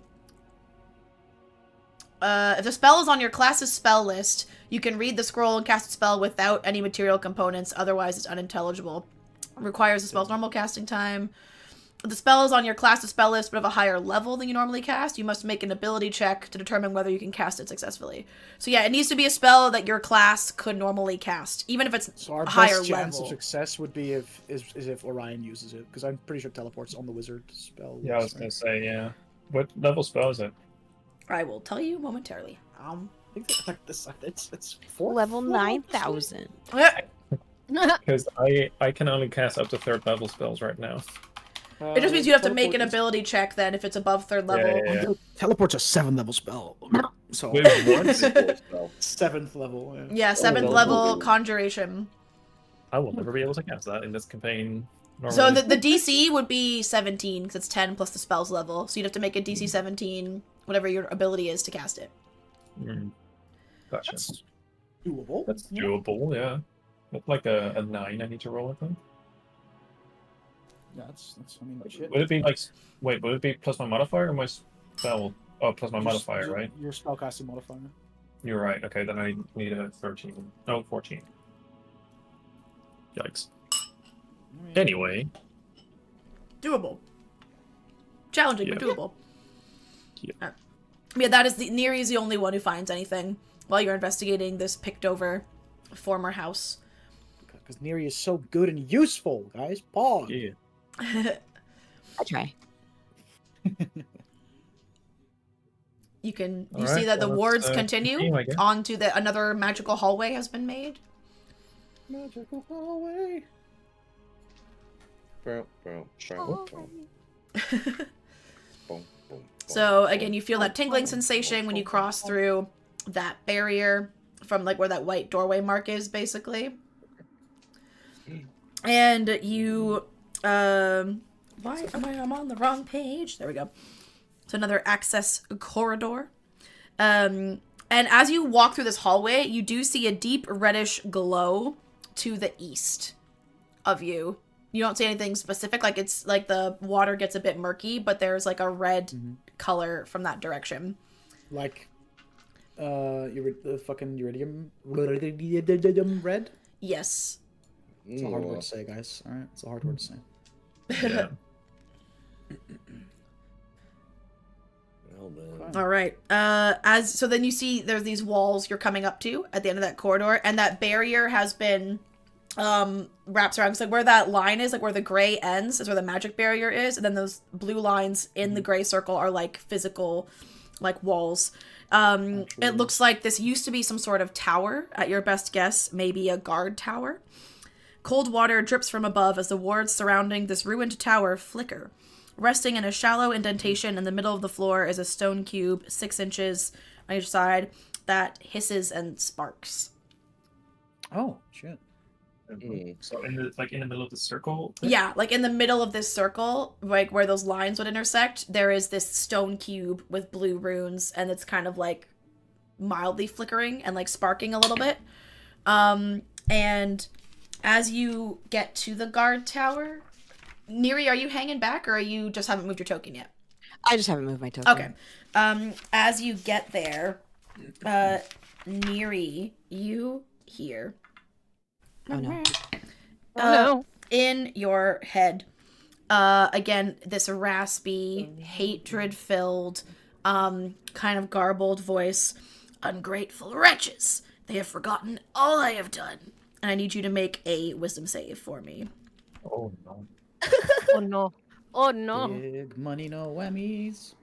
If the spell is on your class's spell list, you can read the scroll and cast a spell without any material components, otherwise it's unintelligible. Requires the spell's normal casting time. If the spell is on your class's spell list but of a higher level than you normally cast, you must make an ability check to determine whether you can cast it successfully. So yeah, it needs to be a spell that your class could normally cast, even if it's our higher best chance level. of success would be if Orion uses it, because I'm pretty sure teleport's on the wizard spell. Yeah, I was gonna say, yeah. What level spell is it? I will tell you momentarily. I think it's level 9,000. Because I can only cast up to 3rd level spells right now. It just means you have to make an ability check then if it's above 3rd level. Yeah. Teleport's a 7th level spell. So Wait, what? 7th level. Yeah, 7th level conjuration. I will never be able to cast that in this campaign. Normally. So the DC would be 17 because it's 10 plus the spell's level. So you'd have to make a DC 17, whatever your ability is to cast it. Gotcha. That's doable. That's doable, yeah. That's like a 9 I need to roll, I think. Yeah, that's I mean, shit. Would it be like... Wait, would it be plus my modifier or my spell? Oh, plus my modifier, right? Your spellcasting modifier. You're right. Okay, then I need a 13. No, 14. Yikes. Anyway. Doable. Challenging, but Yeah. doable. Yeah. Yeah, that is Neri is the only one who finds anything while you're investigating this picked over former house. Because Neri is so good and useful, guys. Pog. Yeah. I try. You All see right, that the well, wards let's, continue continue, I guess. onto another magical hallway has been made. Magical hallway. So again, you feel that tingling sensation when you cross through that barrier from like where that white doorway mark is, basically. And you, why am I'm on the wrong page? There we go. It's another access corridor. And as you walk through this hallway, you do see a deep reddish glow to the east of you. You don't see anything specific, like it's like the water gets a bit murky, but there's like a red color from that direction. Like, the fucking iridium red? Yes. It's a hard word to say, guys. Alright, it's a hard word to say. Yeah. Well then. Okay. All right. So then you see there's these walls you're coming up to at the end of that corridor, and that barrier has been wraps around. So like where that line is, like where the gray ends, is where the magic barrier is, and then those blue lines in the gray circle are like physical, like walls. It looks like this used to be some sort of tower. At your best guess, maybe a guard tower. Cold water drips from above as the wards surrounding this ruined tower flicker. Resting in a shallow indentation in the middle of the floor is a stone cube, 6 inches on each side, that hisses and sparks. Oh, shit. So in the middle of the circle? Yeah, like in the middle of this circle, like where those lines would intersect, there is this stone cube with blue runes, and it's kind of like mildly flickering and like sparking a little bit. And as you get to the guard tower, Neri, are you hanging back, or you just haven't moved your token yet? I just haven't moved my token. Okay. As you get there, Neri, you hear. Oh no. No. In your head, again, this raspy, hatred-filled, kind of garbled voice. Ungrateful wretches! They have forgotten all I have done. And I need you to make a wisdom save for me. Oh no. Oh no. Oh no. Big money, no whammies.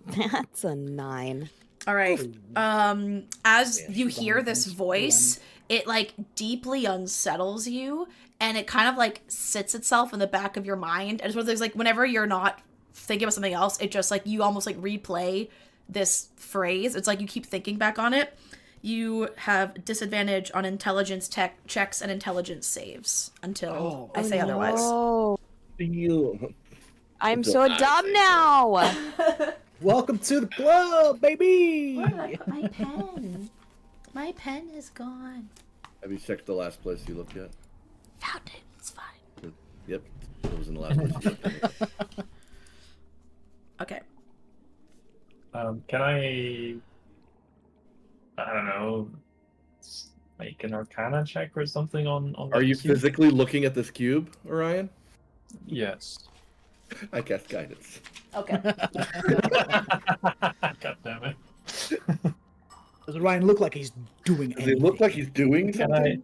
That's a 9. All right. As Yeah, you she's hear on this things. voice, it like deeply unsettles you, and it kind of like sits itself in the back of your mind. And it's one of those like whenever you're not thinking about something else, it just like you almost like replay this phrase. It's like you keep thinking back on it. You have disadvantage on intelligence checks and intelligence saves until I say otherwise. Oh, You. I'm Until so I dumb say now. Welcome to the club, baby! Where did I put my pen? My pen is gone. Have you checked the last place you looked at? Found it. It's fine. Yep, it was in the last place you looked at. Okay. Can I don't know, make an Arcana check or something on Are the you cube? physically looking at this cube, Orion? Yes. I cast guidance. Okay. God damn it. Does Ryan look like he's doing Does anything? it look like he's doing Can something?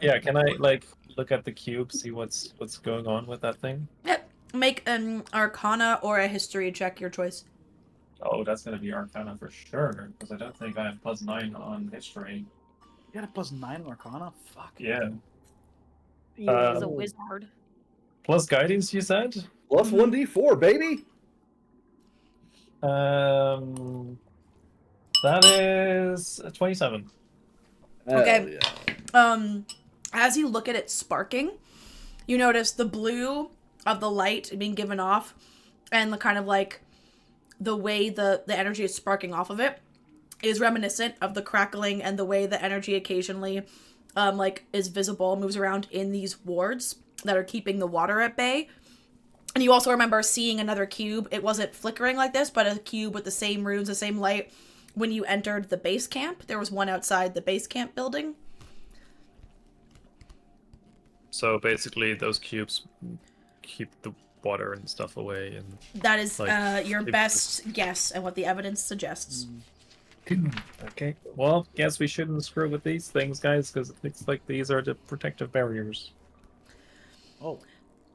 can I like look at the cube, see what's going on with that thing? Yep. Make an Arcana or a History check, your choice. Oh, that's gonna be Arcana for sure, because I don't think I have +9 on history. You got a +9 on Arcana? Fuck. Yeah. He is a wizard. Plus guidance, you said? Plus 1d4, baby! That is 27. Okay. Hell yeah. As you look at it sparking, you notice the blue of the light being given off, and the kind of like the way the energy is sparking off of it is reminiscent of the crackling and the way the energy occasionally like is visible, moves around in these wards that are keeping the water at bay. And you also remember seeing another cube. It wasn't flickering like this, but a cube with the same runes, the same light when you entered the base camp. There was one outside the base camp building. So basically, those cubes keep the water and stuff away, and That is like, your best guess and what the evidence suggests. Okay. Well, guess we shouldn't screw with these things, guys, because it looks like these are the protective barriers. Oh.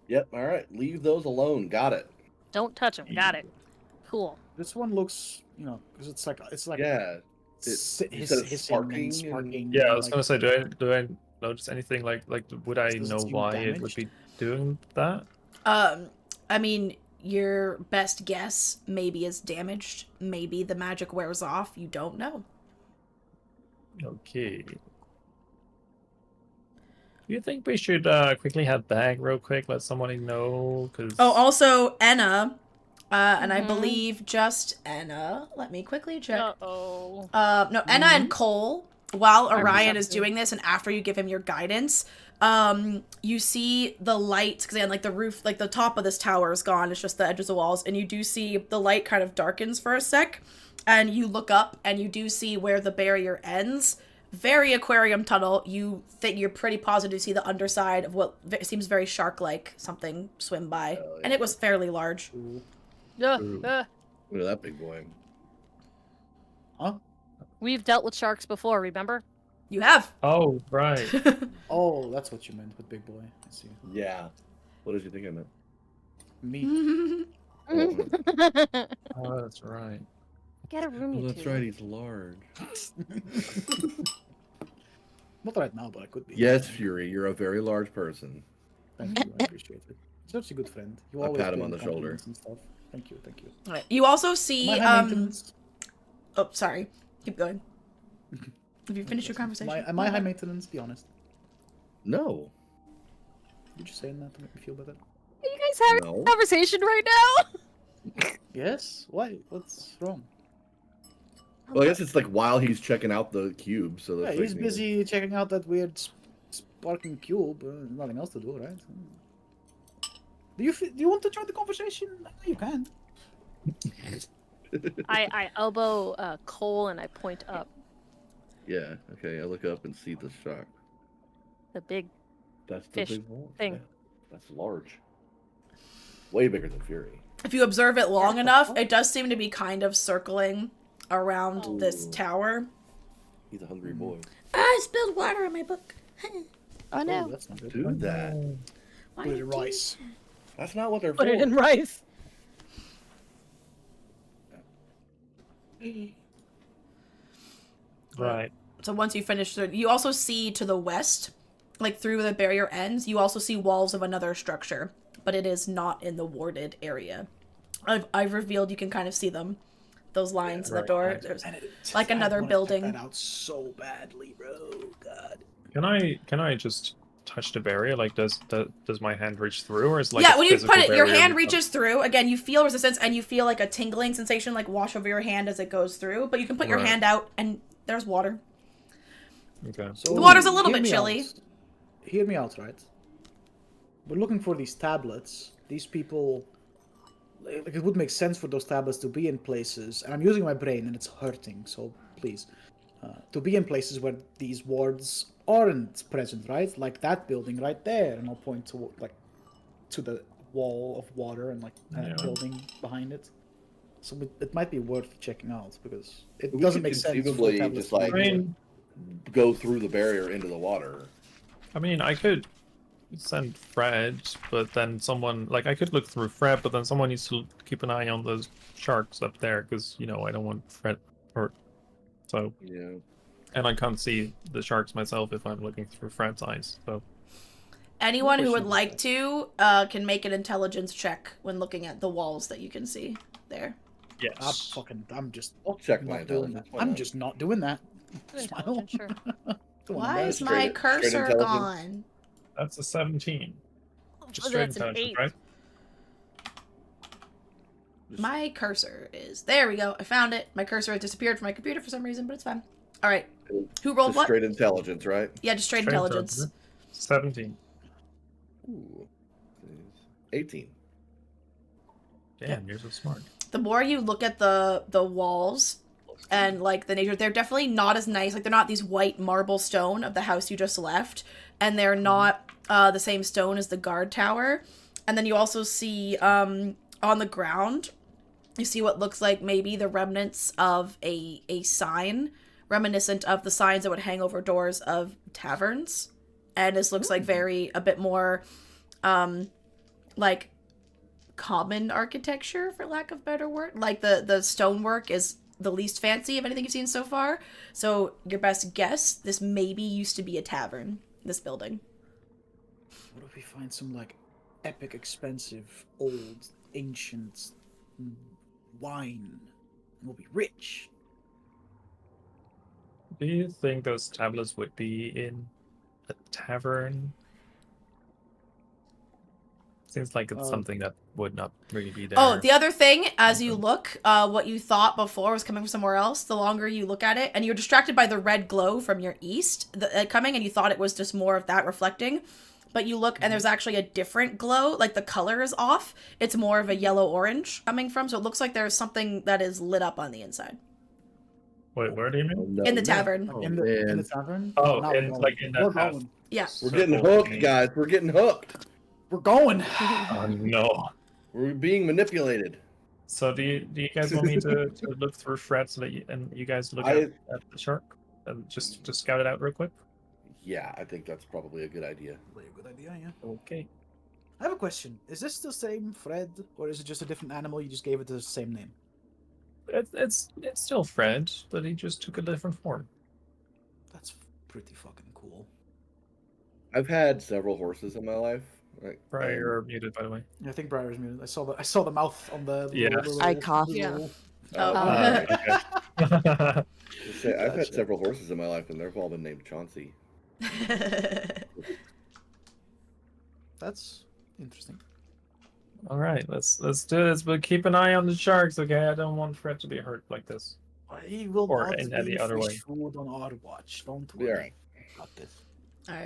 Yep, alright. Leave those alone. Got it. Don't touch him. Got it. Cool. This one looks, because it's like Yeah. sparking. Yeah, I was gonna say, do I notice anything like would I Does it know seem why it would be doing that? I mean, your best guess maybe is damaged. Maybe the magic wears off. You don't know. Okay. Do you think we should quickly head back real quick, let somebody know? Cause... Oh, also, Enna, and I believe just Enna. Let me quickly check. Uh-oh. No, Enna and Cole, while Orion is doing this and after you give him your guidance, you see the light, because again, like the roof, like the top of this tower is gone, it's just the edges of the walls, and you do see the light kind of darkens for a sec, and you look up and you do see where the barrier ends. Very aquarium tunnel. You think you're pretty positive to see the underside of what seems very shark-like something swim by, and it was fairly large. Look at that big boy. Huh? We've dealt with sharks before, remember? You have. Oh, right. Oh, that's what you meant with big boy. I see. Yeah. What did you think I meant? Me. Oh, that's right. Get a room, Oh, you that's two. right. He's large. Not right now, but I could be. Yes, Fury. You're a very large person. Thank you. I appreciate it. Such a good friend. You I always pat him bring on the shoulder. compliments and stuff. Thank you. Thank you. Right. You also see. Am I high maintenance? Oh, sorry. Keep going. Have you finished your conversation? Am I high maintenance? Be honest. No. You're just saying that to make me feel better. Are you guys having a conversation right now? Yes. Why? What's wrong? Well, I guess it's like while he's checking out the cube. So Yeah, that's he's busy checking out that weird sparking cube. Nothing else to do, right? Do you want to join the conversation? You can. I elbow Cole and I point up. Yeah. Okay. I look up and see the shark. The big That's the fish big one. thing. Yeah, that's large. Way bigger than Fury. If you observe it long enough, it does seem to be kind of circling around this tower. He's a hungry boy. I spilled water on my book. Oh no. Oh, that's not good. Do that. Why Put it you in do rice. That's not what they're Put for. it in rice. Right. So once you finish, you also see to the west, like through the barrier ends, you also see walls of another structure, but it is not in the warded area. I've revealed you can kind of see them, those lines in the door. There's like another building. Check that out so badly, bro. God. Can I just touch the barrier? Like, does my hand reach through, or is like yeah, a when you put it, physical your barrier hand we reaches through. Again, you feel resistance and you feel like a tingling sensation, like wash over your hand as it goes through. But you can put your hand out and there's water. Okay. So The water's a little bit chilly. Hear me out, right? We're looking for these tablets. These people, like, it would make sense for those tablets to be in places, and I'm using my brain and it's hurting, so please. To be in places where these wards aren't present, right? Like that building right there, and I'll point to the wall of water and that building behind it. So it might be worth checking out because it doesn't make sense. Conceivably, just like go through the barrier into the water. I mean, I could send Fred, but then someone I could look through Fred, but then someone needs to keep an eye on those sharks up there because I don't want Fred hurt. So yeah, and I can't see the sharks myself if I'm looking through Fred's eyes. So anyone who would like to can make an intelligence check when looking at the walls that you can see there. yes, I'm just. I'll check my not doing that. I'm just not doing that. Smile. Sure. Why is my cursor gone? That's a 17. Just straight That's an intelligence, 8. right? My cursor is there. We go. I found it. My cursor had disappeared from my computer for some reason, but it's fine. All right. Who rolled what? Straight intelligence, right? Yeah, just straight intelligence. 17. Ooh. 18. Damn, you're so smart. The more you look at the walls and the nature, they're definitely not as nice. Like they're not these white marble stone of the house you just left, and they're not the same stone as the guard tower. And then you also see on the ground, you see what looks like maybe the remnants of a sign reminiscent of the signs that would hang over doors of taverns. And this looks like a bit more common architecture, for lack of better word. Like the stonework is the least fancy of anything you've seen so far. So your best guess, this maybe used to be a tavern, this building. What if we find some epic, expensive, old, ancient wine? We'll be rich. Do you think those tablets would be in a tavern? Seems like it's something that would not really be there. Oh, the other thing, as you look, what you thought before was coming from somewhere else, the longer you look at it, and you're distracted by the red glow from your east coming, and you thought it was just more of that reflecting, but you look, and there's actually a different glow, the color is off. It's more of a yellow-orange coming from, so it looks like there's something that is lit up on the inside. Wait, where do you mean? In the tavern. In the tavern? Oh, in that house. Yeah. We're getting hooked, guys. We're getting hooked. We're going. Oh, no. We're being manipulated. So do you guys want me to look through Fred so that you guys look at the shark and just scout it out real quick? Yeah, I think that's probably a good idea. Probably a good idea, yeah. Okay. I have a question. Is this the same Fred, or is it just a different animal? You just gave it the same name. It's still Fred, but he just took a different form. That's pretty fucking cool. I've had several horses in my life. Right. Briar, you're muted, by the way. Yeah, I think Briar's muted. I saw the mouth on the little, I coughed. little... Okay. I've had several horses in my life, and they've all been named Chauncey. That's interesting. All right, let's do this, but keep an eye on the sharks, okay? I don't want Fred to be hurt like this. He will Or not in be any other way. food on our watch. Don't worry. Yeah. Right. Got this. All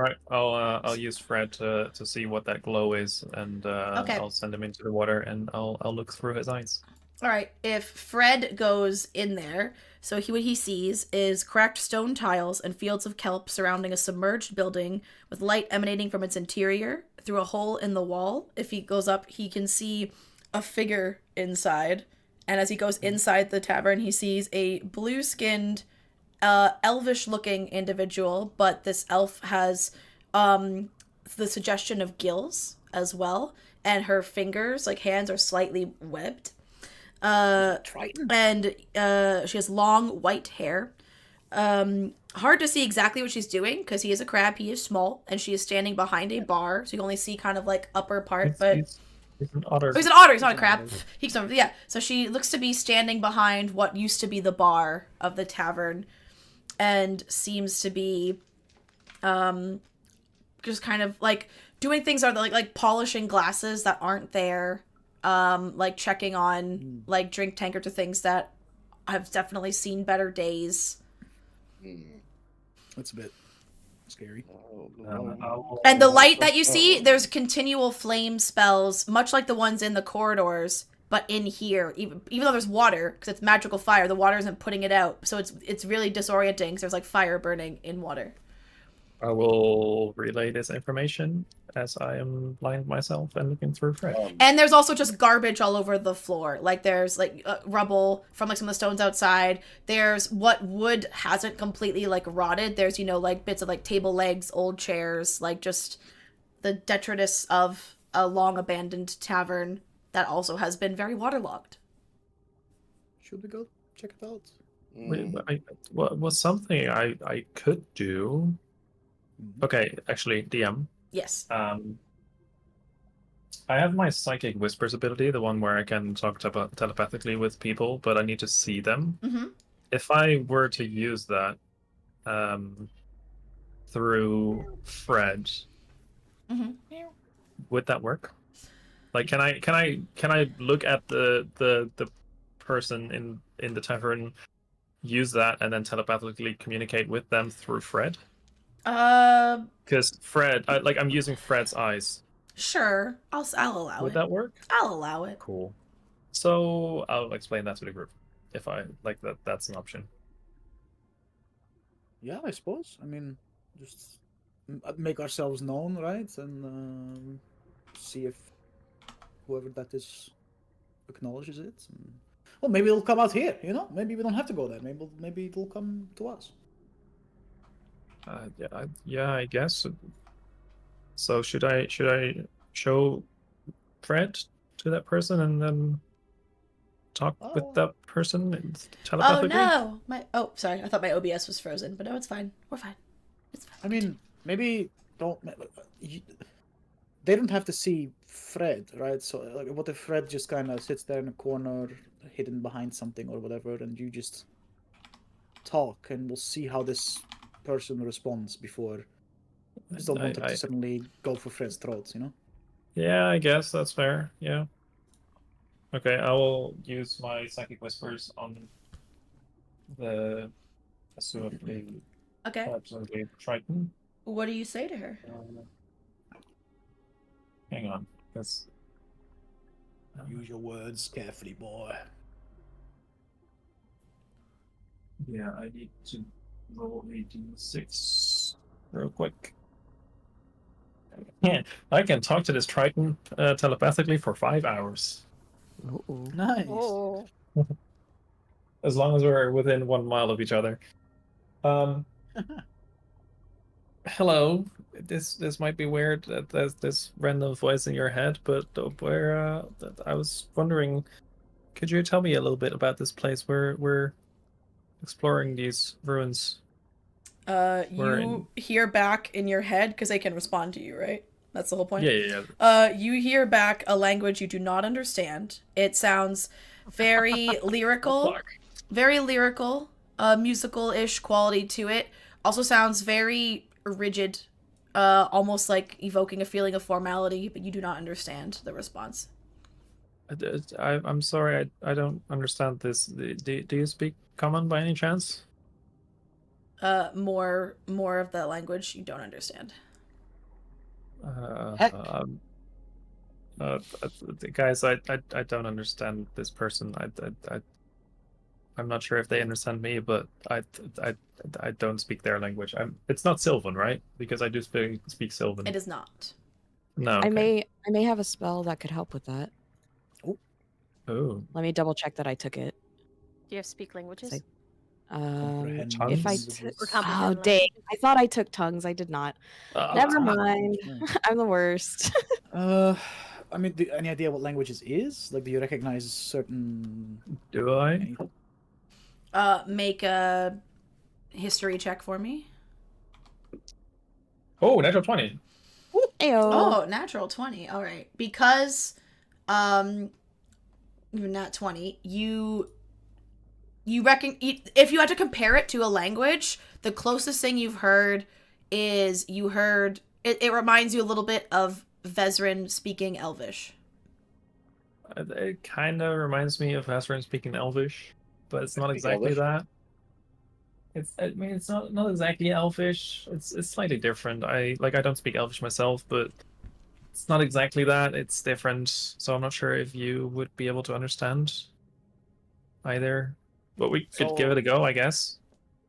right. I'll use Fred to see what that glow is, and I'll send him into the water, and I'll look through his eyes. All right. If Fred goes in there, so what he sees is cracked stone tiles and fields of kelp surrounding a submerged building with light emanating from its interior through a hole in the wall. If he goes up, he can see a figure inside, and as he goes inside the tavern, he sees a blue-skinned, elvish-looking individual, but this elf has the suggestion of gills as well, and her fingers, like hands, are slightly webbed. And she has long white hair. Hard to see exactly what she's doing because he is a crab, he is small, and she is standing behind a bar, so you can only see kind of like upper part. He's an otter. Oh, he's an otter, he's not a crab. Yeah. So she looks to be standing behind what used to be the bar of the tavern, and seems to be just kind of like doing things are like polishing glasses that aren't there. Like checking on like drink tankers or things that I've definitely seen better days. That's a bit scary. And the light that you see, there's continual flame spells, much like the ones in the corridors, but in here, even though there's water, because it's magical fire, the water isn't putting it out, so it's really disorienting, because there's like fire burning in water. I will relay this information as I am blind myself and looking through Fred. And there's also just garbage all over the floor. Like there's like rubble from like some of the stones outside. There's what wood hasn't completely like rotted. There's, like bits of like table legs, old chairs, like just the detritus of a long abandoned tavern that also has been very waterlogged. Should we go check it out? Was something I could do. Okay, actually, DM. Yes. I have my psychic whispers ability, the one where I can talk telepathically with people, but I need to see them. Mm-hmm. If I were to use that through Fred, would that work? Like, can I look at the person in the tavern, use that, and then telepathically communicate with them through Fred? Because Fred, I'm using Fred's eyes. Sure, I'll allow it. Would that work? I'll allow it. Cool. So I'll explain that to the group if I like that. That's an option. Yeah, I suppose. I mean, just make ourselves known, right? And see if whoever that is acknowledges it. And... well, maybe it'll come out here. Maybe we don't have to go there. Maybe it'll come to us. Yeah, I guess. So should I show Fred to that person and then talk with that person telepathically? Oh no! Sorry. I thought my OBS was frozen, but no, it's fine. We're fine. It's fine. I mean, maybe they don't have to see Fred, right? So, like, what if Fred just kind of sits there in a corner, hidden behind something or whatever, and you just talk, and we'll see how this person responds before. I just don't want them to suddenly go for Fred's throats, Yeah, I guess that's fair. Yeah. Okay, I will use my psychic whispers on the assumably Triton. What do you say to her? Hang on, because use your words carefully, boy. Yeah, I need to roll a d6 real quick. I can talk to this Triton telepathically for 5 hours. Ooh. Nice. Oh. As long as we're within 1 mile of each other. Hello. This might be weird that there's this random voice in your head, but I was wondering, could you tell me a little bit about this place? We're exploring these ruins. You hear back in your head, because they can respond to you, right? That's the whole point? Yeah. You hear back a language you do not understand. It sounds very lyrical. Very lyrical. Musical-ish quality to it. Also sounds very rigid. Almost like evoking a feeling of formality, but you do not understand the response. I'm sorry, I don't understand this. Do you speak common by any chance? More of the language you don't understand. Heck. Guys, I don't understand this person. I'm not sure if they understand me, but I don't speak their language. It's not Sylvan, right? Because I do speak Sylvan. It is not. No. Okay. I may have a spell that could help with that. Oh. Let me double check that I took it. Do you have speak languages? If I oh dang, I thought I took tongues. I did not. Never mind. I'm the worst. I mean, any idea what languages is? Like, do you recognize certain? Do I? Anything? Make a history check for me. Oh, natural 20. Oh, natural 20. All right. Because you're nat 20, you reckon if you had to compare it to a language, the closest thing you've heard is you heard it reminds you a little bit of Vezrin speaking Elvish. It kind of reminds me of Vezrin speaking Elvish, but it's not exactly that. It's not exactly Elvish. It's slightly different. I don't speak Elvish myself, but it's not exactly that. It's different. So I'm not sure if you would be able to understand either. But we could give it a go, I guess.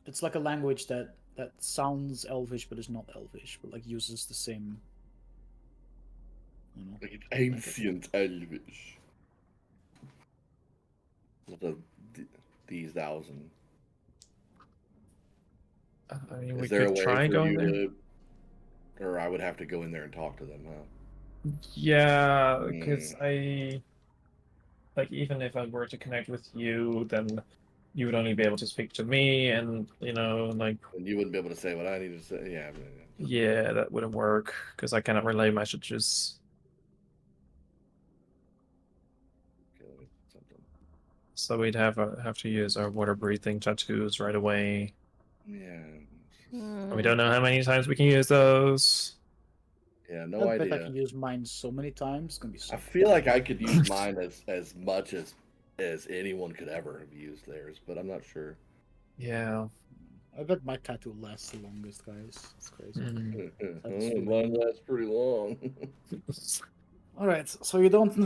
It's like a language that sounds Elvish but is not Elvish, but like uses the same. Like ancient Elvish. These thousand. I mean, is there a way for you to, or I would have to go in there and talk to them, huh? Yeah, because even if I were to connect with you, then you would only be able to speak to me, and and you wouldn't be able to say what I need to say. Yeah. Yeah, that wouldn't work because I cannot relay messages. So we'd have to use our water breathing tattoos right away. Yeah. And we don't know how many times we can use those. Yeah, no idea. I bet I can use mine so many times. It's gonna be so. I feel like I could use mine as much as anyone could ever have used theirs, but I'm not sure. Yeah. I bet my tattoo lasts the longest, guys. It's crazy. Mine lasts pretty long. All right, so you don't.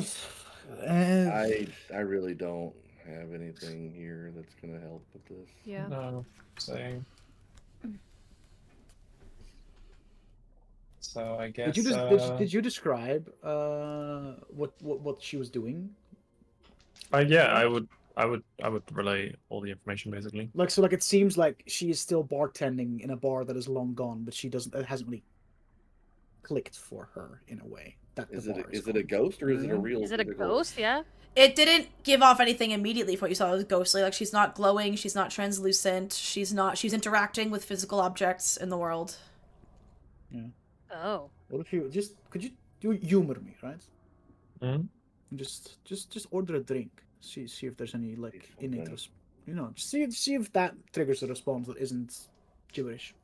I really don't have anything here that's gonna help with this. Yeah. No, same. So I guess. Did you describe what she was doing? Yeah, I would relay all the information basically. Like it seems like she is still bartending in a bar that is long gone, but it hasn't really clicked for her in a way. Is it a ghost or is it a real? Is it a ghost? Yeah. It didn't give off anything immediately for what you saw. It was ghostly. Like, she's not glowing. She's not translucent. She's interacting with physical objects in the world. Yeah. Oh. What if you could you humor me, right? Mm-hmm. Just order a drink. See if there's any innate see if that triggers a response that isn't gibberish.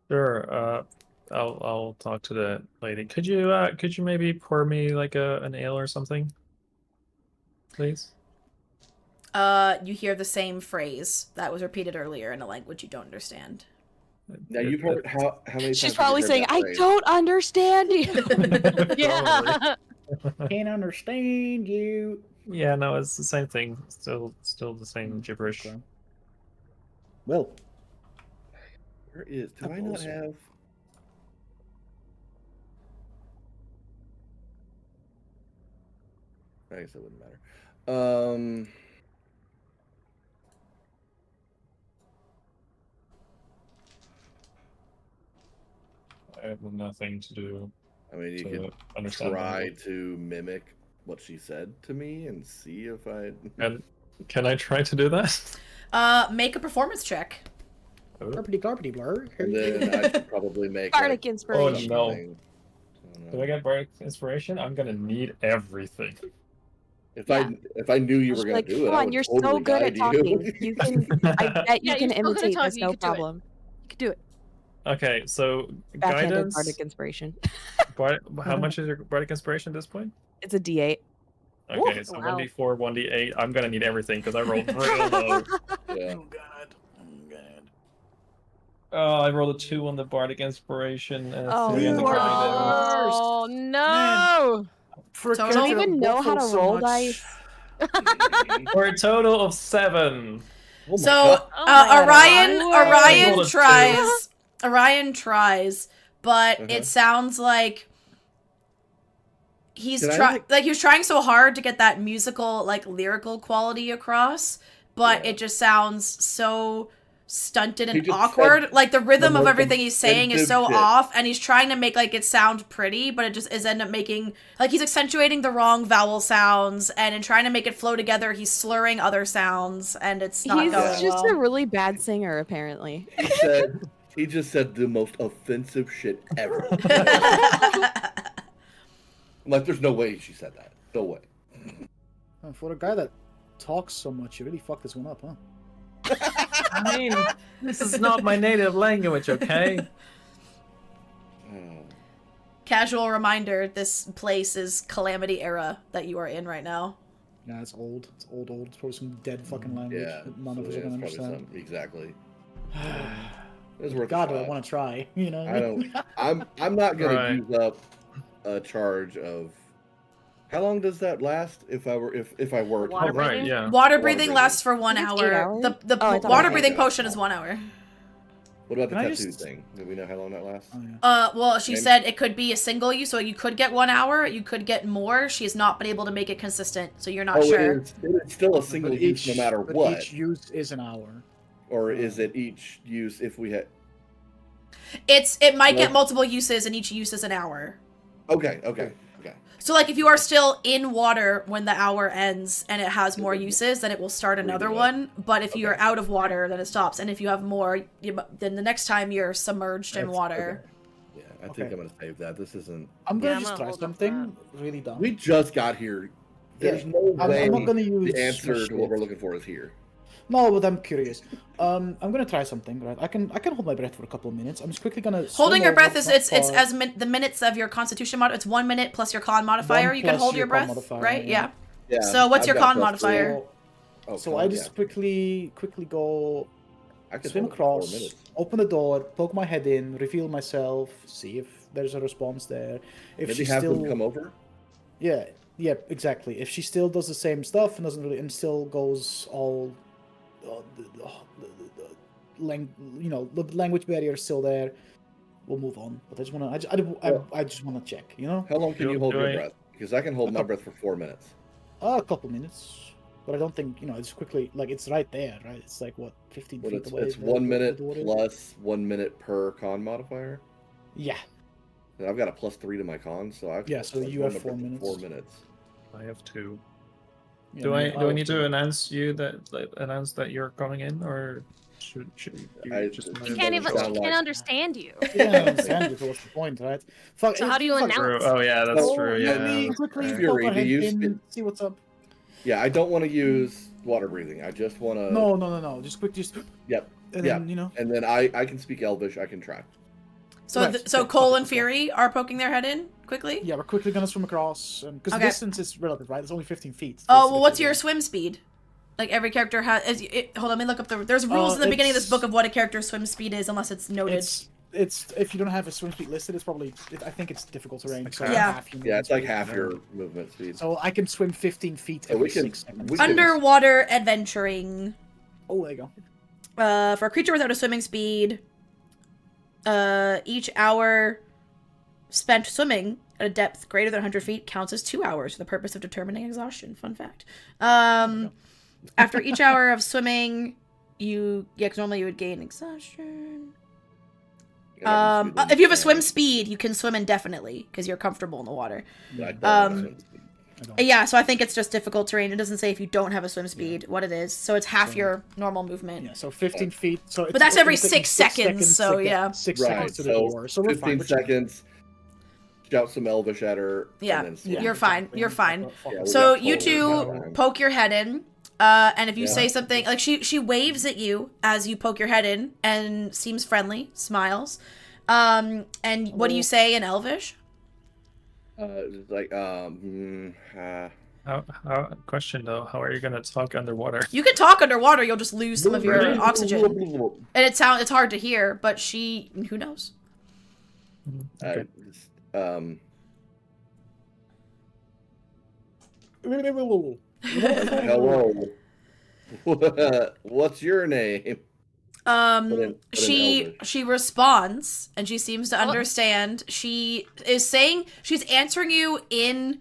Sure. I'll talk to the lady. Could you maybe pour me like an ale or something, please? You hear the same phrase that was repeated earlier in a language you don't understand. Now you've heard how many times? She's probably saying, "I don't understand you." Yeah. Can't understand you. Yeah, no, it's the same thing. Still the same gibberish. Okay. Well, where is? Do I not have? I guess it wouldn't matter. I have nothing to do. I mean, you could try to mimic what she said to me and see if I... Can I try to do that? Make a performance check. Carpety carpety blur. And then I should probably make Bardic inspiration. Oh no. Do I get Bardic inspiration? I'm gonna need everything. If I knew you were gonna do it, come on, you're totally so good at talking. You can. I bet you can imitate this, no problem. You can do it. Okay, so Backhanded guidance. Bardic inspiration. How much is your Bardic inspiration at this point? It's a D8. Okay, so 1d4, 1d8. I'm gonna need everything because I rolled real low. Yeah. Oh god. Oh, I rolled a 2 on the Bardic inspiration and a 3 on the you are guidance. Oh no! I don't even know how to roll dice. For a total of 7. Oh So Orion tries, but it sounds like he's he was trying so hard to get that musical, like lyrical quality across, but it just sounds so stunted and awkward. Like the rhythm of everything he's saying is so off, and he's trying to make like it sound pretty, but it just is end up making like he's accentuating the wrong vowel sounds, and in trying to make it flow together, he's slurring other sounds, and it's not going well. He's just a really bad singer, apparently. He just said the most offensive shit ever. Like, there's no way she said that. No way. For a guy that talks so much, you really fucked this one up, huh? I mean, this is not my native language, okay? Casual reminder, this place is Calamity era that you are in right now. Yeah, it's old. It's old. It's probably some dead fucking language that none of us are going to understand. Exactly. God, do I want to try? You know? I don't. I'm not going to use up a charge of. How long does that last? If I were Water breathing? Yeah. Water breathing lasts for 1 hour. The water breathing potion is 1 hour. What about the tattoo thing? Do we know how long that lasts? Oh, yeah. Well, she said it could be a single use, so you could get 1 hour, you could get more. She has not been able to make it consistent, so you're not sure. It's still a single use no matter what. Each use is an hour. Or is it each use if we had... It might get multiple uses, and each use is an hour. Okay. So, like, if you are still in water when the hour ends and it has more uses, then it will start another one. But if you're out of water, then it stops. And if you have more, then the next time you're submerged in water. Okay. Yeah, I think I'm going to save that. This isn't... I'm going to just try something really dumb. We just got here. There's no way I'm not gonna use the answer to what we're looking for is here. No, but I'm curious. I'm gonna try something, right? I can hold my breath for a couple of minutes. I'm just quickly gonna. Holding your breath is the minutes of your Constitution mod. It's 1 minute plus your Con modifier. You can hold your breath, right? Yeah. So what's your Con modifier? So I just quickly go. I can swim across, open the door, poke my head in, reveal myself, see if there's a response there. If Maybe she have still them come over. Yeah, exactly. If she still does the same stuff and and still goes all. The language barrier is still there. We'll move on. But I just wanna check. You know. How long can you hold your breath? Because I can hold my breath for 4 minutes. A couple minutes, but I don't think it's quickly. Like it's right there, right? It's like what 15 feet away. It's 1 minute plus 1 minute per con modifier. Yeah. And I've got a +3 to my con, so so you have 4 minutes. 4 minutes. I have 2. Yeah, do I need to announce that you're coming in, or should you just? He can't understand you. Yeah, I understand you. So what's the point, right? So how do you announce? Oh yeah, that's true. Yeah. Let me quickly Fury, poke my head in, see what's up. Yeah, I don't want to use water breathing. I just want to. No. Just quick, Yep. And then, And then I can speak Elvish. I can try. So so Cael and Fury are poking their head in quickly. Yeah, we're quickly gonna swim across, because the distance is relative, right? It's only 15 feet. Oh well, what's your swim speed? Like every character has. Hold on, let me look up there's rules in the beginning of this book of what a character's swim speed is, unless it's noted. It's if you don't have a swim speed listed, it's probably. I think it's difficult to range. So it's like half your movement speed. So I can swim 15 feet every 6 seconds. Underwater adventuring. Oh, there you go. For a creature without a swimming speed, each hour spent swimming at a depth greater than 100 feet counts as 2 hours for the purpose of determining exhaustion. Fun fact. After each hour of swimming, because normally you would gain exhaustion. If you have a swim speed, you can swim indefinitely because you're comfortable in the water. Yeah, so I think it's just difficult terrain. It doesn't say if you don't have a swim speed what it is. So it's half your normal movement. Yeah, so 15 feet. So but that's every 6 seconds. So yeah, 6 seconds to the door. So 15 seconds. Shout some Elvish at her. Yeah, you're fine. You're fine. Yeah, so you two poke your head in. And if you say something, like she waves at you as you poke your head in and seems friendly, smiles. And what do you say in Elvish? Like, question though, how are you gonna talk underwater? You can talk underwater, you'll just lose some of your oxygen. And it's hard to hear, but who knows? Okay. Hello. What's your name? She responds and she seems to understand. She's answering you in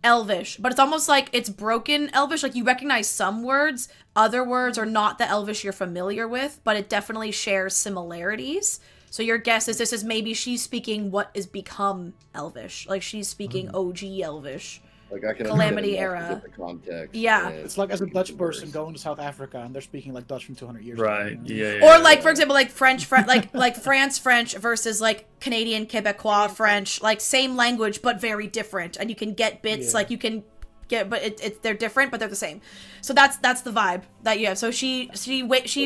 Elvish, but it's almost like it's broken Elvish. Like you recognize some words, other words are not the Elvish you're familiar with, but it definitely shares similarities. So your guess is this is maybe she's speaking what is become Elvish. Like she's speaking OG Elvish. Like I can Calamity era. The context. Yeah. It's like as a Dutch person going to South Africa and they're speaking like Dutch from 200 years right. ago. Yeah. Or like, for example, like French, like France French versus like Canadian Quebecois French, like same language but very different, and you can get bits like you can get, but they're different but they're the same. So that's the vibe that you have. So she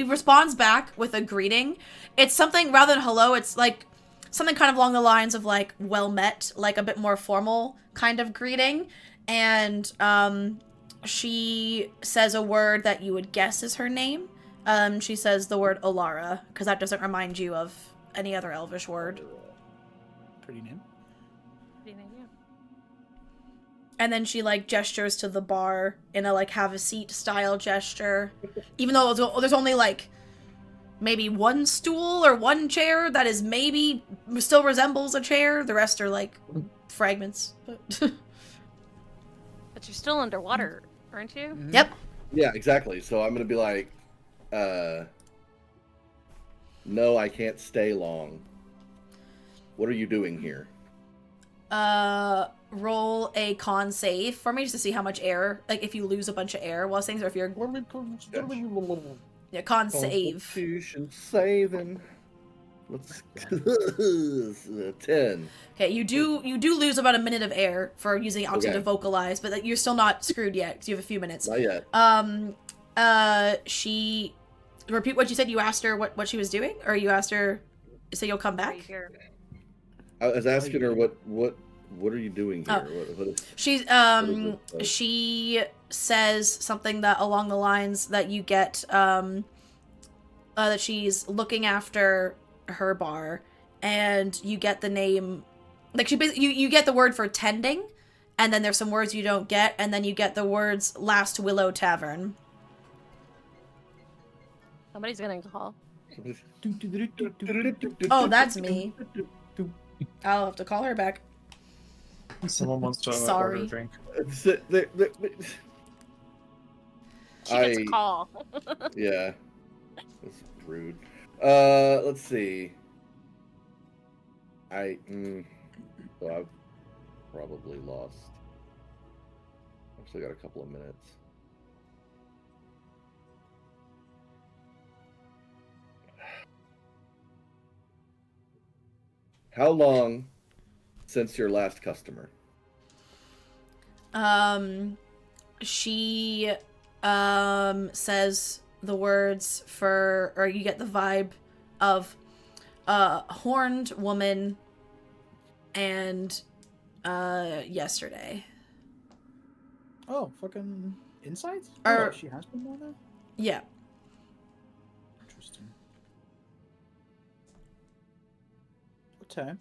responds back with a greeting. It's something rather than hello. It's like something kind of along the lines of like well met, like a bit more formal kind of greeting. And she says a word that you would guess is her name. She says the word Olara, because that doesn't remind you of any other Elvish word. Pretty name. Yeah. And then she like gestures to the bar in a like have a seat style gesture. Even though there's only like maybe one stool or one chair that is maybe still resembles a chair. The rest are like fragments. But you're still underwater, aren't you? Mm-hmm. Yep. Yeah, exactly. So I'm gonna be like, no, I can't stay long. What are you doing here? Roll a con save for me just to see how much air, like if you lose a bunch of air while things, or if you're con save. Constitution saving. Let's 10. Okay, you do lose about a minute of air for using oxygen to vocalize, but you're still not screwed yet because you have a few minutes. Not yet. She repeat what you said. You asked her what she was doing, or you asked her, so you'll come back. I was asking her what are you doing here? What is, she says something that along the lines that you get that she's looking after her bar, and you get the name, like you get the word for tending, and then there's some words you don't get, and then you get the words Last Willow Tavern. Somebody's gonna call. Oh, that's me. I'll have to call her back. Someone wants to order a drink. She gets a call. Yeah. That's rude. Let's see. So I've probably lost. I've still got a couple of minutes. How long since your last customer? She says the words for, or you get the vibe of horned woman and yesterday. Oh, fucking insights? Or, she has been more there? Yeah. Interesting. Okay.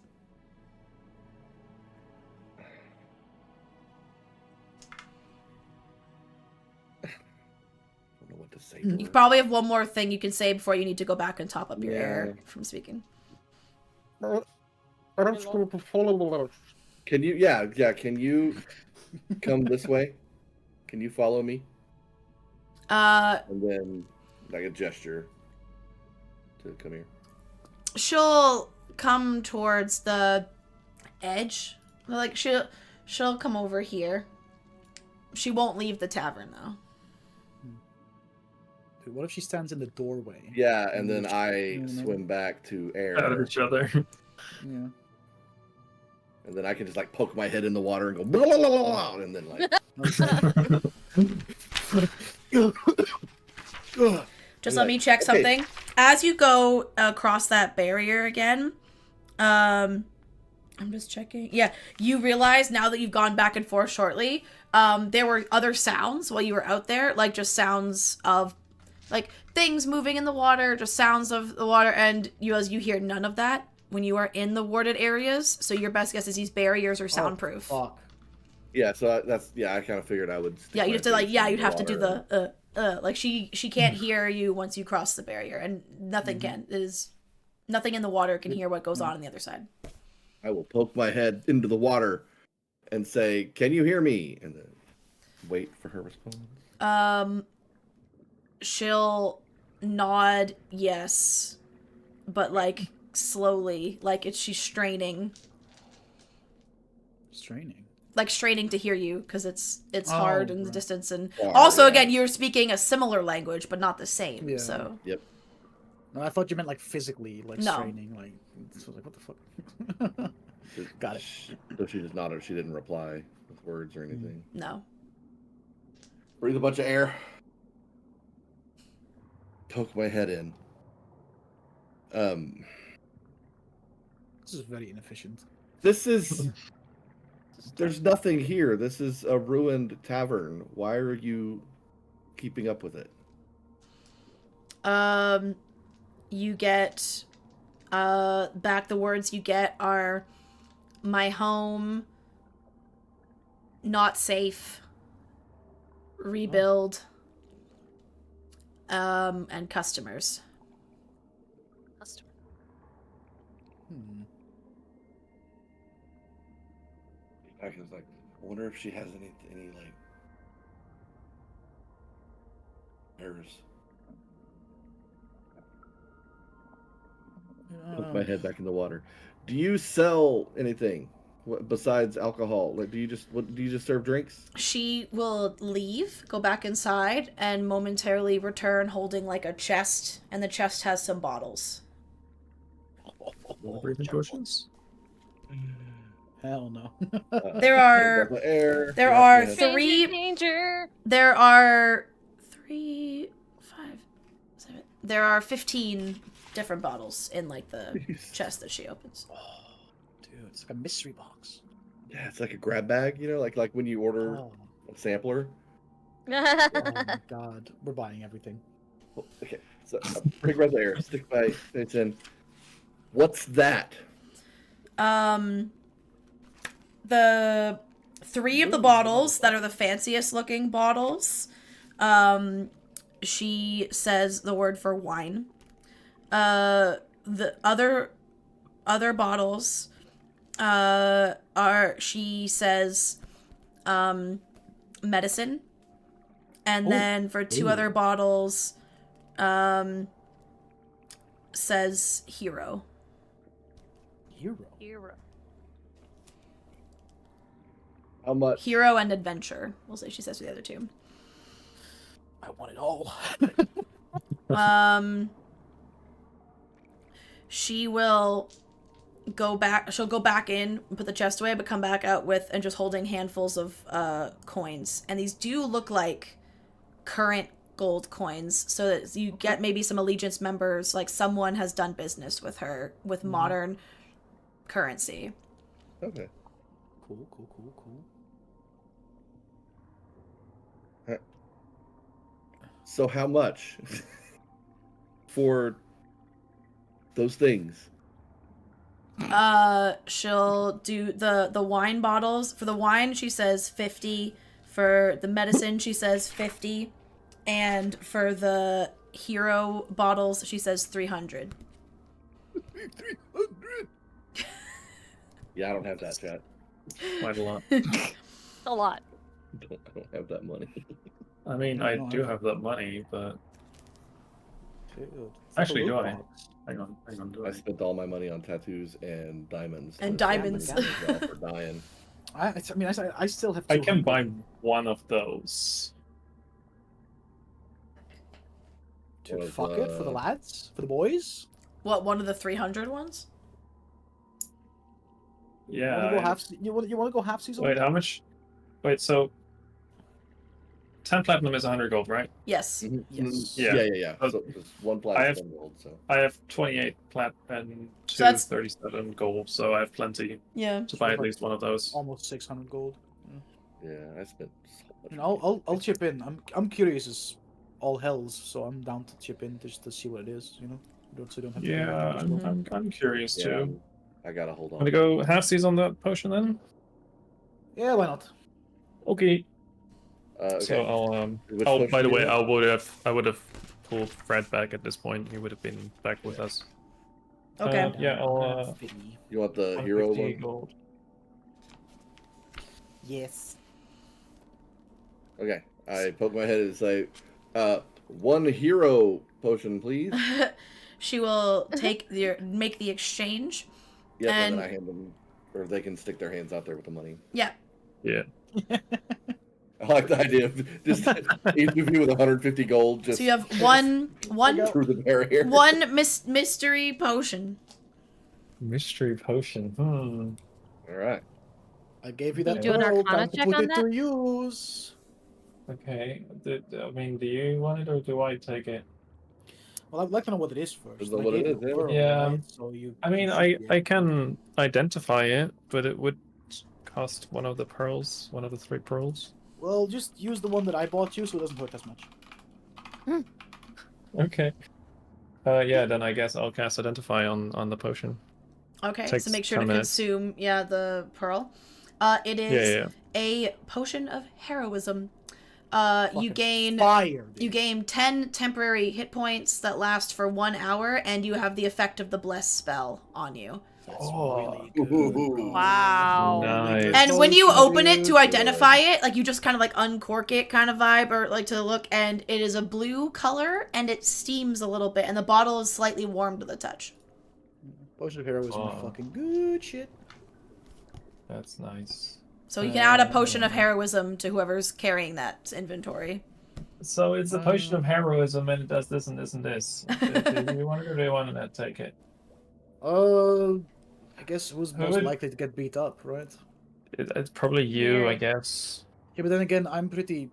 What to say. You probably have one more thing you can say before you need to go back and top up your air from speaking. Can you? Yeah. Can you come this way? Can you follow me? And then like a gesture to come here. She'll come towards the edge. Like she'll come over here. She won't leave the tavern though. Dude, what if she stands in the doorway? Yeah, and then I swim back to air. Out of each other. Yeah. And then I can just like poke my head in the water and go blah, blah, blah, blah, and then like Just let me check something. As you go across that barrier again, I'm just checking. Yeah, you realize now that you've gone back and forth shortly, there were other sounds while you were out there, like just sounds of like things moving in the water, just sounds of the water, and you hear none of that when you are in the warded areas. So your best guess is these barriers are soundproof. Fuck. Yeah, so that's I kind of figured I would. Yeah, you have to you'd have to do the like she can't hear you once you cross the barrier, and nothing nothing in the water can hear what goes on the other side. I will poke my head into the water and say, "Can you hear me?" And then wait for her response. She'll nod yes, but like slowly, like she's straining. Like straining to hear you because it's hard in the distance, and also again you're speaking a similar language but not the same. Yeah. So yep. No, I thought you meant like physically, like straining. Like, so I was like, what the fuck? Got it. So she just nodded. She didn't reply with words or anything. No. Breathe a bunch of air. Poke my head in. This is very inefficient. This is. There's nothing here. This is a ruined tavern. Why are you keeping up with it? You get back the words you get are my home, not safe, rebuild, and customers. I was like, I wonder if she has any like hers. Put my head back in the water. Do you sell anything besides alcohol? Like, do you just serve drinks? She will leave, go back inside, and momentarily return holding like a chest, and the chest has some bottles. Breathing potions? Hell no. There are three. Danger. There are 3, 5, 7. There are 15 different bottles in like the chest that she opens. Oh, dude, it's like a mystery box. Yeah, it's like a grab bag, like when you order a sampler. Oh my god, we're buying everything. Well, okay, so bring breath of air. Stick my face in. What's that? The 3 of the bottles that are the fanciest looking bottles, she says the word for wine. The other bottles she says medicine, and then for 2 other bottles says hero. How much? Hero and adventure. We'll say she says for the other 2. I want it all. She will go back. She'll go back in and put the chest away, but come back out with and just holding handfuls of coins. And these do look like current gold coins, so that you get maybe some allegiance members, like someone has done business with her with modern currency. Okay. Cool. So how much for those things? She'll do the wine bottles. For the wine, she says 50. For the medicine, she says 50. And for the hero bottles, she says 300. 300. Yeah, I don't have that, chat. Quite a lot. A lot. I don't have that money. I mean, I do have that money, but Dude, actually, do I? Hang on. I spent all my money on tattoos and diamonds. And diamonds. For dying. I mean, I still have. I can buy one of those. Dude, fuck it for the lads, for the boys. What, one of the 300 ones? Yeah. You want to go half season? Wait, how much? Wait, so 10 platinum is 100 gold, right? Yes. Yes. Yeah. So just 1 platinum gold. So I have 28 plat and 37 gold, so I have plenty. Yeah. To buy at least one of those. Almost 600 gold. Yeah, I spent so much. I'll chip in. I'm curious as all hells, so I'm down to chip in just to see what it is. You know, don't have to. Yeah, I'm curious too. I gotta hold on. Want to go half seas on that potion then? Yeah, why not? Okay. Okay. So I'll. By the way, I would have pulled Fred back at this point. He would have been back with us. Okay. Yeah, I'll. You want the hero one? Gold. Yes. Okay. I poke my head and say, 1 hero potion, please. She will make the exchange. Yeah, and and then I hand them, or they can stick their hands out there with the money. Yeah. Yeah. I like the idea of just each of you with 150 gold. Just so you have one through the barrier. One mystery potion. Mystery potion. All right. I gave you that. Do an Arcana check on that. To use. Okay. I mean, do you want it or do I take it? Well, I'd like to know what it is first. Is that what it is? Yeah. Right? So I mean, I can identify it, but it would cost one of the pearls, one of the 3 pearls. Well, just use the one that I bought you, so it doesn't hurt as much. Okay. Yeah, then I guess I'll cast Identify on the potion. Okay, Takes so make sure to 10 minutes. consume, the pearl. It is a potion of heroism. You gain 10 temporary hit points that last for 1 hour, and you have the effect of the Bless spell on you. That's really good. Wow. Nice. And when you open it to identify it, like you just kind of like uncork it kind of vibe, or like to look, and it is a blue color and it steams a little bit, and the bottle is slightly warm to the touch. Potion of heroism are fucking good shit. That's nice. So you can add a potion of heroism to whoever's carrying that inventory. So it's a potion of heroism, and it does this and this and this. Do you want it or do you want to take it? I guess who's most likely to get beat up, right? It's probably you, I guess. Yeah, but then again, I'm pretty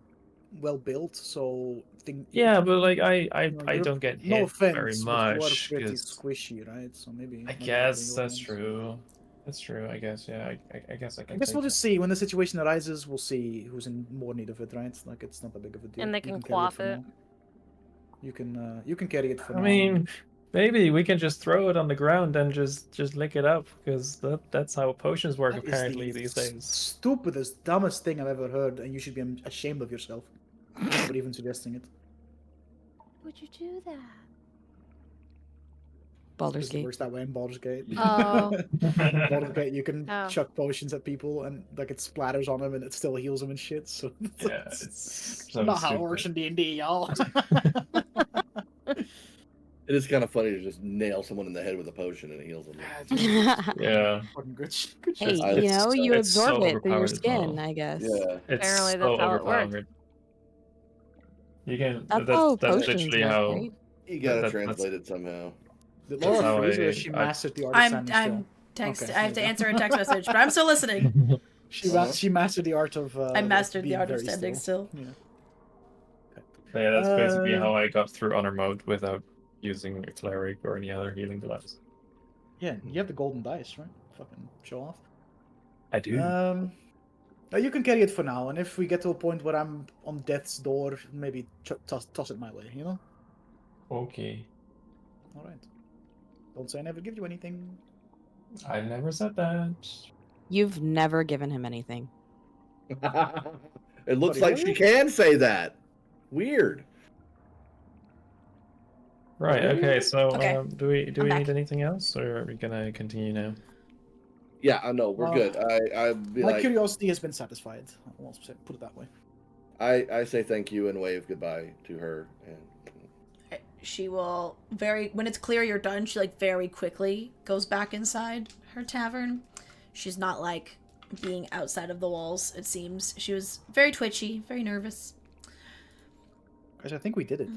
well built, so Yeah, but like I don't get hit no offense, very but much. You are pretty squishy, right? So maybe. I guess that's true. That's true. I guess. Yeah. I guess I can. I guess we'll just see when the situation arises. We'll see who's in more need of it, right? Like it's not that big of a deal. And they can quaff it. You can carry it for now. I mean, maybe we can just throw it on the ground and just lick it up, because that's how potions work apparently these days. Stupidest, dumbest thing I've ever heard, and you should be ashamed of yourself for even suggesting it. Would you do that? Baldur's Gate. Works that way in Baldur's Gate. Oh. Baldur's Gate, you can chuck potions at people and like it splatters on them and it still heals them and shit. So yeah, it's so not how it works in D&D, y'all. It is kind of funny to just nail someone in the head with a potion and it heals them. Yeah. Good hey, you absorb it through your skin, I guess. Yeah. Apparently that's how it works. You can. That's literally how. Right? You gotta translate it somehow. She mastered the art of standing still. I have to answer a text message, but I'm still listening. She mastered the art of. I mastered the art of standing still. Yeah. Yeah, that's basically how I got through honor mode without using a cleric or any other healing device. Yeah, you have the golden dice, right? Fucking show off. I do. You can carry it for now, and if we get to a point where I'm on death's door, maybe toss it my way, you know? Okay. Alright. Don't say I never give you anything. I never said that. You've never given him anything. It looks like she can say that. Weird. Right. Okay. So, Okay. do we I'm back. need anything else, or are we gonna continue now? Yeah, I know we're good. My curiosity has been satisfied. I'll put it that way. I say thank you and wave goodbye to her, and she will when it's clear you're done, she like very quickly goes back inside her tavern. She's not like being outside of the walls, it seems. She was very twitchy, very nervous. Guys, I think we did it.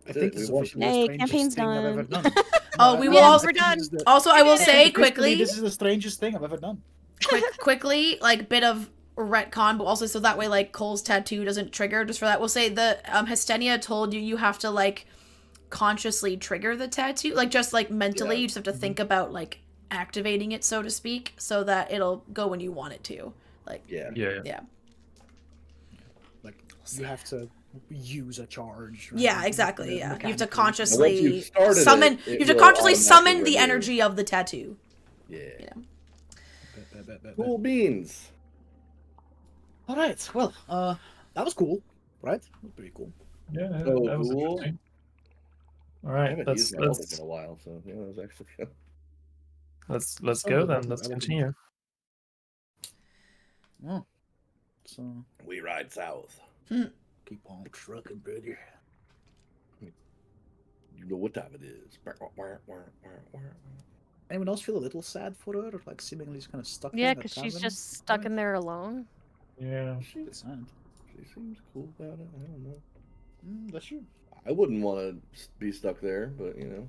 I think this is officially the strangest campaign's thing done. I've ever done. Oh, we will also. We're done. Also, I will say quickly. This is the strangest thing I've ever done. Quickly, like bit of retcon, but also so that way like Cole's tattoo doesn't trigger. Just for that, we'll say the Hestenia told you have to like consciously trigger the tattoo, like just like mentally. You just have to think about like activating it, so to speak, so that it'll go when you want it to. Like yeah. Like you have to use a charge. Right? Yeah, exactly. Yeah, you have to consciously summon. You have to consciously summon the energy of the tattoo. Yeah. Cool beans. All right. Well, that was cool, right? That was pretty cool. Yeah, that was cool. interesting. All I right, haven't used my Eldritch in a while, so yeah, that was actually good. Let's go then. Let's continue. Oh, so we ride south. Keep on trucking, brother. You know what time it is. Anyone else feel a little sad for her? Like seemingly kind of stuck Yeah, in because she's just stuck in there alone. Yeah. She seems cool about it. I don't know. That's true. I wouldn't want to be stuck there, but you know.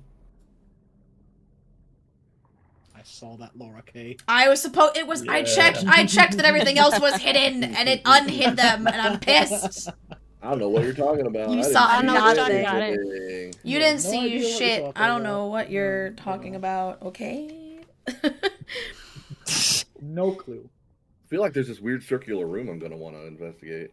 I saw that, Laura K. I was supposed. It was. Yeah. I checked that everything else was hidden, and it unhid them, and I'm pissed. I don't know what you're talking about. You saw nothing. You didn't no see shit. I don't about. know what you're talking about. Okay. No clue. I feel like there's this weird circular room I'm going to want to investigate.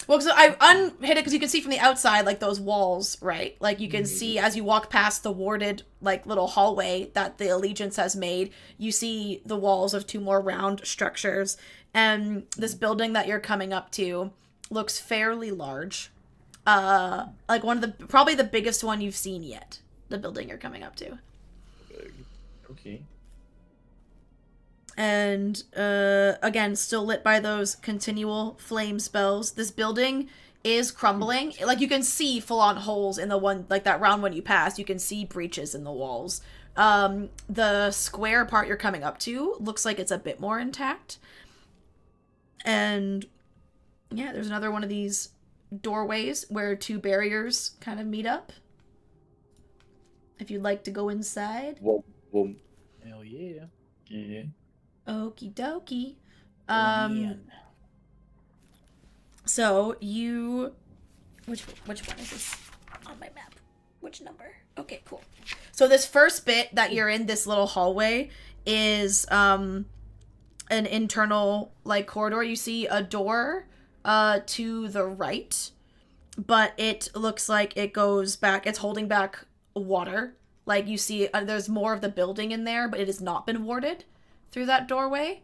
Well, so I unhid it because you can see from the outside, like, those walls, right? Like, you can see as you walk past the warded, like, little hallway that the Allegiance has made, you see the walls of two more round structures. And this building that you're coming up to looks fairly large. Like, probably the biggest one you've seen yet. The building you're coming up to. Okay. And again, still lit by those continual flame spells. This building is crumbling. Like, you can see full-on holes in the one, like that round one you passed. You can see breaches in the walls. The square part you're coming up to looks like it's a bit more intact. And yeah, there's another one of these doorways where two barriers kind of meet up. If you'd like to go inside. Well. Hell yeah. Yeah. Okie dokie. So you, which one is this on my map? Which number? Okay, cool. So this first bit that you're in, this little hallway, is an internal like corridor. You see a door to the right, but it looks like it goes back. It's holding back water. Like, you see, there's more of the building in there, but it has not been warded through that doorway.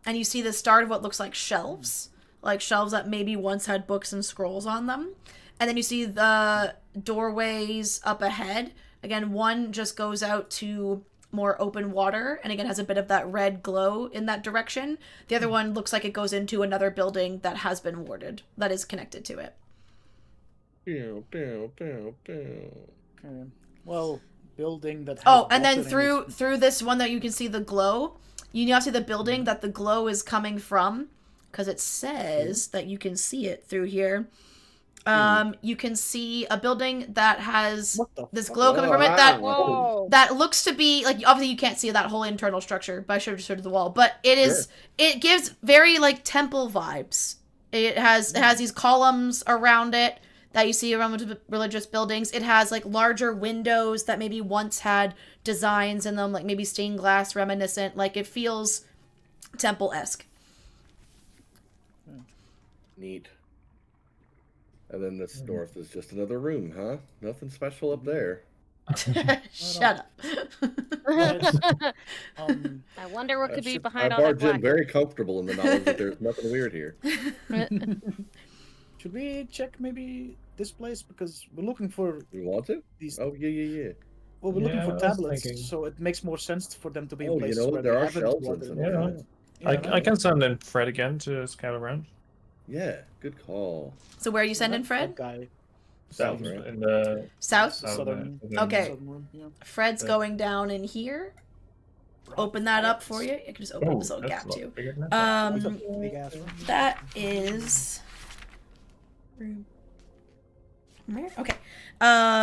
And you see the start of what looks like shelves that maybe once had books and scrolls on them. And then you see the doorways up ahead. Again, one just goes out to more open water, and again has a bit of that red glow in that direction. The other one looks like it goes into another building that has been warded, that is connected to it. Okay. Well, building that has and then through this one that you can see the glow, you now see the building that the glow is coming from, because it says that you can see it through here. You can see a building that has this glow coming from it that looks to be like, obviously you can't see that whole internal structure, but I should have just showed the wall. But it gives very like temple vibes. It has these columns around it that you see around religious buildings. It has like larger windows that maybe once had designs in them, like maybe stained glass reminiscent. Like, it feels temple-esque. Neat. And then this north is just another room, huh? Nothing special up there. Shut up. I wonder what could be behind all that that black. Jim very comfortable in the knowledge that there's nothing weird here. Should we check maybe this place? Because we're looking for... We want to? These... Oh, yeah. Well, we're looking for tablets, so it makes more sense for them to be in places where there we are haven't shelves wandered. and some. I can send in Fred again to scout around. Yeah, good call. So where are you sending Fred? Guy. South, right? In the south. Southern. Okay. Southern room, yeah. Fred's going down in here. Open that up for you. You can just open up this little gap too. That is room. Okay.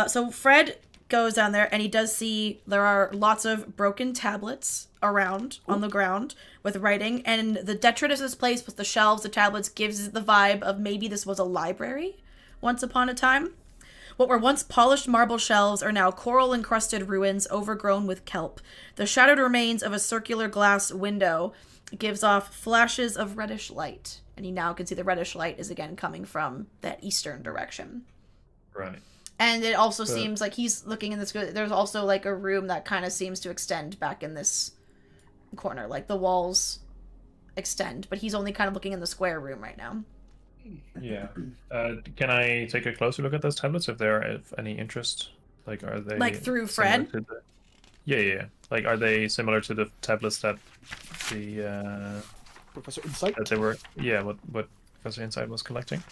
So Fred goes down there and he does see there are lots of broken tablets around on the ground with writing, and the detritus of this place with the shelves, the tablets, gives the vibe of maybe this was a library once upon a time. What were once polished marble shelves are now coral-encrusted ruins overgrown with kelp. The shattered remains of a circular glass window gives off flashes of reddish light, and you now can see the reddish light is again coming from that eastern direction. Right. And it also seems like he's looking in this. There's also like a room that kind of seems to extend back in this corner, like the walls extend, but he's only kind of looking in the square room right now. Yeah. Can I take a closer look at those tablets if they're of any interest? Like, are they like through Fred? Yeah. Like, are they similar to the tablets that the Professor Insight? that they were? Yeah. What Professor Insight was collecting?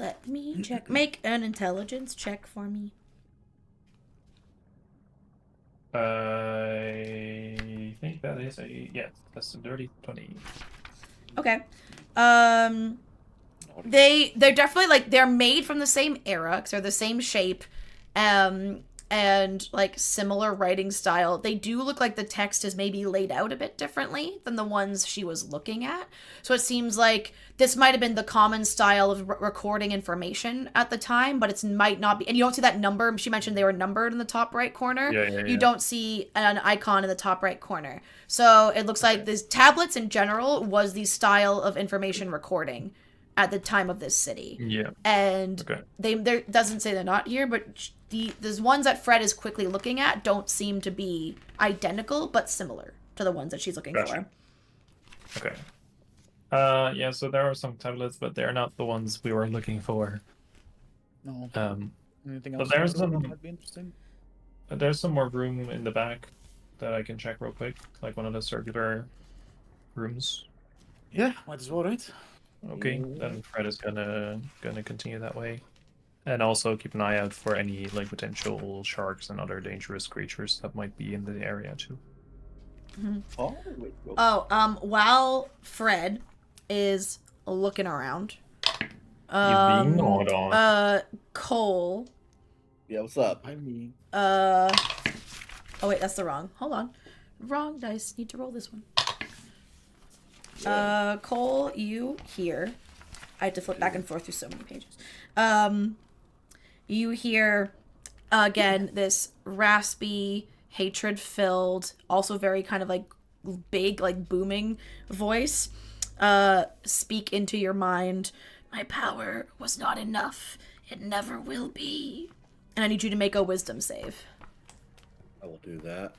Let me check. Make an intelligence check for me. I think that is that's a dirty 20. Okay. They're definitely like they're made from the same era because they're the same shape, and like similar writing style. They do look like the text is maybe laid out a bit differently than the ones she was looking at. So it seems like this might have been the common style of recording information at the time, but it might not be. And you don't see that number. She mentioned they were numbered in the top right corner. You don't see an icon in the top right corner. So it looks like these tablets in general was the style of information recording at the time of this city. Yeah. And there doesn't say they're not here, but the ones that Fred is quickly looking at don't seem to be identical, but similar to the ones that she's looking for. Okay. Yeah, so there are some tablets, but they're not the ones we were looking for. No. Anything But else that might be interesting? There's some more room in the back that I can check real quick, like one of the circular rooms. Yeah, might as well, right? Okay, then Fred is gonna continue that way, and also keep an eye out for any like potential sharks and other dangerous creatures that might be in the area too. Mm-hmm. While Fred is looking around, Cole. Yeah, what's up? I mean. Oh wait, that's the wrong. Hold on, wrong dice. Need to roll this one. Cole, you hear. I had to flip back and forth through so many pages. You hear again this raspy, hatred-filled, also very kind of like big, like booming voice speak into your mind. My power was not enough. It never will be. And I need you to make a wisdom save. I will do that.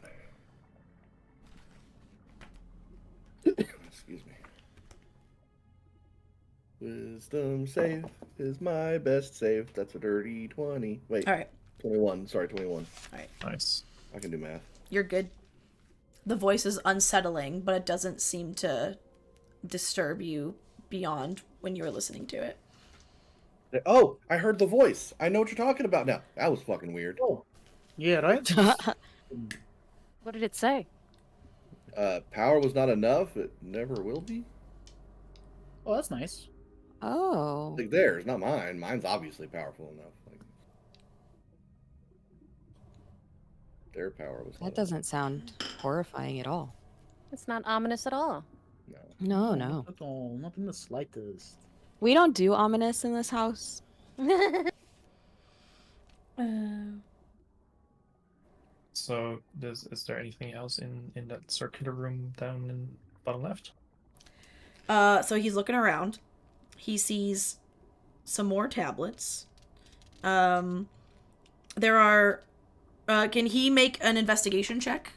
Excuse me. Wisdom save is my best save. That's a dirty 20. Wait. All right. 21. Sorry, 21. All right. Nice. I can do math. You're good. The voice is unsettling, but it doesn't seem to disturb you beyond when you were listening to it. Oh, I heard the voice. I know what you're talking about now. That was fucking weird. Oh. Yeah, right? What did it say? Power was not enough. It never will be. Oh, that's nice. Oh. Like theirs, not mine. Mine's obviously powerful enough. Like their power was. That doesn't sound horrifying at all. It's not ominous at all. No. Not at all. Not in the slightest. We don't do ominous in this house. So, is there anything else in that circular room down in bottom left? So he's looking around. He sees some more tablets. There are. Can he make an investigation check,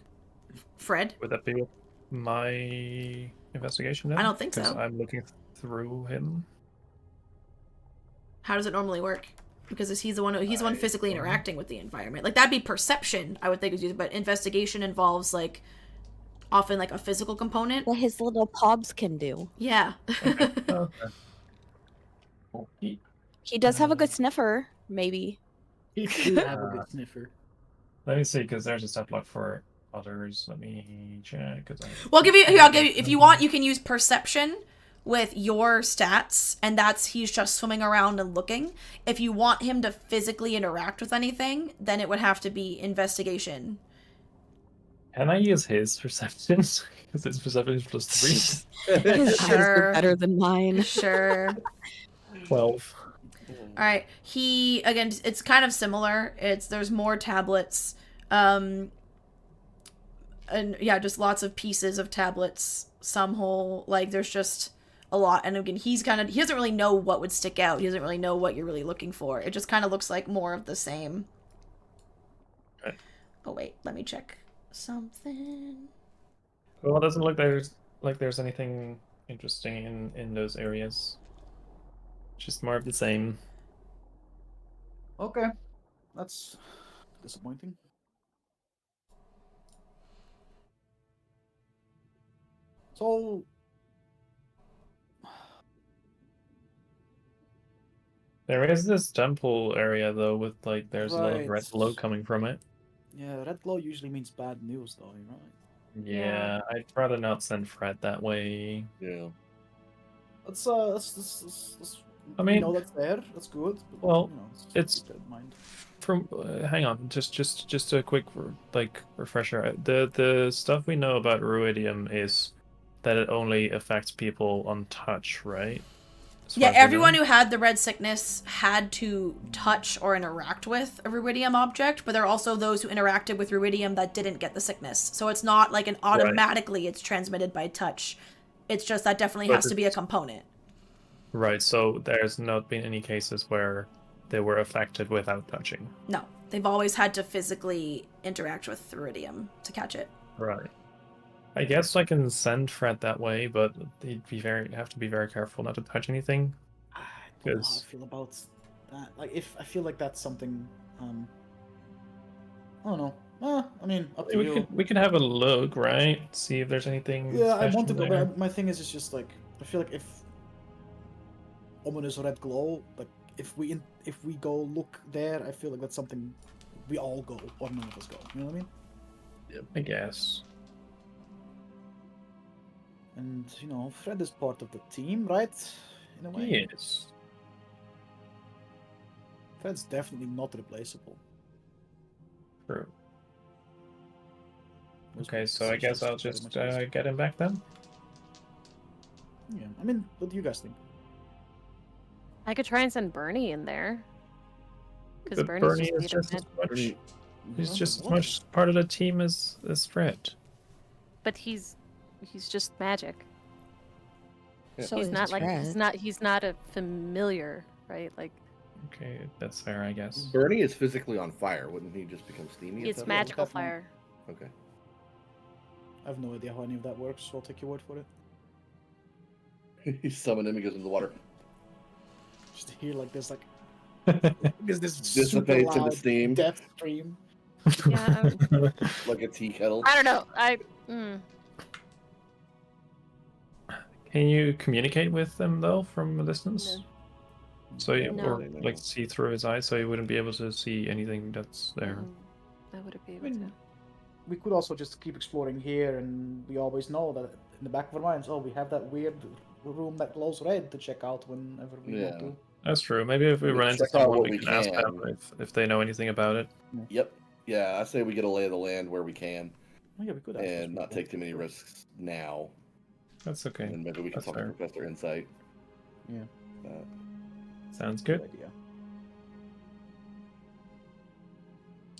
Fred? Would that be my investigation then? I don't think so. I'm looking through him. How does it normally work? because he's the one physically interacting with the environment. Like that'd be perception, I would think is used, but investigation involves like often like a physical component. What his little pobs can do. Yeah. Okay. He does have a good sniffer, maybe. He do have a good sniffer. Let me see, because there's a stat block for others. Let me check. Well, I'll give you. If you want, you can use perception with your stats, and he's just swimming around and looking. If you want him to physically interact with anything, then it would have to be investigation. Can I use his perception? Because his perception is +3. His eyes are better than mine. Sure. 12. All right. Again, it's kind of similar. There's more tablets, and yeah, just lots of pieces of tablets. Some whole, like there's just a lot. And again, he doesn't really know what would stick out. He doesn't really know what you're really looking for. It just kind of looks like more of the same. Okay. Oh wait, let me check something. Well, it doesn't look like there's anything interesting in those areas. Just more of the same. Okay, that's disappointing. So, there is this temple area though, with like there's a lot of red glow coming from it. Yeah, red glow usually means bad news, though, right? Yeah, I'd rather not send Fred that way. Yeah. Let's I mean, know that's there. That's good. But, well, it's mind. From hang on, just a quick like refresher. The stuff we know about Ruidium is that it only affects people on touch, right? Yeah, everyone who had the red sickness had to touch or interact with a Ruidium object, but there are also those who interacted with Ruidium that didn't get the sickness. So it's not like an automatically it's transmitted by touch. It's just that definitely has to be a component. Right, so there's not been any cases where they were affected without touching. No, they've always had to physically interact with Ruidium to catch it. Right. I guess I can send Fred that way, but he'd have to be very careful not to touch anything. I don't know how I feel about that. Like, if I feel like that's something, I don't know. I mean, up to you. We can have a look, right? See if there's anything. Yeah, I want to go, but my thing is, it's just like I feel like if ominous red glow, like if we go look there, I feel like that's something we all go or none of us go. You know what I mean? Yep, I guess. And, you know, Fred is part of the team, right? In a way. Yes. Fred's definitely not replaceable. True. Okay, so I guess I'll just get him back then? Yeah, I mean, what do you guys think? I could try and send Bernie in there. Because Bernie is just as much... He's just as much part of the team as Fred. But he's just magic. Yeah. So he's not like he's not a familiar, right? Like. Okay, that's fair, I guess. Bernie is physically on fire. Wouldn't he just become steamy? It's magical fire. Okay. I have no idea how any of that works, so I'll take your word for it. He summoned him. He goes into the water. Just to hear like this, like this dissipates into steam. Death stream. Yeah. Like a tea kettle. I don't know. Can you communicate with them though from a distance? No. So you, No. or like see through his eyes, so you wouldn't be able to see anything that's there. I wouldn't be able to. We could also just keep exploring here, and we always know that in the back of our minds, we have that weird room that glows red to check out whenever we want to. That's true. Maybe if we run into someone, we can ask them if they know anything about it. Yep. Yeah, I say we get a lay of the land where we can. Oh, yeah, we could and not take too many risks now. That's okay. And maybe we can talk to Professor Insight. Yeah. Sounds good. Idea.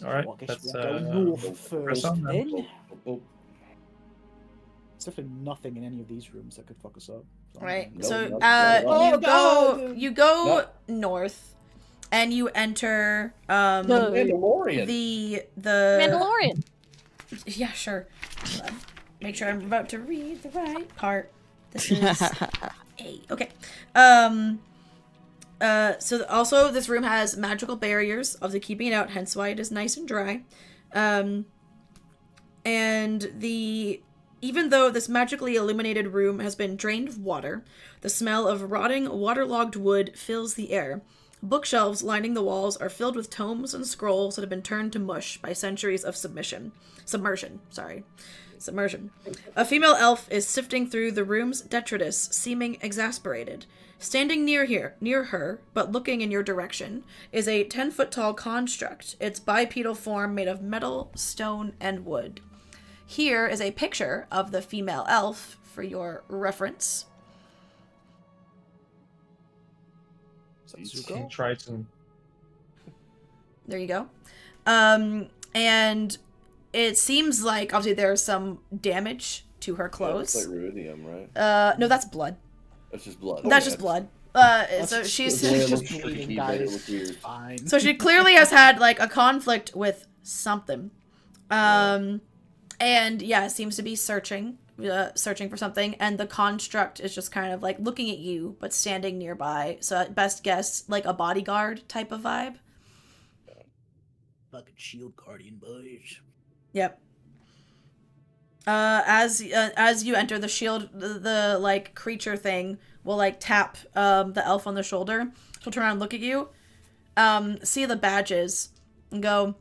All right. Let's north first. There's definitely nothing in any of these rooms that could fuck us up. Right. No, So you go north, and you enter Mandalorian. the Mandalorian. Yeah, sure. Make sure I'm about to read the right part. This is A. Okay. So also this room has magical barriers of the keeping it out, hence why it is nice and dry. Even though this magically illuminated room has been drained of water, the smell of rotting, waterlogged wood fills the air. Bookshelves lining the walls are filled with tomes and scrolls that have been turned to mush by centuries of submersion. A female elf is sifting through the room's detritus, seeming exasperated. Standing near her, but looking in your direction, is a 10-foot-tall construct, its bipedal form made of metal, stone, and wood. Here is a picture of the female elf for your reference. Triton. There you go. And it seems like, obviously, there's some damage to her clothes. That's like ruidium, right? No, that's blood. That's just blood. That's just blood. So she's just bleeding, guys. Fine. So she clearly has had, like, a conflict with something. And, yeah, seems to be searching for something, and the construct is just kind of, like, looking at you, but standing nearby. So, at best guess, like, a bodyguard type of vibe. Fucking shield guardian, boys. Yep. As you enter the shield, the like creature thing will like tap the elf on the shoulder. She'll turn around and look at you, see the badges, and go,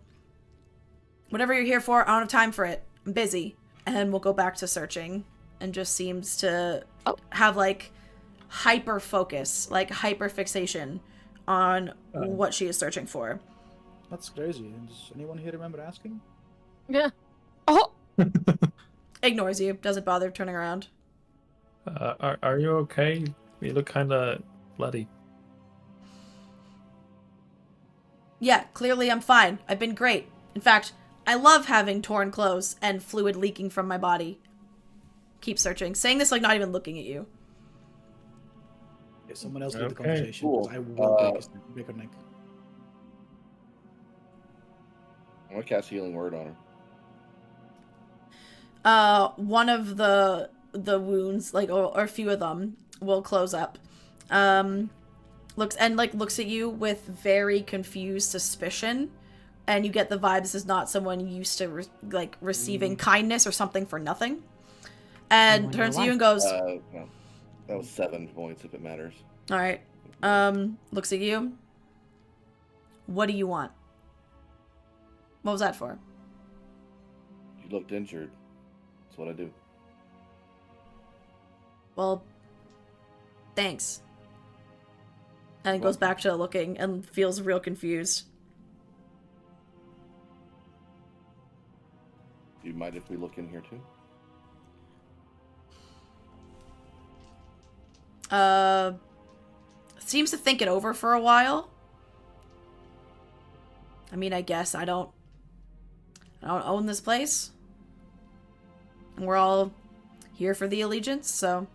"Whatever you're here for, I don't have time for it. I'm busy." And then we'll go back to searching, and just seems to have like hyper focus, like hyper fixation on what she is searching for. That's crazy. Does anyone here remember asking? Yeah. Oh. Ignores you. Doesn't bother turning around. Are you okay? You look kind of bloody. Yeah, clearly I'm fine. I've been great. In fact, I love having torn clothes and fluid leaking from my body. Keep searching. Saying this like not even looking at you. If someone else lead the conversation, cool. I will break her neck. I'm gonna cast Healing Word on her. One of the wounds, like, or a few of them, will close up. Looks at you with very confused suspicion, and you get the vibe this is not someone used to receiving kindness or something for nothing. And turns to you and goes, no. That was 7 points if it matters. All right. Looks at you. What do you want? What was that for? You looked injured. That's what I do. Well, thanks. And it goes back to looking and feels real confused. Do you mind if we look in here too? Seems to think it over for a while. I mean, I guess I don't own this place. And we're all here for the allegiance, so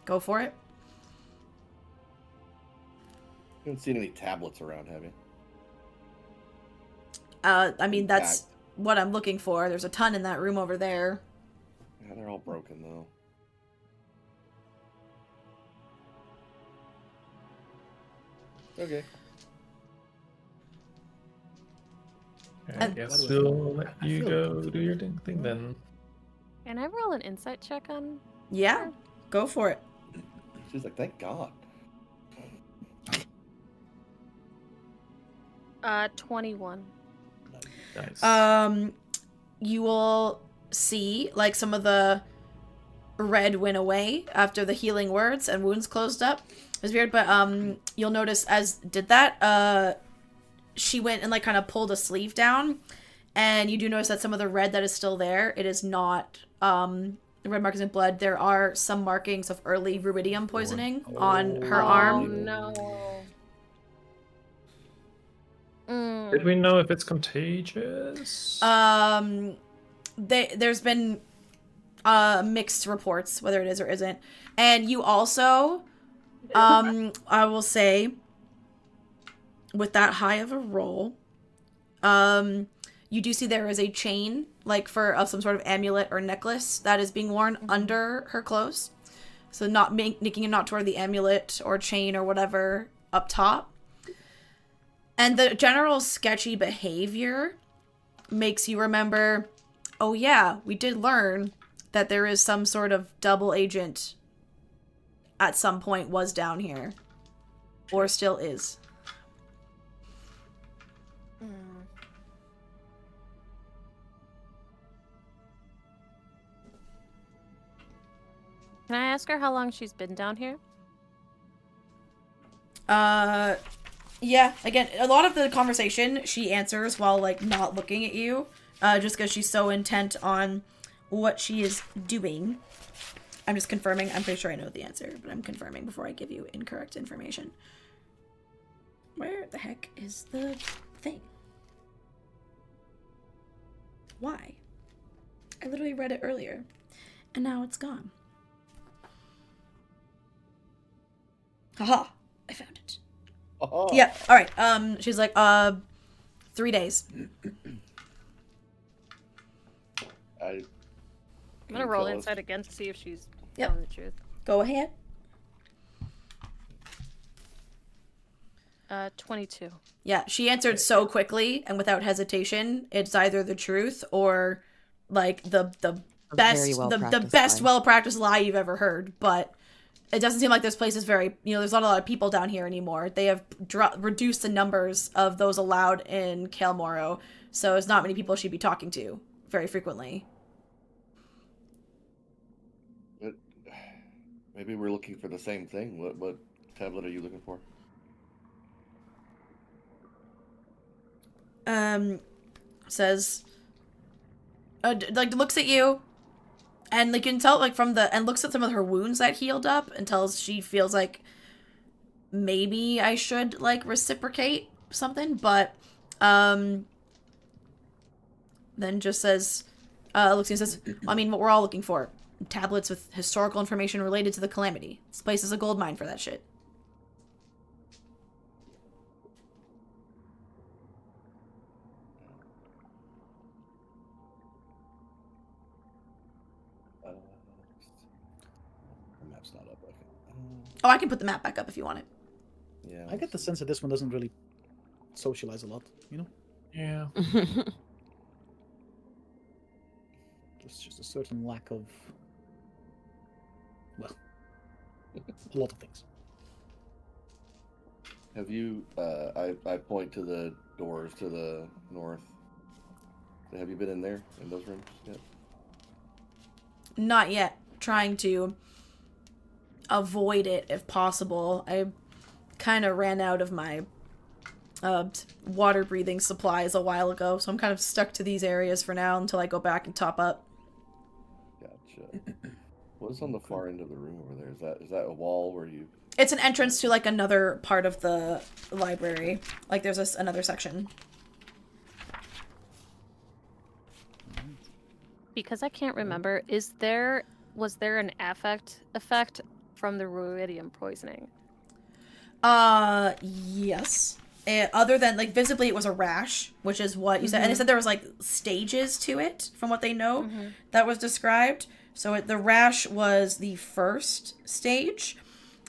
go for it. You haven't seen any tablets around, have you? I mean, that's what I'm looking for. There's a ton in that room over there. Yeah, they're all broken, though. Okay. I guess we'll let you go do your thing then. Can I roll an insight check on? Yeah, go for it. She's like, thank God. 21. Nice. You will see, like, some of the red went away after the healing words and wounds closed up. It was weird, but you'll notice as did that, she went and like kind of pulled a sleeve down, and you do notice that some of the red that is still there, it is not the red markings in blood. There are some markings of early rubidium poisoning on her arm. No. Did we know if it's contagious? There's been mixed reports whether it is or isn't, and you also, I will say, with that high of a roll, you do see there is a chain, like of some sort of amulet or necklace that is being worn under her clothes. So not making a knot toward the amulet or chain or whatever up top. And the general sketchy behavior makes you remember, oh yeah, we did learn that there is some sort of double agent at some point was down here. Or still is. Can I ask her how long she's been down here? Yeah, again, a lot of the conversation she answers while, like, not looking at you, just because she's so intent on what she is doing. I'm just confirming. I'm pretty sure I know the answer, but I'm confirming before I give you incorrect information. Where the heck is the thing? Why? I literally read it earlier, and now it's gone. Haha, I found it. Oh. Yeah, alright, she's like, 3 days. I'm gonna roll insight again to see if she's telling the truth. Go ahead. 22. Yeah, she answered so quickly and without hesitation. It's either the truth or, like, the best well-practiced lie you've ever heard, but it doesn't seem like this place is very, there's not a lot of people down here anymore. They have reduced the numbers of those allowed in Cael Morrow, so it's not many people she'd be talking to very frequently. Maybe we're looking for the same thing. What tablet are you looking for? Says, like, looks at you. And, like, you can tell, like, and looks at some of her wounds that healed up and tells she feels like maybe I should, like, reciprocate something, but, then just says, looks and says, I mean, what we're all looking for. Tablets with historical information related to the Calamity. This place is a gold mine for that shit. Oh, I can put the map back up if you want it. Yeah. I get the sense that this one doesn't really socialize a lot, Yeah. There's just a certain lack of, well, a lot of things. Have you, I point to the doors to the north. Have you been in there, in those rooms yet? Not yet. Trying to avoid it if possible. I kind of ran out of my water breathing supplies a while ago, so I'm kind of stuck to these areas for now until I go back and top up. Gotcha. What's on the far end of the room over there? Is that a wall where you... It's an entrance to, like, another part of the library. Like, there's another section. Because I can't remember, was there an effect from the ruidium poisoning? Yes. Other than, like, visibly it was a rash, which is what you said. And it said there was, like, stages to it, from what they know, that was described. So the rash was the first stage.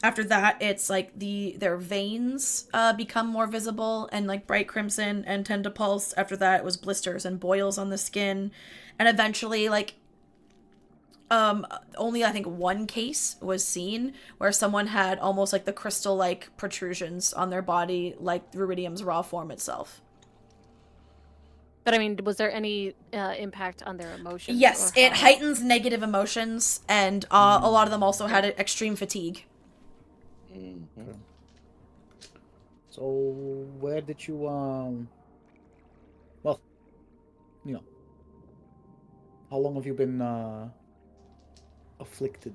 After that, it's, like, their veins become more visible and, like, bright crimson and tend to pulse. After that, it was blisters and boils on the skin. And eventually, like, only I think one case was seen where someone had almost like the crystal-like protrusions on their body, like ruidium's raw form itself. But I mean, was there any impact on their emotions? Yes, it heightens negative emotions, and a lot of them also had extreme fatigue. Okay. So where did you well, how long have you been afflicted?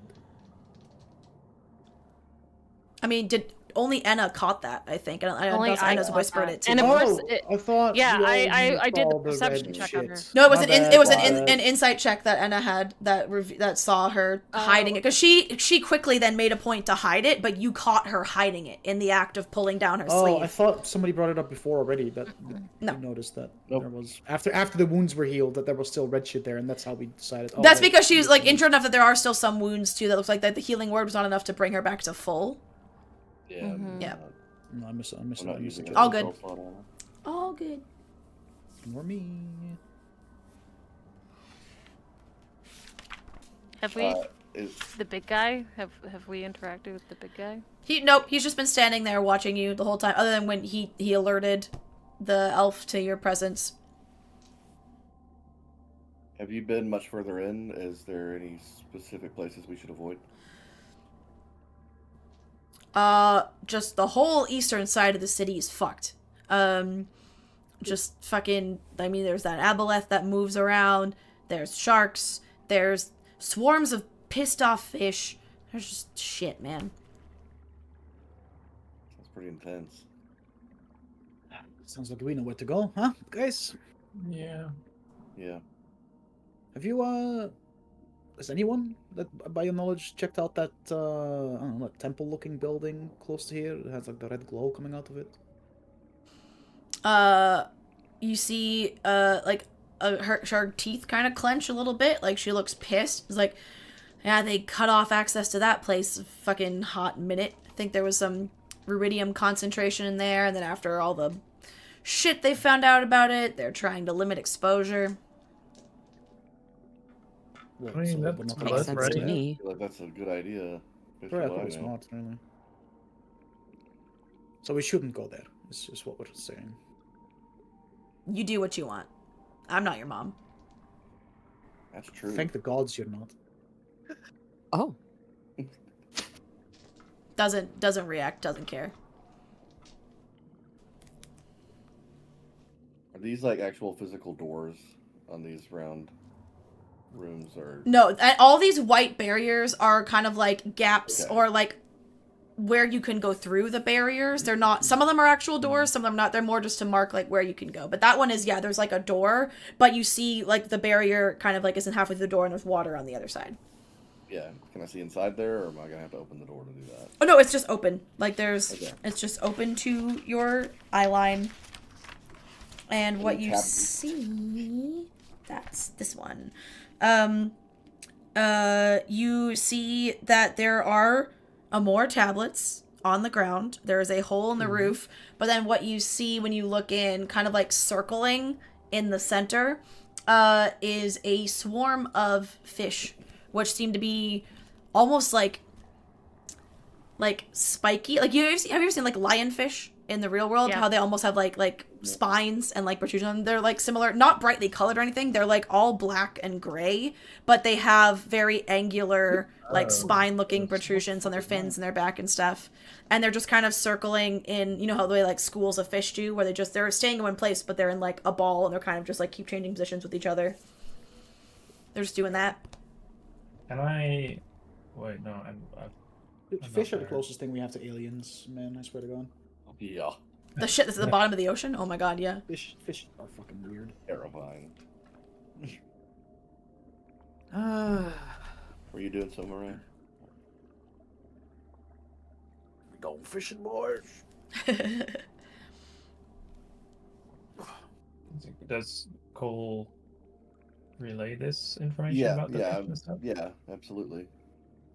I mean, only Enna caught that, I think. And I don't know if Enna's whispered it to me. And of course, I thought. Yeah, I did the perception check on her. No, it was an insight check that Enna had that saw her hiding it, because she quickly then made a point to hide it, but you caught her hiding it in the act of pulling down her sleeve. Oh, I thought somebody brought it up before already. That you noticed that there was after the wounds were healed that there was still red shit there, and that's how we decided. That's because she was like injured enough that there are still some wounds too. That looks like that the healing word was not enough to bring her back to full. Yeah. Yeah. No, I missed it. All good. All good. Ignore me. Have we the big guy? Have we interacted with the big guy? Nope, he's just been standing there watching you the whole time, other than when he alerted the elf to your presence. Have you been much further in? Is there any specific places we should avoid? Just the whole eastern side of the city is fucked. Just fucking, I mean, there's that aboleth that moves around, there's sharks, there's swarms of pissed off fish, there's just shit, man. That's pretty intense. Sounds like we know where to go, huh, guys? Yeah. Yeah. Have you, has anyone that, by your knowledge, checked out that, I don't know, that temple-looking building close to here? It has, like, the red glow coming out of it. You see, like, her teeth kind of clench a little bit, like, she looks pissed. It's like, yeah, they cut off access to that place a fucking hot minute. I think there was some rubidium concentration in there, and then after all the shit they found out about it, they're trying to limit exposure. Well, I mean, that makes sense to me. I feel like that's a good idea. Pretty smart, really. So we shouldn't go there. It's just what we're saying. You do what you want. I'm not your mom. That's true. Thank the gods you're not. Oh. Doesn't react, doesn't care. Are these like actual physical doors on these round rooms, or no? All these white barriers are kind of like gaps, or like where you can go through the barriers. They're not. Some of them are actual doors. Some of them not. They're more just to mark like where you can go. But that one is, yeah. There's like a door, but you see like the barrier kind of like isn't halfway through the door, and there's water on the other side. Yeah. Can I see inside there, or am I gonna have to open the door to do that? Oh no, it's just open. Like there's, it's just open to your eye line. And what you see, that's this one. You see that there are more tablets on the ground. There is a hole in the roof, but then what you see when you look in, kind of like circling in the center, is a swarm of fish, which seem to be almost like spiky. Like have you ever seen like lionfish in the real world? Yeah. How they almost have like spines and like protrusion. They're like similar, not brightly colored or anything. They're like all black and gray, but they have very angular like spine looking protrusions on their fins and their back and stuff. And they're just kind of circling in, you know how the way like schools of fish do, where they're staying in one place, but they're in like a ball and they're kind of just like keep changing positions with each other. They're just doing that. Can I? Wait, no. Fish are the closest thing we have to aliens, man. I swear to God. Yeah. The shit that's at the bottom of the ocean? Oh my god, yeah. Fish are fucking weird. Terrifying. Were you doing something around? Going fishing, boys. Does Cole relay this information about the fish and stuff? Yeah, absolutely.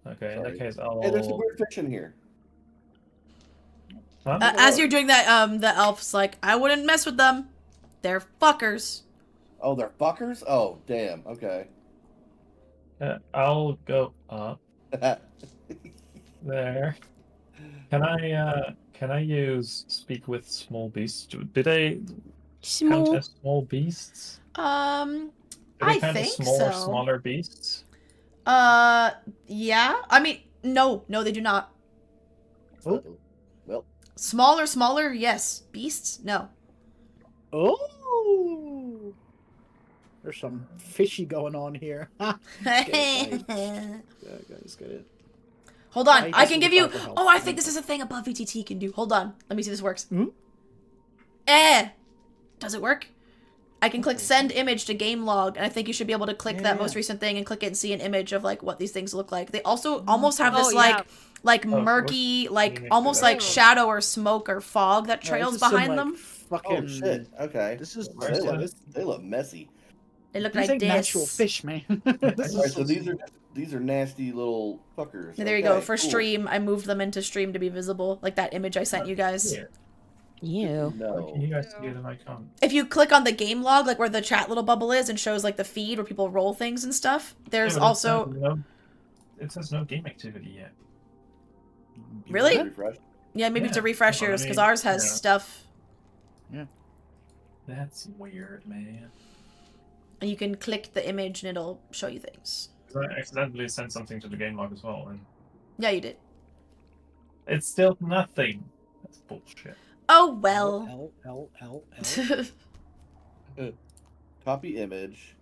Okay, in that case, I'll... Hey, there's some weird fish in here. Huh? As you're doing that, the elf's like, I wouldn't mess with them. They're fuckers. Oh, they're fuckers? Oh, damn. Okay. I'll go up there. Can I use speak with small beasts? Did they count as small beasts? I think smaller beasts? Yeah. I mean, no, they do not. Oh. Well. Smaller, yes. Beasts, no. Oh! There's some fishy going on here. Guys, get it. Hold on, I can give you... Oh, I think this is a thing above VTT can do. Hold on, let me see if this works. Does it work? I can click send image to game log, and I think you should be able to click that most recent thing and click it and see an image of like what these things look like. They also almost have this murky, like almost like shadow or smoke or fog that trails behind them. Fucking... Oh shit! Okay. This is they look messy. They look these like ain't natural fish, man. So these are nasty little fuckers. There you go. For stream, I moved them into stream to be visible, like that image I sent you guys. Ew. No. Can you guys see them? I can't. If you click on the game log, like where the chat little bubble is, and shows like the feed where people roll things and stuff, there's also. It says no game activity yet. Really? Refresh? Yeah, maybe to refresh yours because ours has stuff. Yeah. That's weird, man. And you can click the image and it'll show you things. I accidentally sent something to the game log as well, and Yeah, you did. it's still nothing. That's bullshit. Oh well. Copy image.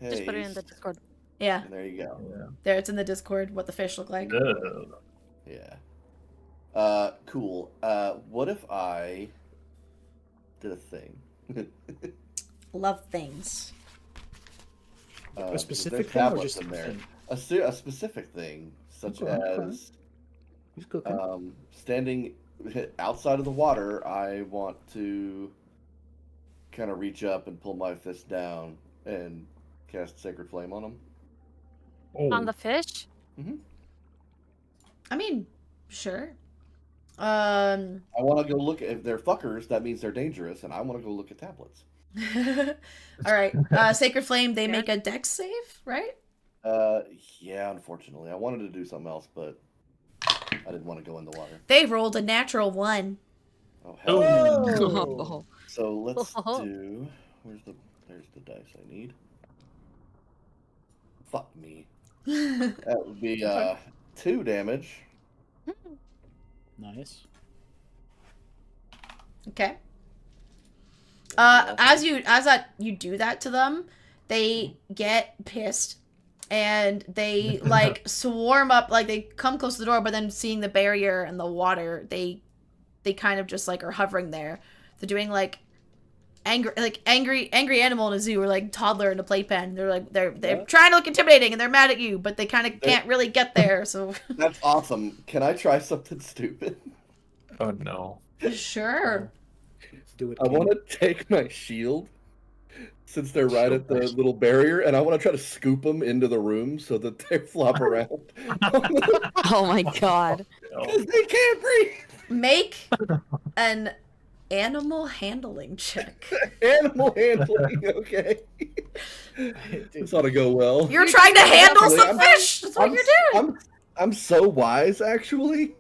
Just put it in the Discord. Yeah. And there you go. Yeah. There, it's in the Discord. What the fish look like. Yeah. Cool. What if I did a thing? Love things. A specific thing or just in there? Thing? A specific thing, such as standing outside of the water. I want to kind of reach up and pull my fist down and cast Sacred Flame on them. On the fish? Mm-hmm. I mean, sure. I want to go look at if they're fuckers. That means they're dangerous, and I want to go look at tablets. All right. Sacred Flame. They make a dex save, right? Yeah. Unfortunately, I wanted to do something else, but I didn't want to go in the water. They rolled a natural 1. Oh hell! Oh. So let's do. There's the dice I need. Fuck me. That would be 2 damage. Nice. Okay. As you do that to them, they get pissed and they like swarm up, like they come close to the door, but then seeing the barrier and the water, they kind of just like are hovering there. They're doing like angry animal in a zoo, or like toddler in a playpen. They're like they're trying to look intimidating and they're mad at you, but they kind of can't really get there. So that's awesome. Can I try something stupid? Oh no. Sure. Do it. I want to take my shield, since they're right at the little barrier, and I want to try to scoop them into the room so that they flop around. Oh my god. Because they can't breathe. Make an animal handling check. Animal handling, okay. This ought to go well. You're trying to handle some fish. That's what you're doing. I'm so wise, actually,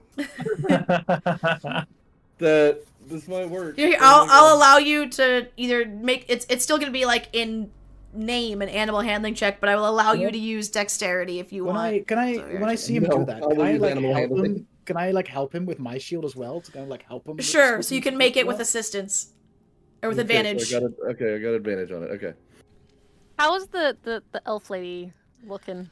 that this might work. I'll allow you to either make it's still gonna be like in name an animal handling check, but I will allow you to use dexterity if you want. When I see him do that, can I like help him? Can I like help him with my shield as well to kind of like help him? Sure, so you can make it with assistance or with advantage. So I got advantage on it. Okay. How is the elf lady looking?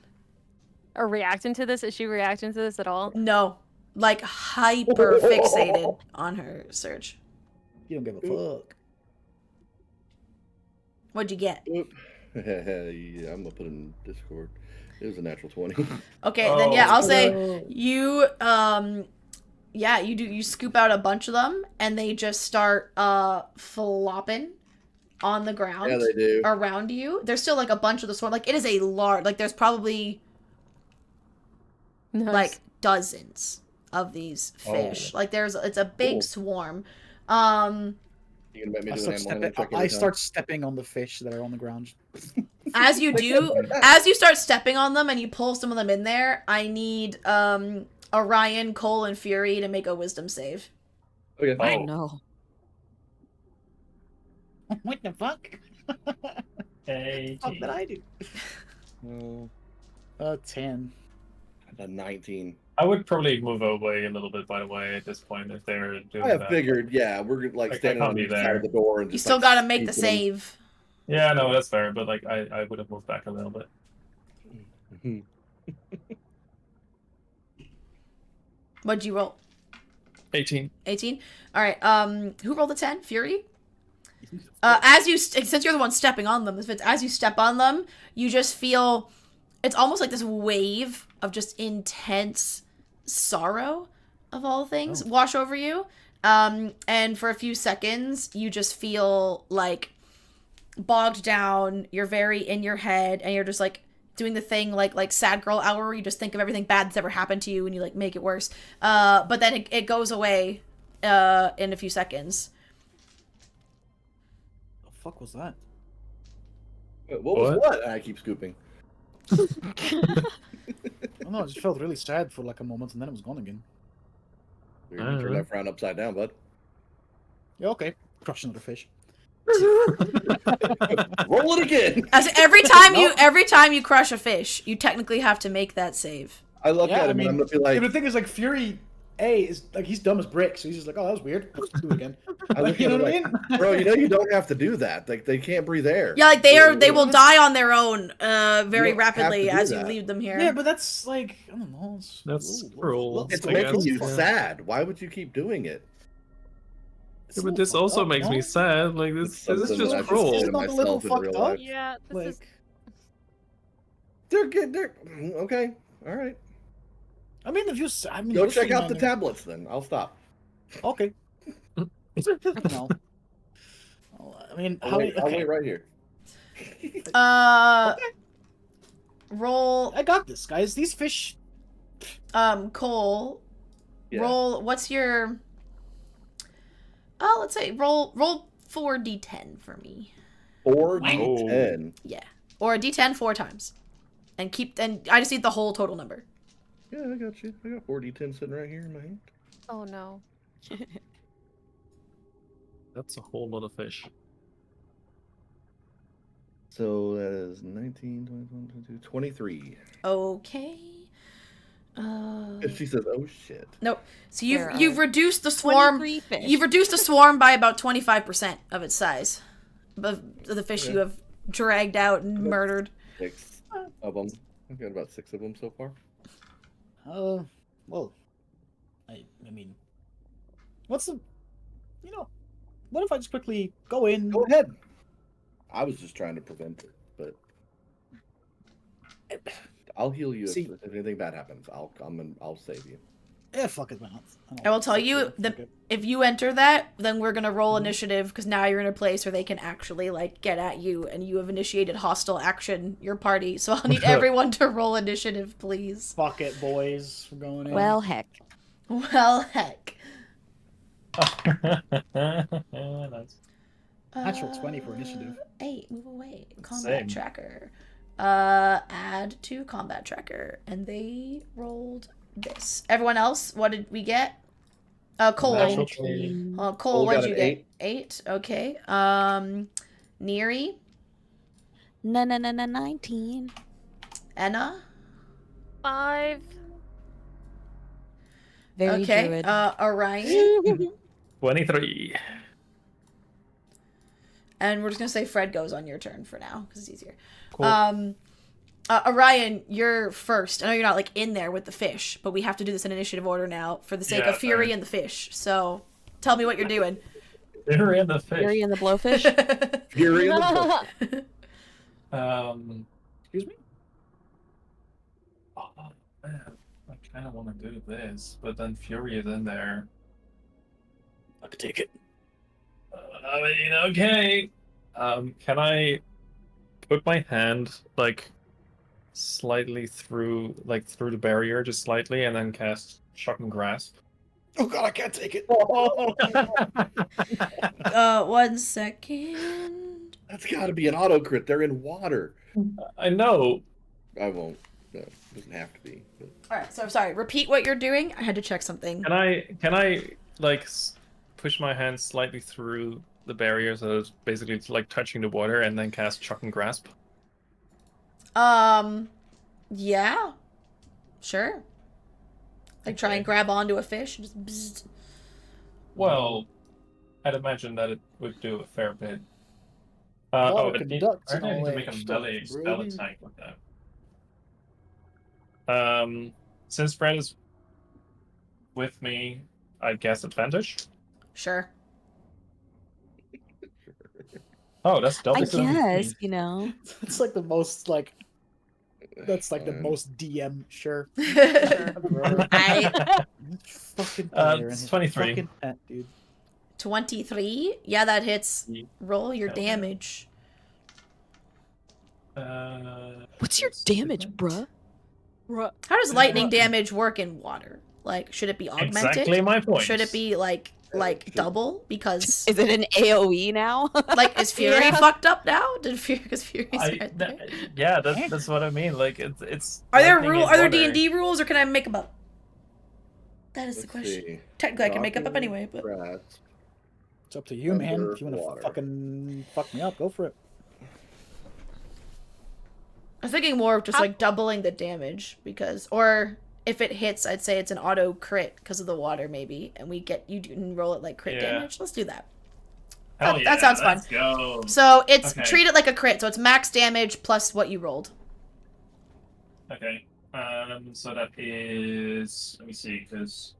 Or reacting to this? Is she reacting to this at all? No. Like hyper fixated on her search. You don't give a fuck. What'd you get? Yeah, I'm gonna put it in Discord. It was a natural 20. Okay, then yeah, I'll say you you scoop out a bunch of them and they just start flopping on the ground. Yeah, they do. Around you. There's still like a bunch of the swarm. Like it is a large, like there's probably like dozens of these fish. Like it's a big swarm. You gonna make me do an animal handling check? I start stepping on the fish that are on the ground. As you start stepping on them and you pull some of them in there, I need Orion, Cole, and Fury to make a wisdom save. Okay. Oh no. What the fuck? Hey. What did I do? 10. A 19. I would probably move away a little bit, by the way, at this point, if they're doing that. I figured, yeah, we're like standing on the side of the door. And you still gotta make the save. Yeah, no, that's fair, but like I would have moved back a little bit. What'd you roll? 18. 18? Alright, who rolled a 10? Fury? Since you're the one stepping on them, as you step on them, you just feel, it's almost like this wave of just intense sorrow, of all things, wash over you. And for a few seconds, you just feel like bogged down. You're very in your head, and you're just like doing the thing like sad girl hour where you just think of everything bad that's ever happened to you and you like make it worse. But then it goes away in a few seconds. The fuck was that? What was what? I keep scooping. I don't know, I just felt really sad for like a moment and then it was gone again. Weird, you turn that frown upside down, bud. Yeah, okay. Crush another fish. Roll it again. As every time you crush a fish, you technically have to make that save. I look at him and I'm gonna be like. The thing is, like, Fury A is like he's dumb as bricks, so he's just like, oh, that was weird. Let's do it again. You know what I mean? Bro, you don't have to do that. Like they can't breathe air. Yeah, like they will die on their own very rapidly as you leave them here. Yeah, but that's like I don't know. That's cruel. It's making you sad. Why would you keep doing it? Yeah, but this also makes me sad. Like this is just cruel. It's not a little fucked up. Yeah, this is... They're good. They're okay. All right. I mean, if you, go check out the tablets, then I'll stop. Okay. No. I mean, I'll wait right here. Okay. Roll. I got this, guys. These fish. Cole. Yeah. Roll. What's your? Let's say roll 4d10 for me. 4d10. Yeah, or a d10 4 times, and I just need the whole total number. Yeah, I got you. I got 4d10 sitting right here in my hand. Oh no. That's a whole lot of fish. So that is 19, 21, 22, 23. Okay. She says, "Oh shit." Nope. So you've reduced the swarm. You've reduced the swarm by about 25% of its size. Of the fish you have dragged out and murdered. 6 of them. I've got about 6 of them so far. Well, I mean, what's the, what if I just quickly go in? Go ahead. I was just trying to prevent it, but I'll heal you if anything bad happens. I'll come and I'll save you. Yeah, fuck it, man. I will tell you that if you enter that, then we're gonna roll initiative because now you're in a place where they can actually like get at you, and you have initiated hostile action. Your party, so I'll need everyone to roll initiative, please. Fuck it, boys. We're going in. Well, heck. Well, heck. Nice. Natural 20 for initiative. 8. Move away. Combat tracker. Add to combat tracker, and they rolled this. Everyone else, what did we get? Cole. Cole, what did you get? 8. Okay. Neri. 19. Enna. 5. Very okay. Orion. 23. And we're just gonna say Fred goes on your turn for now because it's easier. Cool. Orion, you're first. I know you're not like in there with the fish, but we have to do this in initiative order now for the sake of Fury and the fish. So, tell me what you're doing. Fury and the fish. Fury and the blowfish. Fury and the blowfish. Excuse me. Oh man, I kind of want to do this, but then Fury is in there. I could take it. I mean, okay. Can I put my hand like slightly through the barrier, just slightly, and then cast Shock and Grasp? Oh god, I can't take it. 1 second. That's got to be an auto crit. They're in water. I know. I won't. No, it doesn't have to be. But... All right. So I'm sorry. Repeat what you're doing. I had to check something. Can I like push my hand slightly through the barrier so it's basically like touching the water, and then cast Shock and Grasp? Yeah. Sure. Like try and grab onto a fish. Just bzzzt. Well, I'd imagine that it would do a fair bit. Water I need conducts to all make a that melee stuff, spell bro. attack with that. Since Fred is with me, I guess advantage. Sure. Oh, that's double. I guess, you know. It's like the most like. That's like the most DM. Sure. Fucking it's 23. Fucking pet, dude. 23. Yeah, that hits. Roll your damage. What's your damage, bruh? How does lightning damage work in water? Like, should it be augmented? Exactly my point. Should it be like double? Because is it an AOE now? Like, is Fury fucked up now? Because Fury's right there. Yeah, that's what I mean. Like, it's. Are there D&D rules, or can I make them up? That is the question. See. Technically, I can make them up anyway, but it's up to you, man. If you want to fucking fuck me up, go for it. I'm thinking more of just like doubling the damage or if it hits, I'd say it's an auto crit because of the water maybe, and you can roll it like crit damage. Let's do that. That sounds fun. Let's go. So it's treat it like a crit, so it's max damage plus what you rolled. Okay. So that is, let me see, because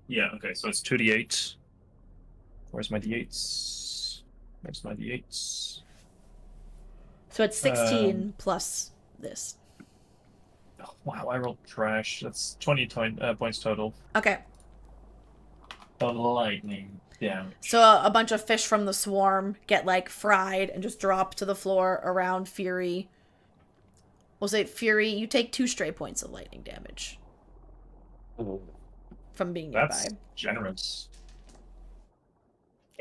yeah, okay, so it's 2d8. Where's my d8s? Where's my d8s? So it's 16 plus this. Oh, wow, I rolled trash. That's 20 points total. Okay. The lightning damage. So a bunch of fish from the swarm get like fried and just drop to the floor around Fury. We'll say Fury, you take 2 stray points of lightning damage. Ooh. From being nearby. That's generous.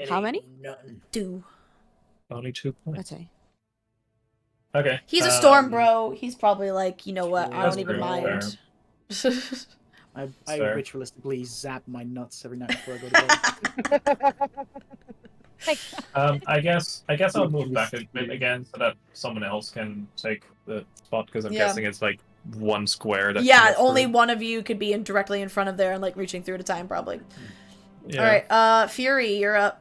How many? 2. Only 2 points. Okay. He's a storm bro. He's probably like, you know what? I don't even mind. I ritualistically zap my nuts every night before I go to bed. I guess I'll move back a bit again so that someone else can take the spot, because I'm guessing it's like 1 square. That only one of you could be directly in front of there and like reaching through at a time, probably. Yeah. All right, Fury, you're up.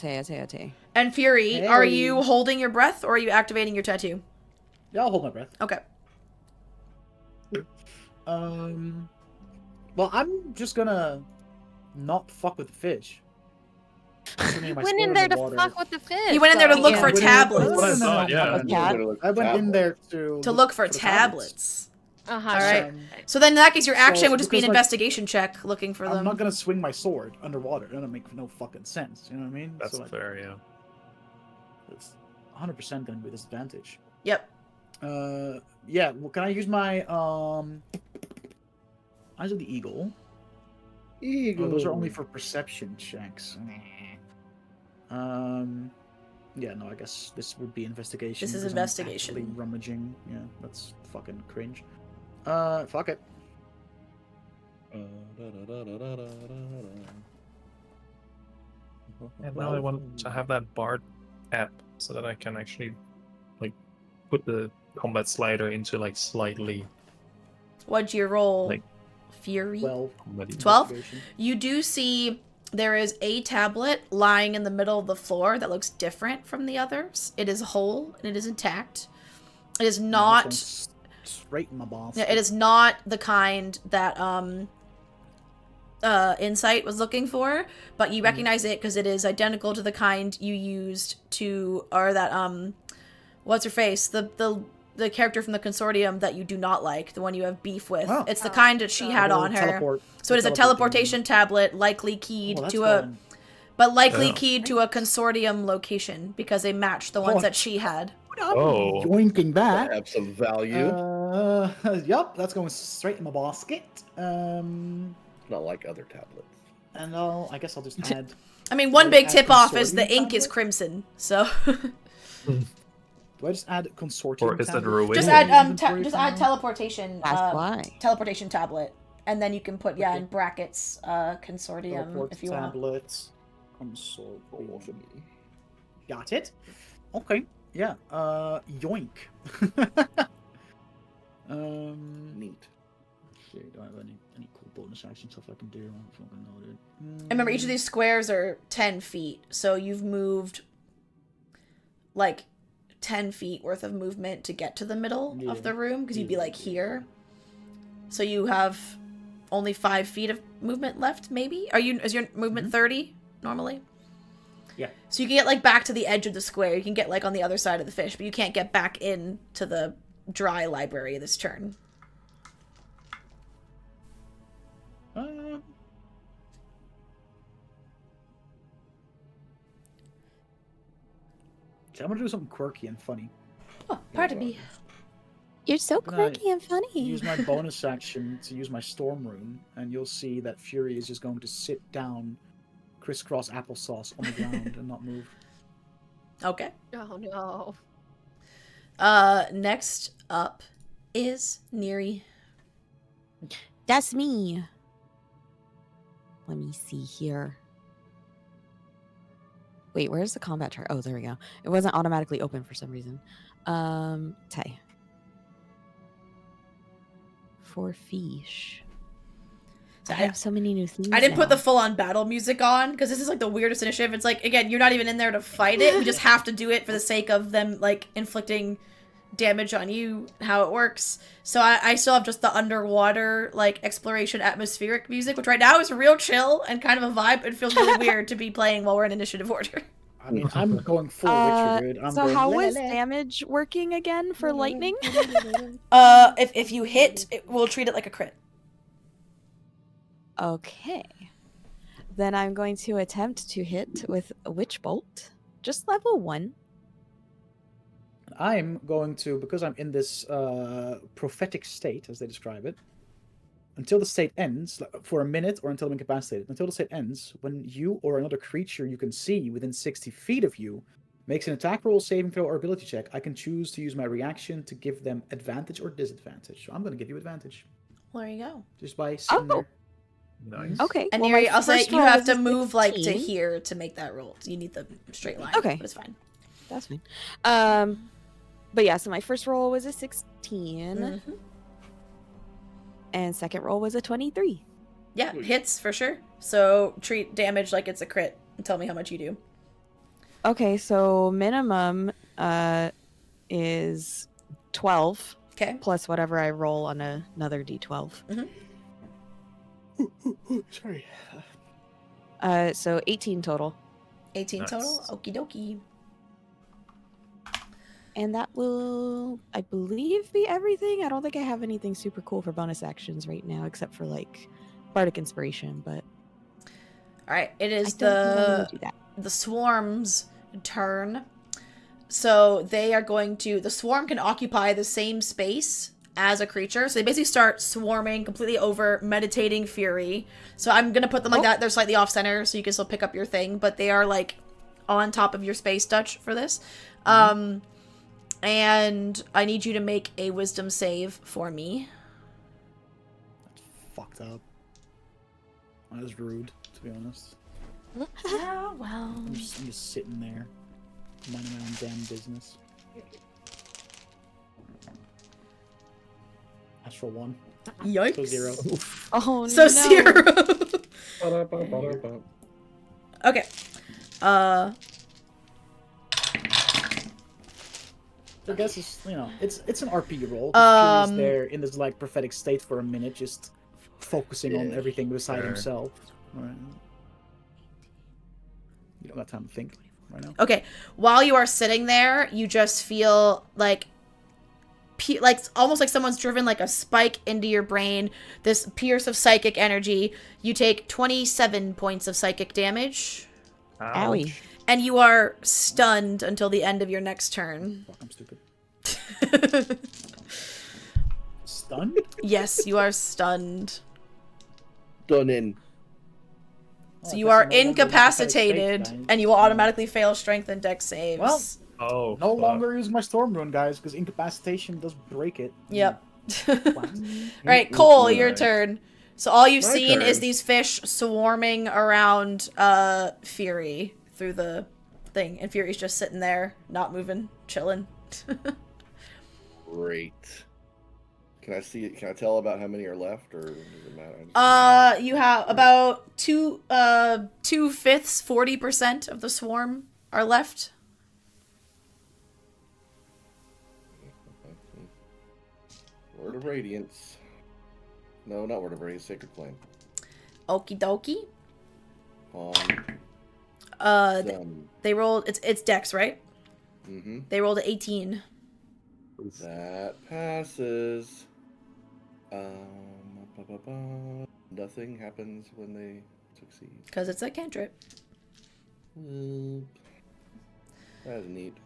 Ate. And Fury, are you holding your breath or are you activating your tattoo? Yeah, I'll hold my breath. Okay. Well, I'm just gonna not fuck with the fish. Went in there to fuck with the fish. He went in there to look for tablets. I went in there to look for tablets. All right. So then in that case, your action would just be an investigation check looking for them. I'm not gonna swing my sword underwater. That doesn't make no fucking sense. You know what I mean? That's fair, yeah. It's 100% gonna be a disadvantage. Yep. Yeah. Well, can I use my Eyes of the Eagle? Oh, those are only for perception checks. Yeah, no, I guess this would be investigation. This is investigation. Actually rummaging. Yeah, that's fucking cringe. Fuck it. And now I want to have that Bard app so that I can actually like put the combat slider into like slightly. What'd you roll? Like Fury? 12? You do see there is a tablet lying in the middle of the floor that looks different from the others. It is whole and it is intact. It is not straight in my balls. Yeah, it is not the kind that Insight was looking for, but you recognize it because it is identical to the kind you used to, or that what's her face, the character from the consortium that you do not like, the one you have beef with. Oh. It's the kind that she had on her. So it is a teleportation tablet, likely keyed to keyed to a consortium location because they match the ones that she had. Oh, yoinking that. Have some value. Yup, that's going straight in my basket. Not like other tablets. And I guess I'll just add. I mean, one big tip off is the ink is crimson, so. Do I just add consortium? Or is that ruined? Just add teleportation. Teleportation tablet, and then you can put in brackets consortium if you want. Tablets, consortium. Got it. Okay. Yeah. Yoink. Neat. Okay, do I have any cool bonus action stuff I can do? And remember, each of these squares are 10 feet, so you've moved like 10 feet worth of movement to get to the middle of the room, because you'd be like here. So you have only 5 feet of movement left, maybe? Is your movement 30 normally? Yeah. So you can get like back to the edge of the square. You can get like on the other side of the fish, but you can't get back in to the dry library this turn. I'm gonna do something quirky and funny. Oh, pardon me. You're so quirky and funny. Use my bonus action to use my Storm Rune, and you'll see that Fury is just going to sit down, crisscross applesauce on the ground and not move. Okay. Oh no. Next up is Neri. That's me. Let me see here. Wait, where's the combat chart? Oh, there we go. It wasn't automatically open for some reason. Tay. For fish. So I have so many new things. I didn't put the full-on battle music on because this is like the weirdest initiative. It's like, again, you're not even in there to fight it. We just have to do it for the sake of them like inflicting damage on you, how it works. So I still have just the underwater like exploration atmospheric music, which right now is real chill and kind of a vibe. It feels really weird to be playing while we're in initiative order. I mean, I'm going full Witcher, dude. So how was damage working again for lightning? If you hit, we'll treat it like a crit. Okay. Then I'm going to attempt to hit with a Witch Bolt. Just level 1. I'm going to, because I'm in this prophetic state, as they describe it, until the state ends, for a minute or until I'm incapacitated, until the state ends, when you or another creature you can see within 60 feet of you makes an attack roll, saving throw, or ability check, I can choose to use my reaction to give them advantage or disadvantage. So I'm going to give you advantage. Well, there you go. Just by sitting there. Nice. Okay. And well, Neri, I'll say you have to move 16. like to here to make that roll. So you need the straight line. Okay. But it's fine. That's fine. But yeah, so my first roll was a 16. Mm-hmm. And second roll was a 23. Yeah, hits for sure. So treat damage like it's a crit and tell me how much you do. Okay, so minimum is 12. Okay. Plus whatever I roll on another d12. Sorry. So 18 total. 18 Nice. total? Okie dokie. And that will, I believe, be everything. I don't think I have anything super cool for bonus actions right now, except for like Bardic Inspiration, but Alright, it is do that. the swarm's turn. So they are going to, the swarm can occupy the same space as a creature. So they basically start swarming completely over meditating fury. So I'm going to put them like that. They're slightly off center so you can still pick up your thing, but they are like on top of your space Dutch for this. And I need you to make a wisdom save for me. That's fucked up. That was rude, to be honest. Oh, well. I'm just sitting there, minding my own damn business. That's for 1. Yikes. So 0. Oh, So no. 0. Okay. I guess it's, it's an RP roll. Fury's there in this like prophetic state for a minute, just focusing on everything beside himself. Right. You don't got time to think right now. Okay. While you are sitting there, you just feel like almost like someone's driven like a spike into your brain. This pierce of psychic energy. You take 27 points of psychic damage. Owie. And you are stunned until the end of your next turn. Fuck, I'm stupid. Stunned? Yes, you are stunned. Done in. So you are incapacitated, and you will automatically fail strength and dex saves. Well, no longer use my Storm Rune, guys, because incapacitation does break it. Yep. Right, Cole, your turn. So all you've seen turn. is these fish swarming around Fury through the thing, and Fury's just sitting there, not moving, chilling. Great. Can I tell about how many are left, or does it matter? You have about 2/5, 40% of the swarm are left. Word of Radiance. No, not Word of Radiance. Sacred Flame. Okie dokie. They rolled. It's Dex, right? Mm-hmm. They rolled 18. That passes. Nothing happens when they succeed. Because it's a cantrip. That is neat.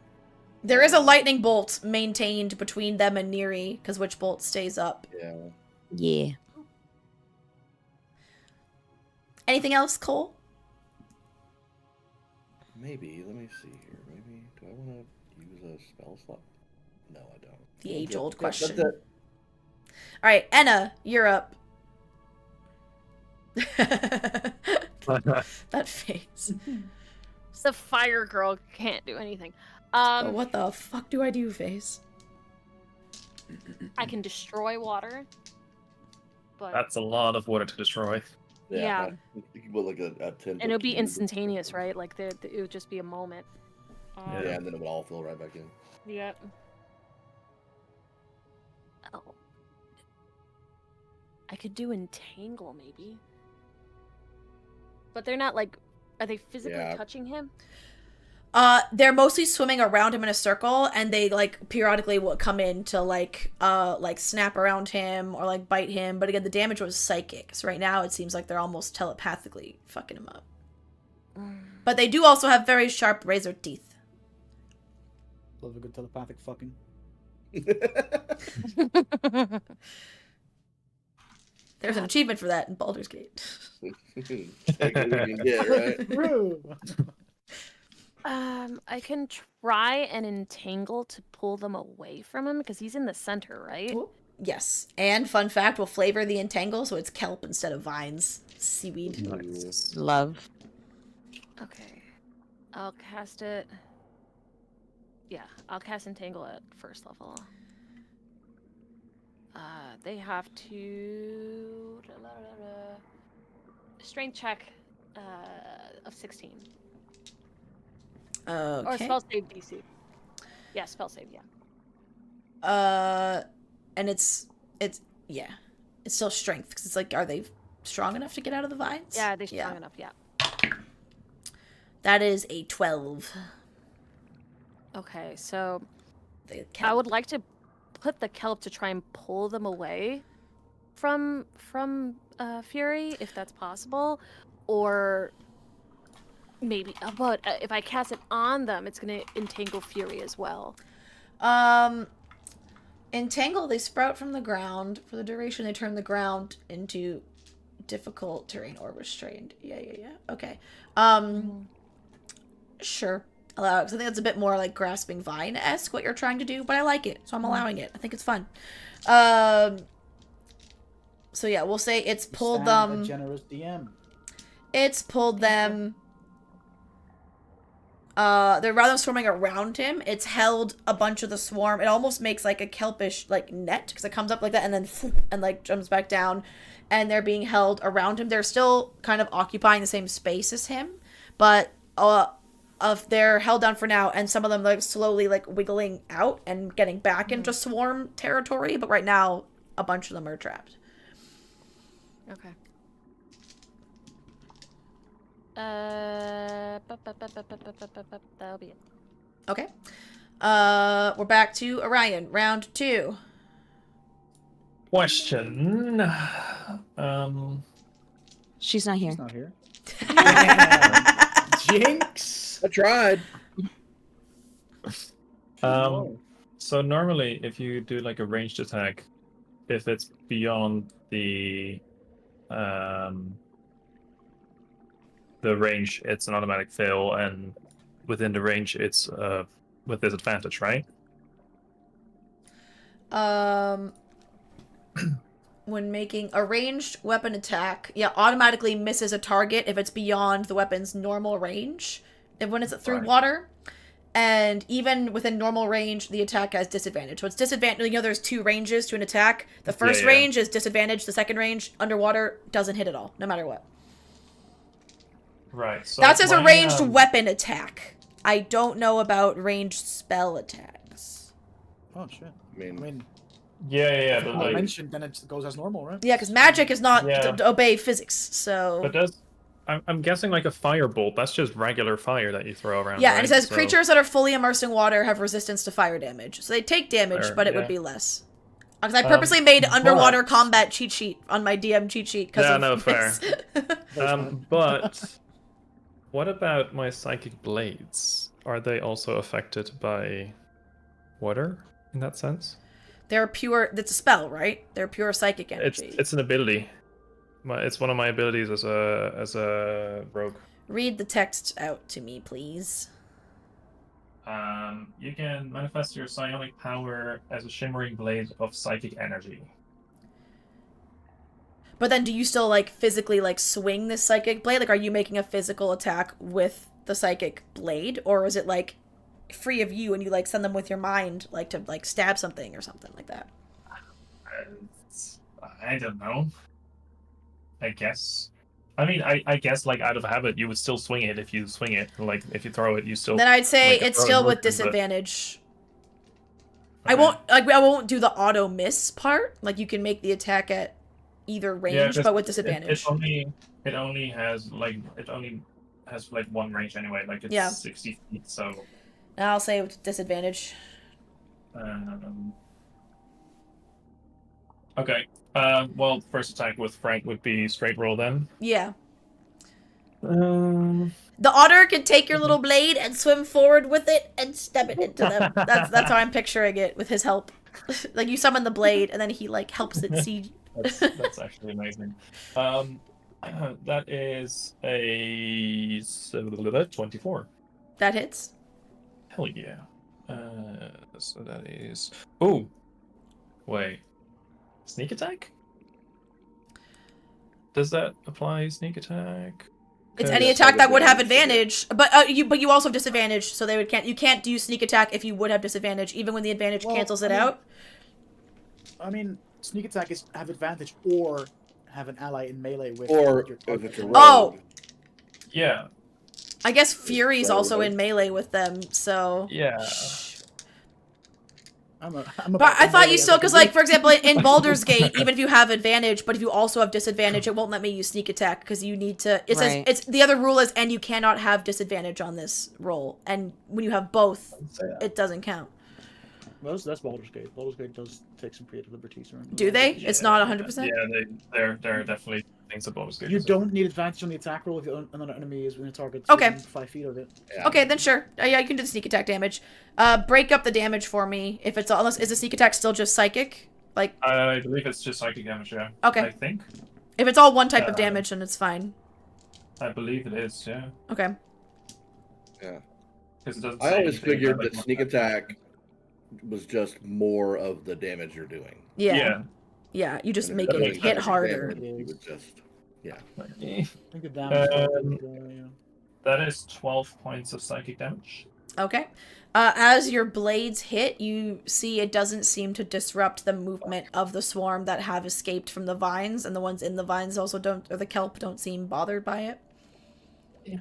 There is a lightning bolt maintained between them and Neri, because Witch Bolt stays up. Yeah. Yeah. Anything else, Cole? Maybe. Let me see here. Maybe. Do I want to use a spell slot? No, I don't. The age-old That's question. it. All right, Enna, you're up. That face. The fire girl can't do anything. Oh, what the fuck do I do, face? I can destroy water. But That's a lot of water to destroy. Yeah. Well, like a 10. And it would be instantaneous, right? Like it would just be a moment. Yeah, and then it would all fill right back in. Yep. Oh. I could do entangle maybe. But they're not like, are they physically touching him? They're mostly swimming around him in a circle, and they like periodically will come in to like snap around him or like bite him. But again, the damage was psychic. So right now it seems like they're almost telepathically fucking him up. But they do also have very sharp razor teeth. Love a good telepathic fucking. There's an achievement for that in Baldur's Gate. Take what we can get, right? I can try and entangle to pull them away from him because he's in the center, right? Ooh, yes. And fun fact, we'll flavor the entangle so it's kelp instead of vines. Seaweed. Nice. Love. Okay. I'll cast it. Yeah, I'll cast entangle at first level. They have to strength check of 16. Okay. Or spell save DC. Yeah, spell save, yeah. And it's still strength because it's like, are they strong enough to get out of the vines? Yeah, they're strong enough, yeah. That is a 12. Okay, so I would like to put the kelp to try and pull them away from Fury, if that's possible, or maybe. But if I cast it on them, it's gonna entangle Fury as well. Entangle. They sprout from the ground for the duration. They turn the ground into difficult terrain or restrained. Yeah. Okay. Sure. Allow it, because I think that's a bit more like grasping vine-esque what you're trying to do, but I like it, so I'm allowing it. I think it's fun. So yeah, we'll say it's pulled them. A generous DM. It's pulled them. They're rather than swarming around him, it's held a bunch of the swarm. It almost makes like a kelpish like net because it comes up like that and then and like jumps back down, and they're being held around him. They're still kind of occupying the same space as him, but they're held down for now, and some of them like slowly like wiggling out and getting back into swarm territory. But right now, a bunch of them are trapped. Okay. That'll be it. Okay. We're back to Orion, round 2. Question. She's not here. She's not here. Jinx. I tried. So normally, if you do like a ranged attack, if it's beyond the range, it's an automatic fail, and within the range, it's with disadvantage, right? When making a ranged weapon attack, automatically misses a target if it's beyond the weapon's normal range. When it's through water, and even within normal range, the attack has disadvantage. So it's disadvantage. You know, there's 2 ranges to an attack. The first range is disadvantage. The second range, underwater, doesn't hit at all, no matter what. Right. So that's as a ranged weapon attack. I don't know about ranged spell attacks. Oh shit! I mean, yeah. But like, mentioned, then it goes as normal, right? Yeah, because magic is not to obey physics, so. But does I'm guessing like a firebolt. That's just regular fire that you throw around. Yeah, right? And it says creatures that are fully immersed in water have resistance to fire damage, so they take damage, but it would be less. Because I purposely made underwater combat cheat sheet on my DM cheat sheet. Fair. But what about my psychic blades? Are they also affected by water in that sense. They're pure. That's a spell, right? They're pure psychic energy. It's an ability. It's one of my abilities as a rogue. Read the text out to me, please. You can manifest your psionic power as a shimmering blade of psychic energy. But then do you still, like, physically, like, swing this psychic blade? Like, are you making a physical attack with the psychic blade? Or is it, like, free of you and you, like, send them with your mind, like, to, like, stab something or something like that? I don't know. I guess. I mean, I guess, like, out of habit, you would still swing it if you swing it. Like, if you throw it, you still... Then I'd say like, it's still with disadvantage. Okay. I won't do the auto miss part. Like, you can make the attack at either range, but with disadvantage. It only has one range anyway. Like, it's 60 feet, so... I'll say with disadvantage. Okay. Well, first attack with Frank would be straight roll then. Yeah. The otter can take your little blade and swim forward with it and stab it into them. That's how I'm picturing it with his help. Like, you summon the blade and then he, like, helps it see. That's actually amazing. That is a 24. That hits. Hell yeah. So that is... Oh! Wait. Sneak attack? Does that apply sneak attack? It's any attack that would have advantage, but you also have disadvantage, so you can't do sneak attack if you would have disadvantage, even when the advantage cancels it out. I mean, sneak attack is have advantage or have an ally in melee with or your if it's yeah. I guess Fury's also in melee with them, so yeah. But I thought you still, because, like, for example, in Baldur's Gate, even if you have advantage, but if you also have disadvantage, it won't let me use sneak attack, because you need to, it says, it's, the other rule is, and you cannot have disadvantage on this roll, and when you have both, it doesn't count. Well, that's Baldur's Gate. Baldur's Gate does take some creative liberties. Do they? Yeah, it's not 100%? Yeah, there are definitely things that Baldur's Gate. You don't need advantage on the attack roll if another enemy is within a target 5 feet of it. Yeah. Okay, then sure. Yeah, you can do the sneak attack damage. Break up the damage for me. If it's is the sneak attack still just psychic? Like, I believe it's just psychic damage. Yeah. Okay. I think. If it's all one type of damage, then it's fine. I believe it is. Yeah. Okay. Yeah. Because it doesn't. I always figured that sneak attack was just more of the damage you're doing. Yeah. Yeah, you just make it hit harder. You would just, yeah. I think the damage that is 12 points of psychic damage. Okay. As your blades hit, you see it doesn't seem to disrupt the movement of the swarm that have escaped from the vines, and the ones in the vines also don't, or the kelp don't seem bothered by it. Yeah.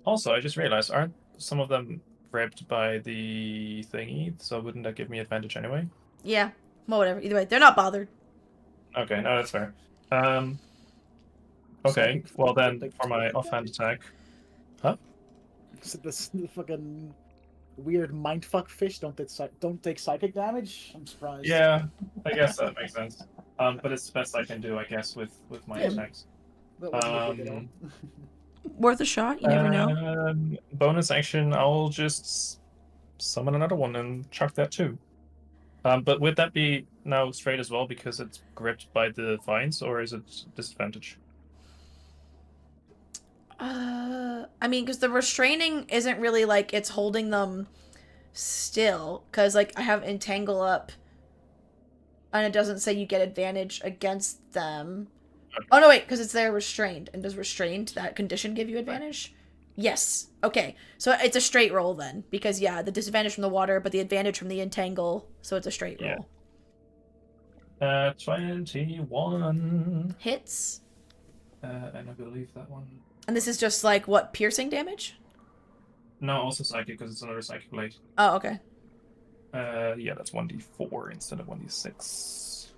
Also, I just realized, aren't some of them grabbed by the thingy, so wouldn't that give me advantage anyway? Yeah, well, whatever. Either way, they're not bothered. Okay, no, that's fair. Okay, well then, for my offhand attack... Huh? So this fucking weird mindfuck fish don't take psychic damage? I'm surprised. Yeah, I guess that makes sense. But it's the best I can do, I guess, with my attacks. Worth a shot, you never know. Bonus action, I'll just summon another one and chuck that too. But would that be now straight as well because it's gripped by the vines, or is it disadvantage? I mean, because the restraining isn't really like it's holding them still, because like I have entangle up, and it doesn't say you get advantage against them. Okay. Oh no, wait, because it's there restrained, and does restrained, that condition, give you advantage? Yes. Okay, so it's a straight roll then, because yeah, the disadvantage from the water, but the advantage from the entangle, so it's a straight roll. 21 hits. And I believe that one. And this is just like what, piercing damage? No, also psychic because it's another psychic blade. Oh, okay. Yeah, that's 1d4 instead of 1d6.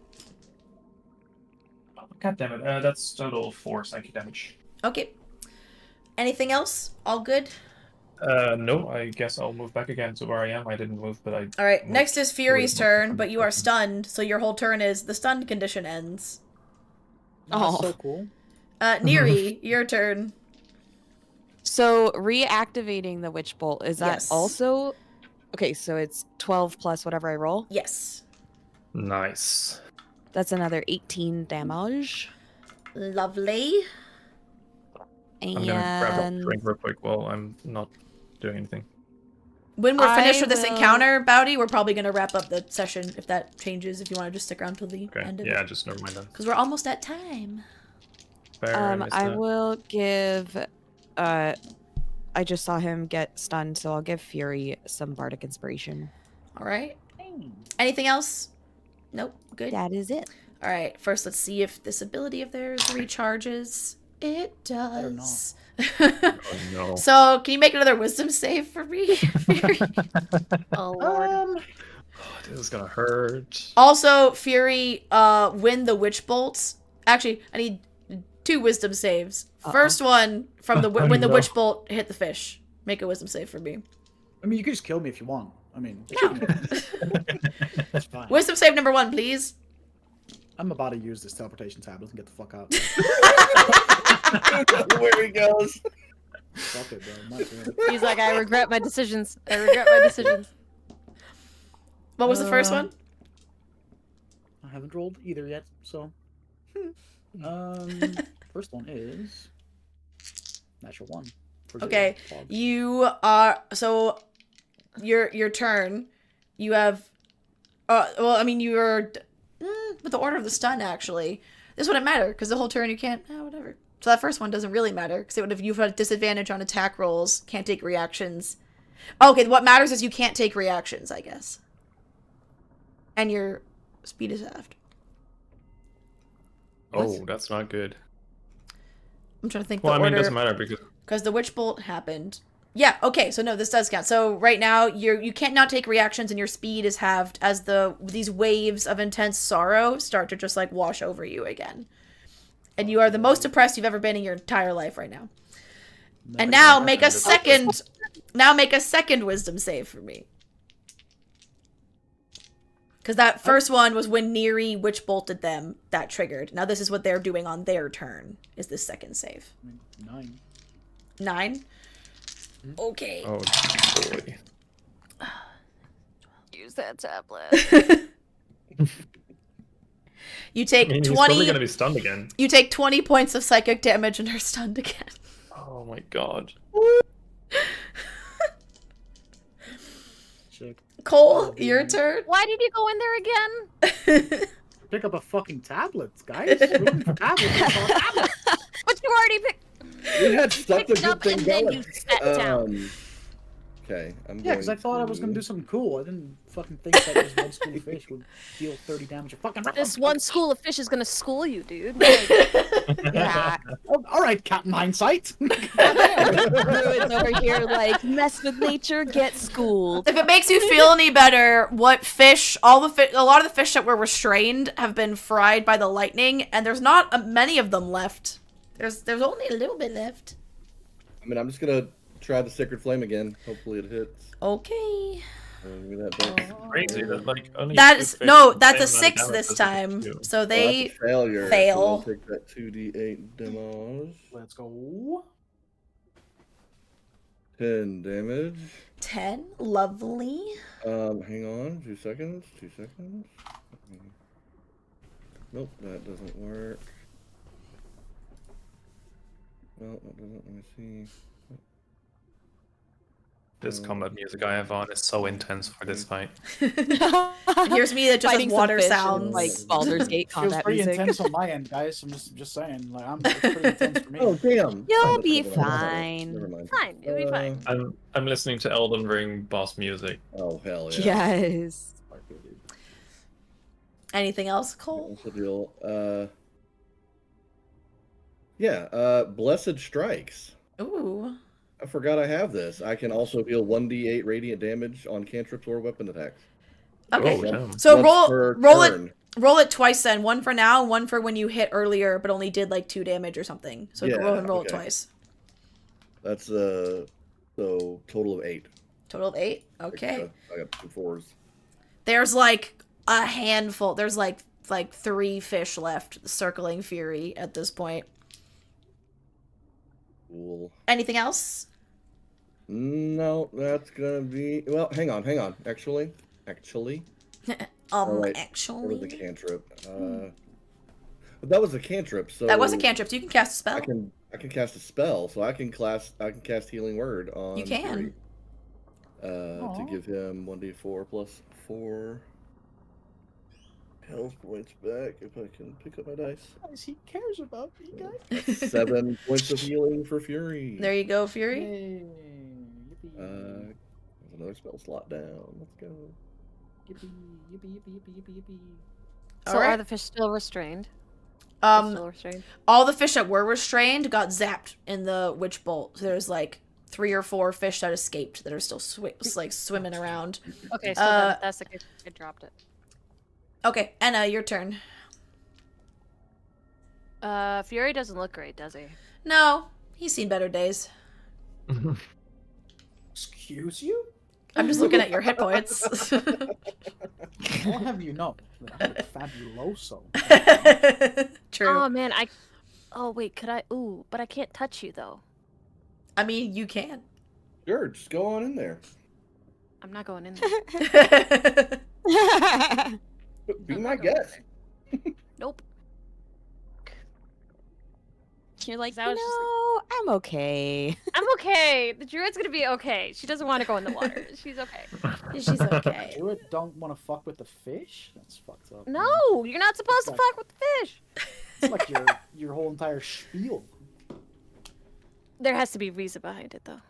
Oh, God damn it. That's total 4 psychic damage. Okay. Anything else? All good? No, I guess I'll move back again to where I am. I didn't move, but I... Alright, next is Fury's turn, but you are stunned, so your whole turn is the stunned condition ends. Oh, that's so cool. Neri, your turn. So, reactivating the Witch Bolt, is that also Okay, so it's 12 plus whatever I roll. Yes. Nice. That's another 18 damage. Lovely. I'm gonna grab a drink real quick while I'm not doing anything. When we're finished with this encounter, Bowdy, we're probably going to wrap up the session if that changes, if you want to just stick around till the end of it. Yeah, just never mind that. Because we're almost at time. I will give... I just saw him get stunned, so I'll give Fury some Bardic Inspiration. All right. Anything else? Nope. Good. That is it. All right. First, let's see if this ability of theirs recharges. It does. Oh, no. So, can you make another wisdom save for me? Fury? Oh, Lord. This is gonna hurt. Also, Fury, when the witch bolts... Actually, I need 2 wisdom saves. First one, from the when the witch bolt hit the fish. Make a wisdom save for me. I mean, you can just kill me if you want. I mean... No. That's fine. Wisdom save number 1, please. I'm about to use this teleportation tablet and get the fuck out. Where he goes. Fuck it, bro. He's like, I regret my decisions. I regret my decisions. What was the first one? I haven't rolled either yet, so... First one is... Natural 1. Okay, you are... So, your turn, you have... well, I mean, you're... with the order of the stun, actually. This wouldn't matter, because the whole turn you can't... whatever. So that first one doesn't really matter, because if you've had disadvantage on attack rolls, can't take reactions. Okay, what matters is you can't take reactions, I guess. And your speed is halved. Oh, that's not good. I'm trying to think well, the I mean, order. it doesn't matter because the witch bolt happened. Yeah, okay, so no, this does count. So right now, you can't not take reactions and your speed is halved as these waves of intense sorrow start to just, like, wash over you again. And you are the most depressed you've ever been in your entire life right now. And now make a second wisdom save for me. Because that first one was when Neri witch bolted them, that triggered. Now this is what they're doing on their turn, is this second save. 9. 9? Okay. Oh, boy. Use that tablet. You take 20... He's probably gonna be stunned again. You take 20 points of psychic damage and are stunned again. Oh my god. Cole, your turn. Why did you go in there again? Pick up a fucking tablet, guys. Room for tablets. But you already picked. We had such a good thing and going. then you sat down. Okay, Yeah, because I thought I was gonna do something cool. I didn't fucking think that this one school of fish would deal 30 damage. Fucking This one school of fish is gonna school you, dude. Yeah. Oh, all right, Captain Hindsight. Druids over here, like, mess with nature, get schooled. If it makes you feel any better, what fish, a lot of the fish that were restrained have been fried by the lightning, and there's not many of them left. There's only a little bit left. I mean, I'm just gonna try the Sacred Flame again. Hopefully it hits. Okay. Crazy that, like, only that's a 6 this time. So they failure. fail. So we'll take that 2d8 damage. Let's go. 10 damage. 10, lovely. Hang on, 2 seconds. Nope, that doesn't work. Well, that doesn't. Let me see. This combat music I have on is so intense for this fight. Here's me that just has water sounds. Like Baldur's Gate combat feels pretty music. intense on my end, guys. I'm just saying. Like, it's pretty intense for me. Oh damn! You'll be fine. Never mind. Fine, you'll be fine. I'm listening to Elden Ring boss music. Oh hell yeah! Yes. Anything else, Cole? What's the deal? Blessed Strikes. Ooh. I forgot I have this. I can also deal 1d8 radiant damage on cantrips or weapon attacks. Okay. Oh, so roll it twice then. One for now, one for when you hit earlier but only did like 2 damage or something. So roll it twice. That's so total of 8. Total of 8? Okay. I got 2 4s. There's like a handful. There's like 3 fish left circling Fury at this point. Cool. Anything else? No, that's gonna be. Well, hang on. Actually. Actually. That was a cantrip. That was a cantrip. So that was a cantrip. So you can cast a spell. I can cast a spell. So I can cast Healing Word on. You can. Fury, to give him 1d4 plus 4 health points back. If I can pick up my dice. He cares about me, guys. That's 7 points of healing for Fury. There you go, Fury. Hey, There's another spell slot down. Let's go. Yippee. So right. are the fish still restrained? All the fish that were restrained got zapped in the witch bolt. So there's like 3 or 4 fish that escaped that are still swimming around. Okay, so that's the case. I dropped it. Okay, Anna, your turn. Fury doesn't look great, does he? No, he's seen better days. Excuse you? I'm just looking at your hit points. I'll have you know that I'm fabuloso. True. Oh man, oh wait, could I? Ooh, but I can't touch you though. I mean, you can. Sure, just go on in there. I'm not going in there. Be my guest. Nope. You're like, That was just no, I'm okay. I'm okay. The druid's gonna be okay. She doesn't want to go in the water. She's okay. She's okay. Druid don't want to fuck with the fish? That's fucked up. No, you're not supposed to fuck with the fish. It's like your whole entire spiel. There has to be reason behind it though.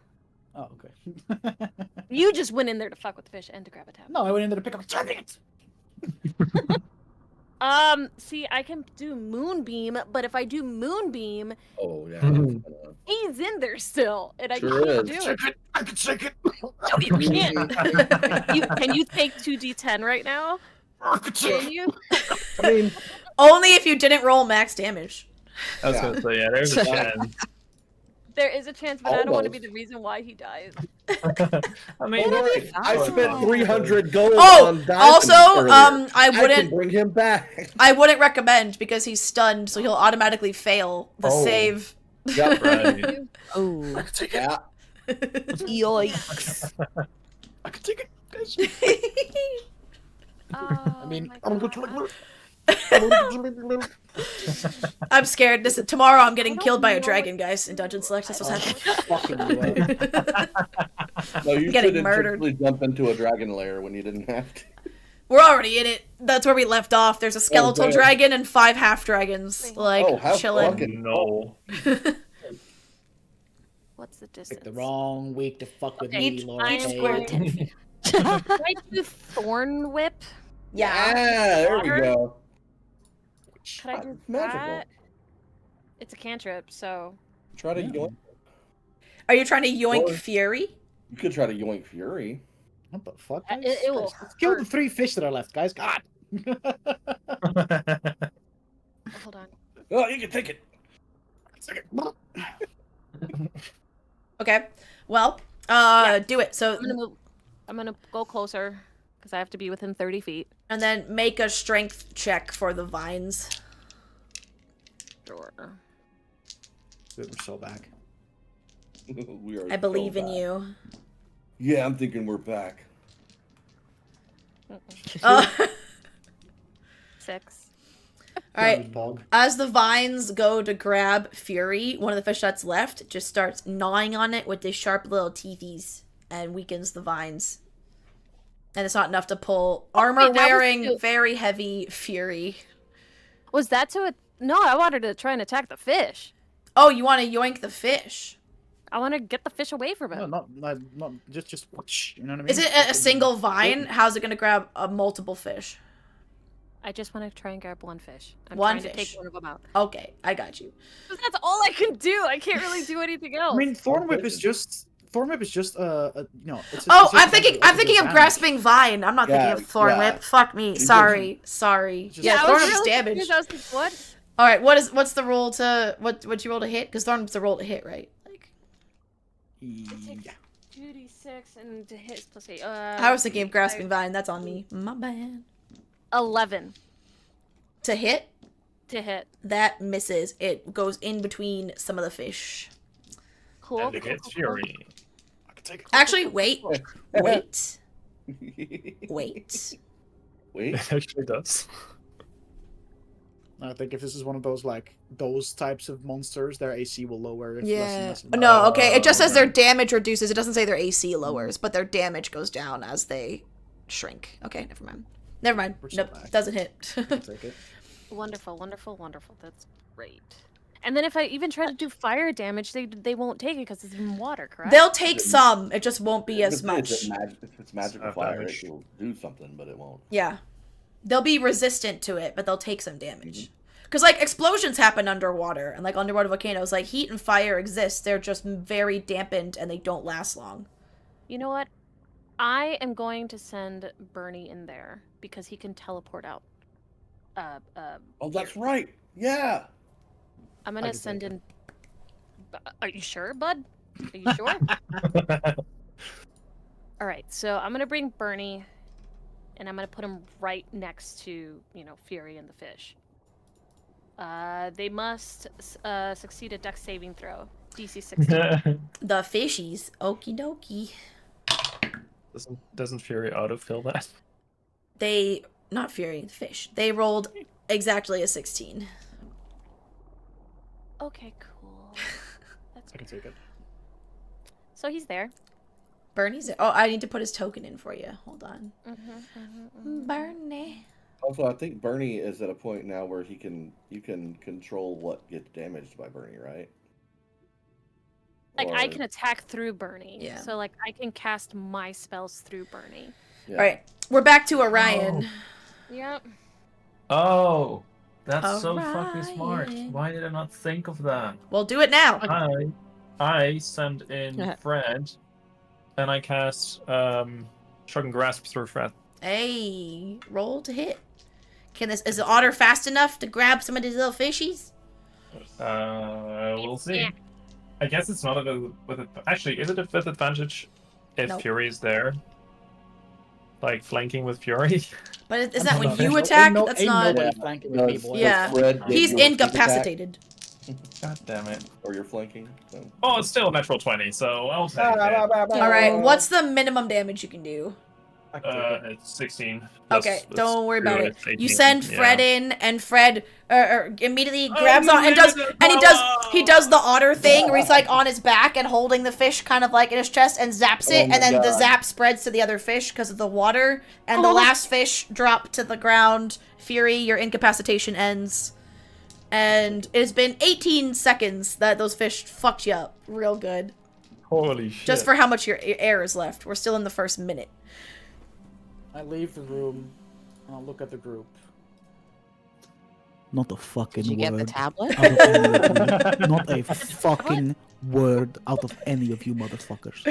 Oh, okay. You just went in there to fuck with the fish and to grab a tab. No, I went in there to pick up a target. See, I can do Moonbeam, but if I do Moonbeam, Oh yeah. he's in there still, and I Sure can't is. do it. I can take it. No, you can't. Can you take 2d10 right now? Can you? I mean, Only if you didn't roll max damage. I was gonna say, yeah, there's a chance. There is a chance, but I don't want to be the reason why he dies. I mean, I spent 300 gold Oh, on diamond also, earlier. I can wouldn't bring him back. I wouldn't recommend because he's stunned, so he'll automatically fail the save. Yep. right. Oh, I can take it. Yeah. yikes. I can take it. I mean, I'm scared. Tomorrow I'm getting killed by a dragon, guys, in Dungeon Select. That's what's happening. Fucking you up. No, you Getting should murdered. intentionally jump into a dragon lair when you didn't have to. We're already in it. That's where we left off. There's a skeletal damn. dragon and 5 half dragons, like how chilling. fucking- No. What's the distance? Pick the wrong week to fuck with Okay, me, Lord. I am Hey. square 10 feet. Can I do Thorn Whip? Yeah. There we Water? go. Could I do It's magical. that? It's a cantrip, so Try to Yeah. yoink. Are you trying to yoink Or- Fury? You could try to yoink Fury. What the fuck? It- Guys? it will Guys, let's kill the hurt. 3 fish that are left, guys. God. hold on. Oh, you can take it. Okay. Well, do it. So, I'm gonna go closer because I have to be within 30 feet. and then make a strength check for the vines. Sure. We're so back. We are I believe so in back. you. Yeah, I'm thinking we're back. Uh, 6. Alright. Bog. As the vines go to grab Fury, one of the fish that's left just starts gnawing on it with his sharp little teethies and weakens the vines. And it's not enough to pull armor-wearing, very heavy Fury. Was that to it? No, I wanted to try and attack the fish. Oh, you want to yoink the fish? I want to get the fish away from No, him. not just whoosh, you know what I mean? Is it a single vine? How's it going to grab multiple fish? I just want to try and grab one fish. I'm One trying to fish. take one of them out. Okay, I got you. 'Cause that's all I can do. I can't really do anything else. I mean, Thorn Whip is just you know, it's Oh, it's I'm just thinking of damage. grasping vine. I'm not thinking of Thorn yeah. Whip. Fuck me. You Sorry. Just- Yeah, I Thorn was Whip's really damage. confused. I was like, what? All right, what's the roll to what you roll to hit? Because Thorn Whip's a roll to hit, right? Like, Yeah. 2d6 and to hit is plus 8. I was thinking of grasping vine. That's on me. My bad. 11 To hit, to hit. that misses. It goes in between some of the fish. Cool. And it gets Fury. Actually, wait. Wait. Wait. It actually does. I think if this is one of those those types of monsters, their AC will lower. If less and less. No, okay. It just says their damage reduces. It doesn't say their AC lowers, but their damage goes down as they shrink. Okay, never mind. Never mind. Nope, doesn't hit. Take it. Wonderful, wonderful, wonderful. That's great. And then if I even try to do fire damage, they won't take it because it's in water, correct? They'll take some. It just won't be as much. If it's magical fire, it will do something, but it won't. Yeah. They'll be resistant to it, but they'll take some damage. Because, like, explosions happen underwater, and, like, underwater volcanoes, like, heat and fire exist. They're just very dampened, and they don't last long. You know what? I am going to send Bernie in there, because he can teleport out. Oh, that's right! Yeah! I'm gonna send in... Are you sure, bud? Are you sure? Alright, so I'm gonna bring Bernie, and I'm gonna put him right next to, Fury and the fish. They must succeed a dex saving throw. DC 16. The fishies. Okie dokie. Doesn't Fury autofill that? Not Fury, the fish. They rolled exactly a 16. Okay, cool. That's I can take it. So he's there. Bernie's there. Oh, I need to put his token in for you. Hold on. Bernie. Also, I think Bernie is at a point now where you can control what gets damaged by Bernie, right? Like, I can attack through Bernie. Yeah. So, like, I can cast my spells through Bernie. Yeah. All right. We're back to Orion. Yep. Oh, that's so fucking smart. Why did I not think of that? We'll do it now. I send in Fred, and I cast Shrug and Grasp through Fred. Hey, roll to hit. Is the otter fast enough to grab some of these little fishies? We'll see. I guess it's not actually, is it with advantage if Nope. Fury is there? Like flanking with Fury? But is that when you attack? That's not. Yeah. He's incapacitated. God damn it. Or you're flanking. So. Oh, it's still a natural 20, so I'll take it. Alright, what's the minimum damage you can do? It's 16. Okay, don't worry about it. You send Fred in, and Fred immediately grabs on and he does the otter thing where he's like on his back and holding the fish kind of like in his chest and zaps it, and then the zap spreads to the other fish because of the water, and the last fish dropped to the ground. Fury, your incapacitation ends. And it's been 18 seconds that those fish fucked you up real good. Holy shit. Just for how much your air is left. We're still in the first minute. I leave the room and I'll look at the group. Not a fucking Did you word. get the tablet? Not a fucking word out of any of you motherfuckers.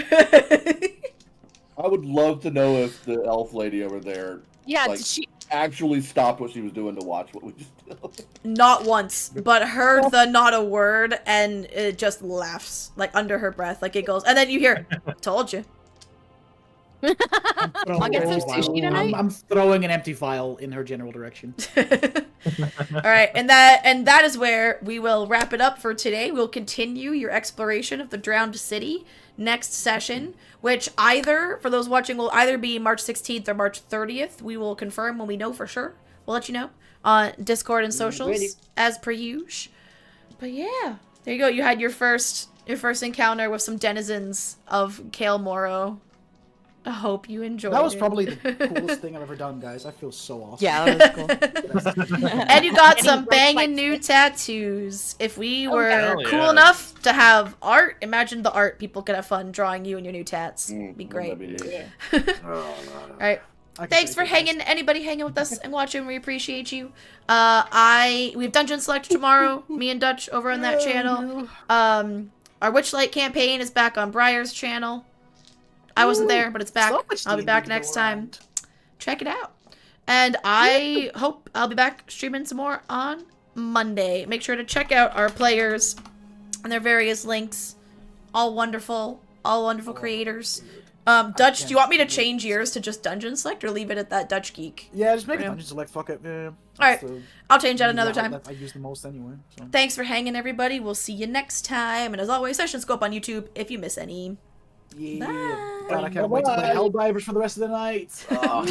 I would love to know if the elf lady over there did she actually stopped what she was doing to watch what we just did. Not once, but heard the not a word and it just laughs, like under her breath, like giggles. And then you hear, told you. I'll get some sushi tonight. I'm throwing an empty vial in her general direction. All right, and that is where we will wrap it up for today. We'll continue your exploration of the drowned city next session, which either, for those watching, will either be March 16th or March 30th. We will confirm when we know for sure. We'll let you know on Discord and socials as per usual. But yeah, there you go. You had your first encounter with some denizens of Cael Morrow. I hope you enjoyed it. That was probably the coolest thing I've ever done, guys. I feel so awesome. Yeah, that was cool. And you got some banging new tattoos. If we were cool enough to have art, imagine the art people could have fun drawing you and your new tats. Be great. All right. Thanks for hanging. Anybody hanging with us and watching, we appreciate you. We have Dungeon Select tomorrow. Me and Dutch over on that channel. Our Witchlight campaign is back on Briar's channel. I wasn't there, but it's back. I'll be back next time. Check it out. And I hope I'll be back streaming some more on Monday. Make sure to check out our players and their various links. All wonderful creators. Dutch, do you want me to change yours to just Dungeon Select or leave it at that Dutch Geek? Yeah, just make it Dungeon Select. Fuck it. Yeah. Alright, I'll change that another time. I use the most anyway. So. Thanks for hanging, everybody. We'll see you next time. And as always, sessions go up on YouTube if you miss any. Yeah. God, I can't wait to play Helldivers for the rest of the night. Oh.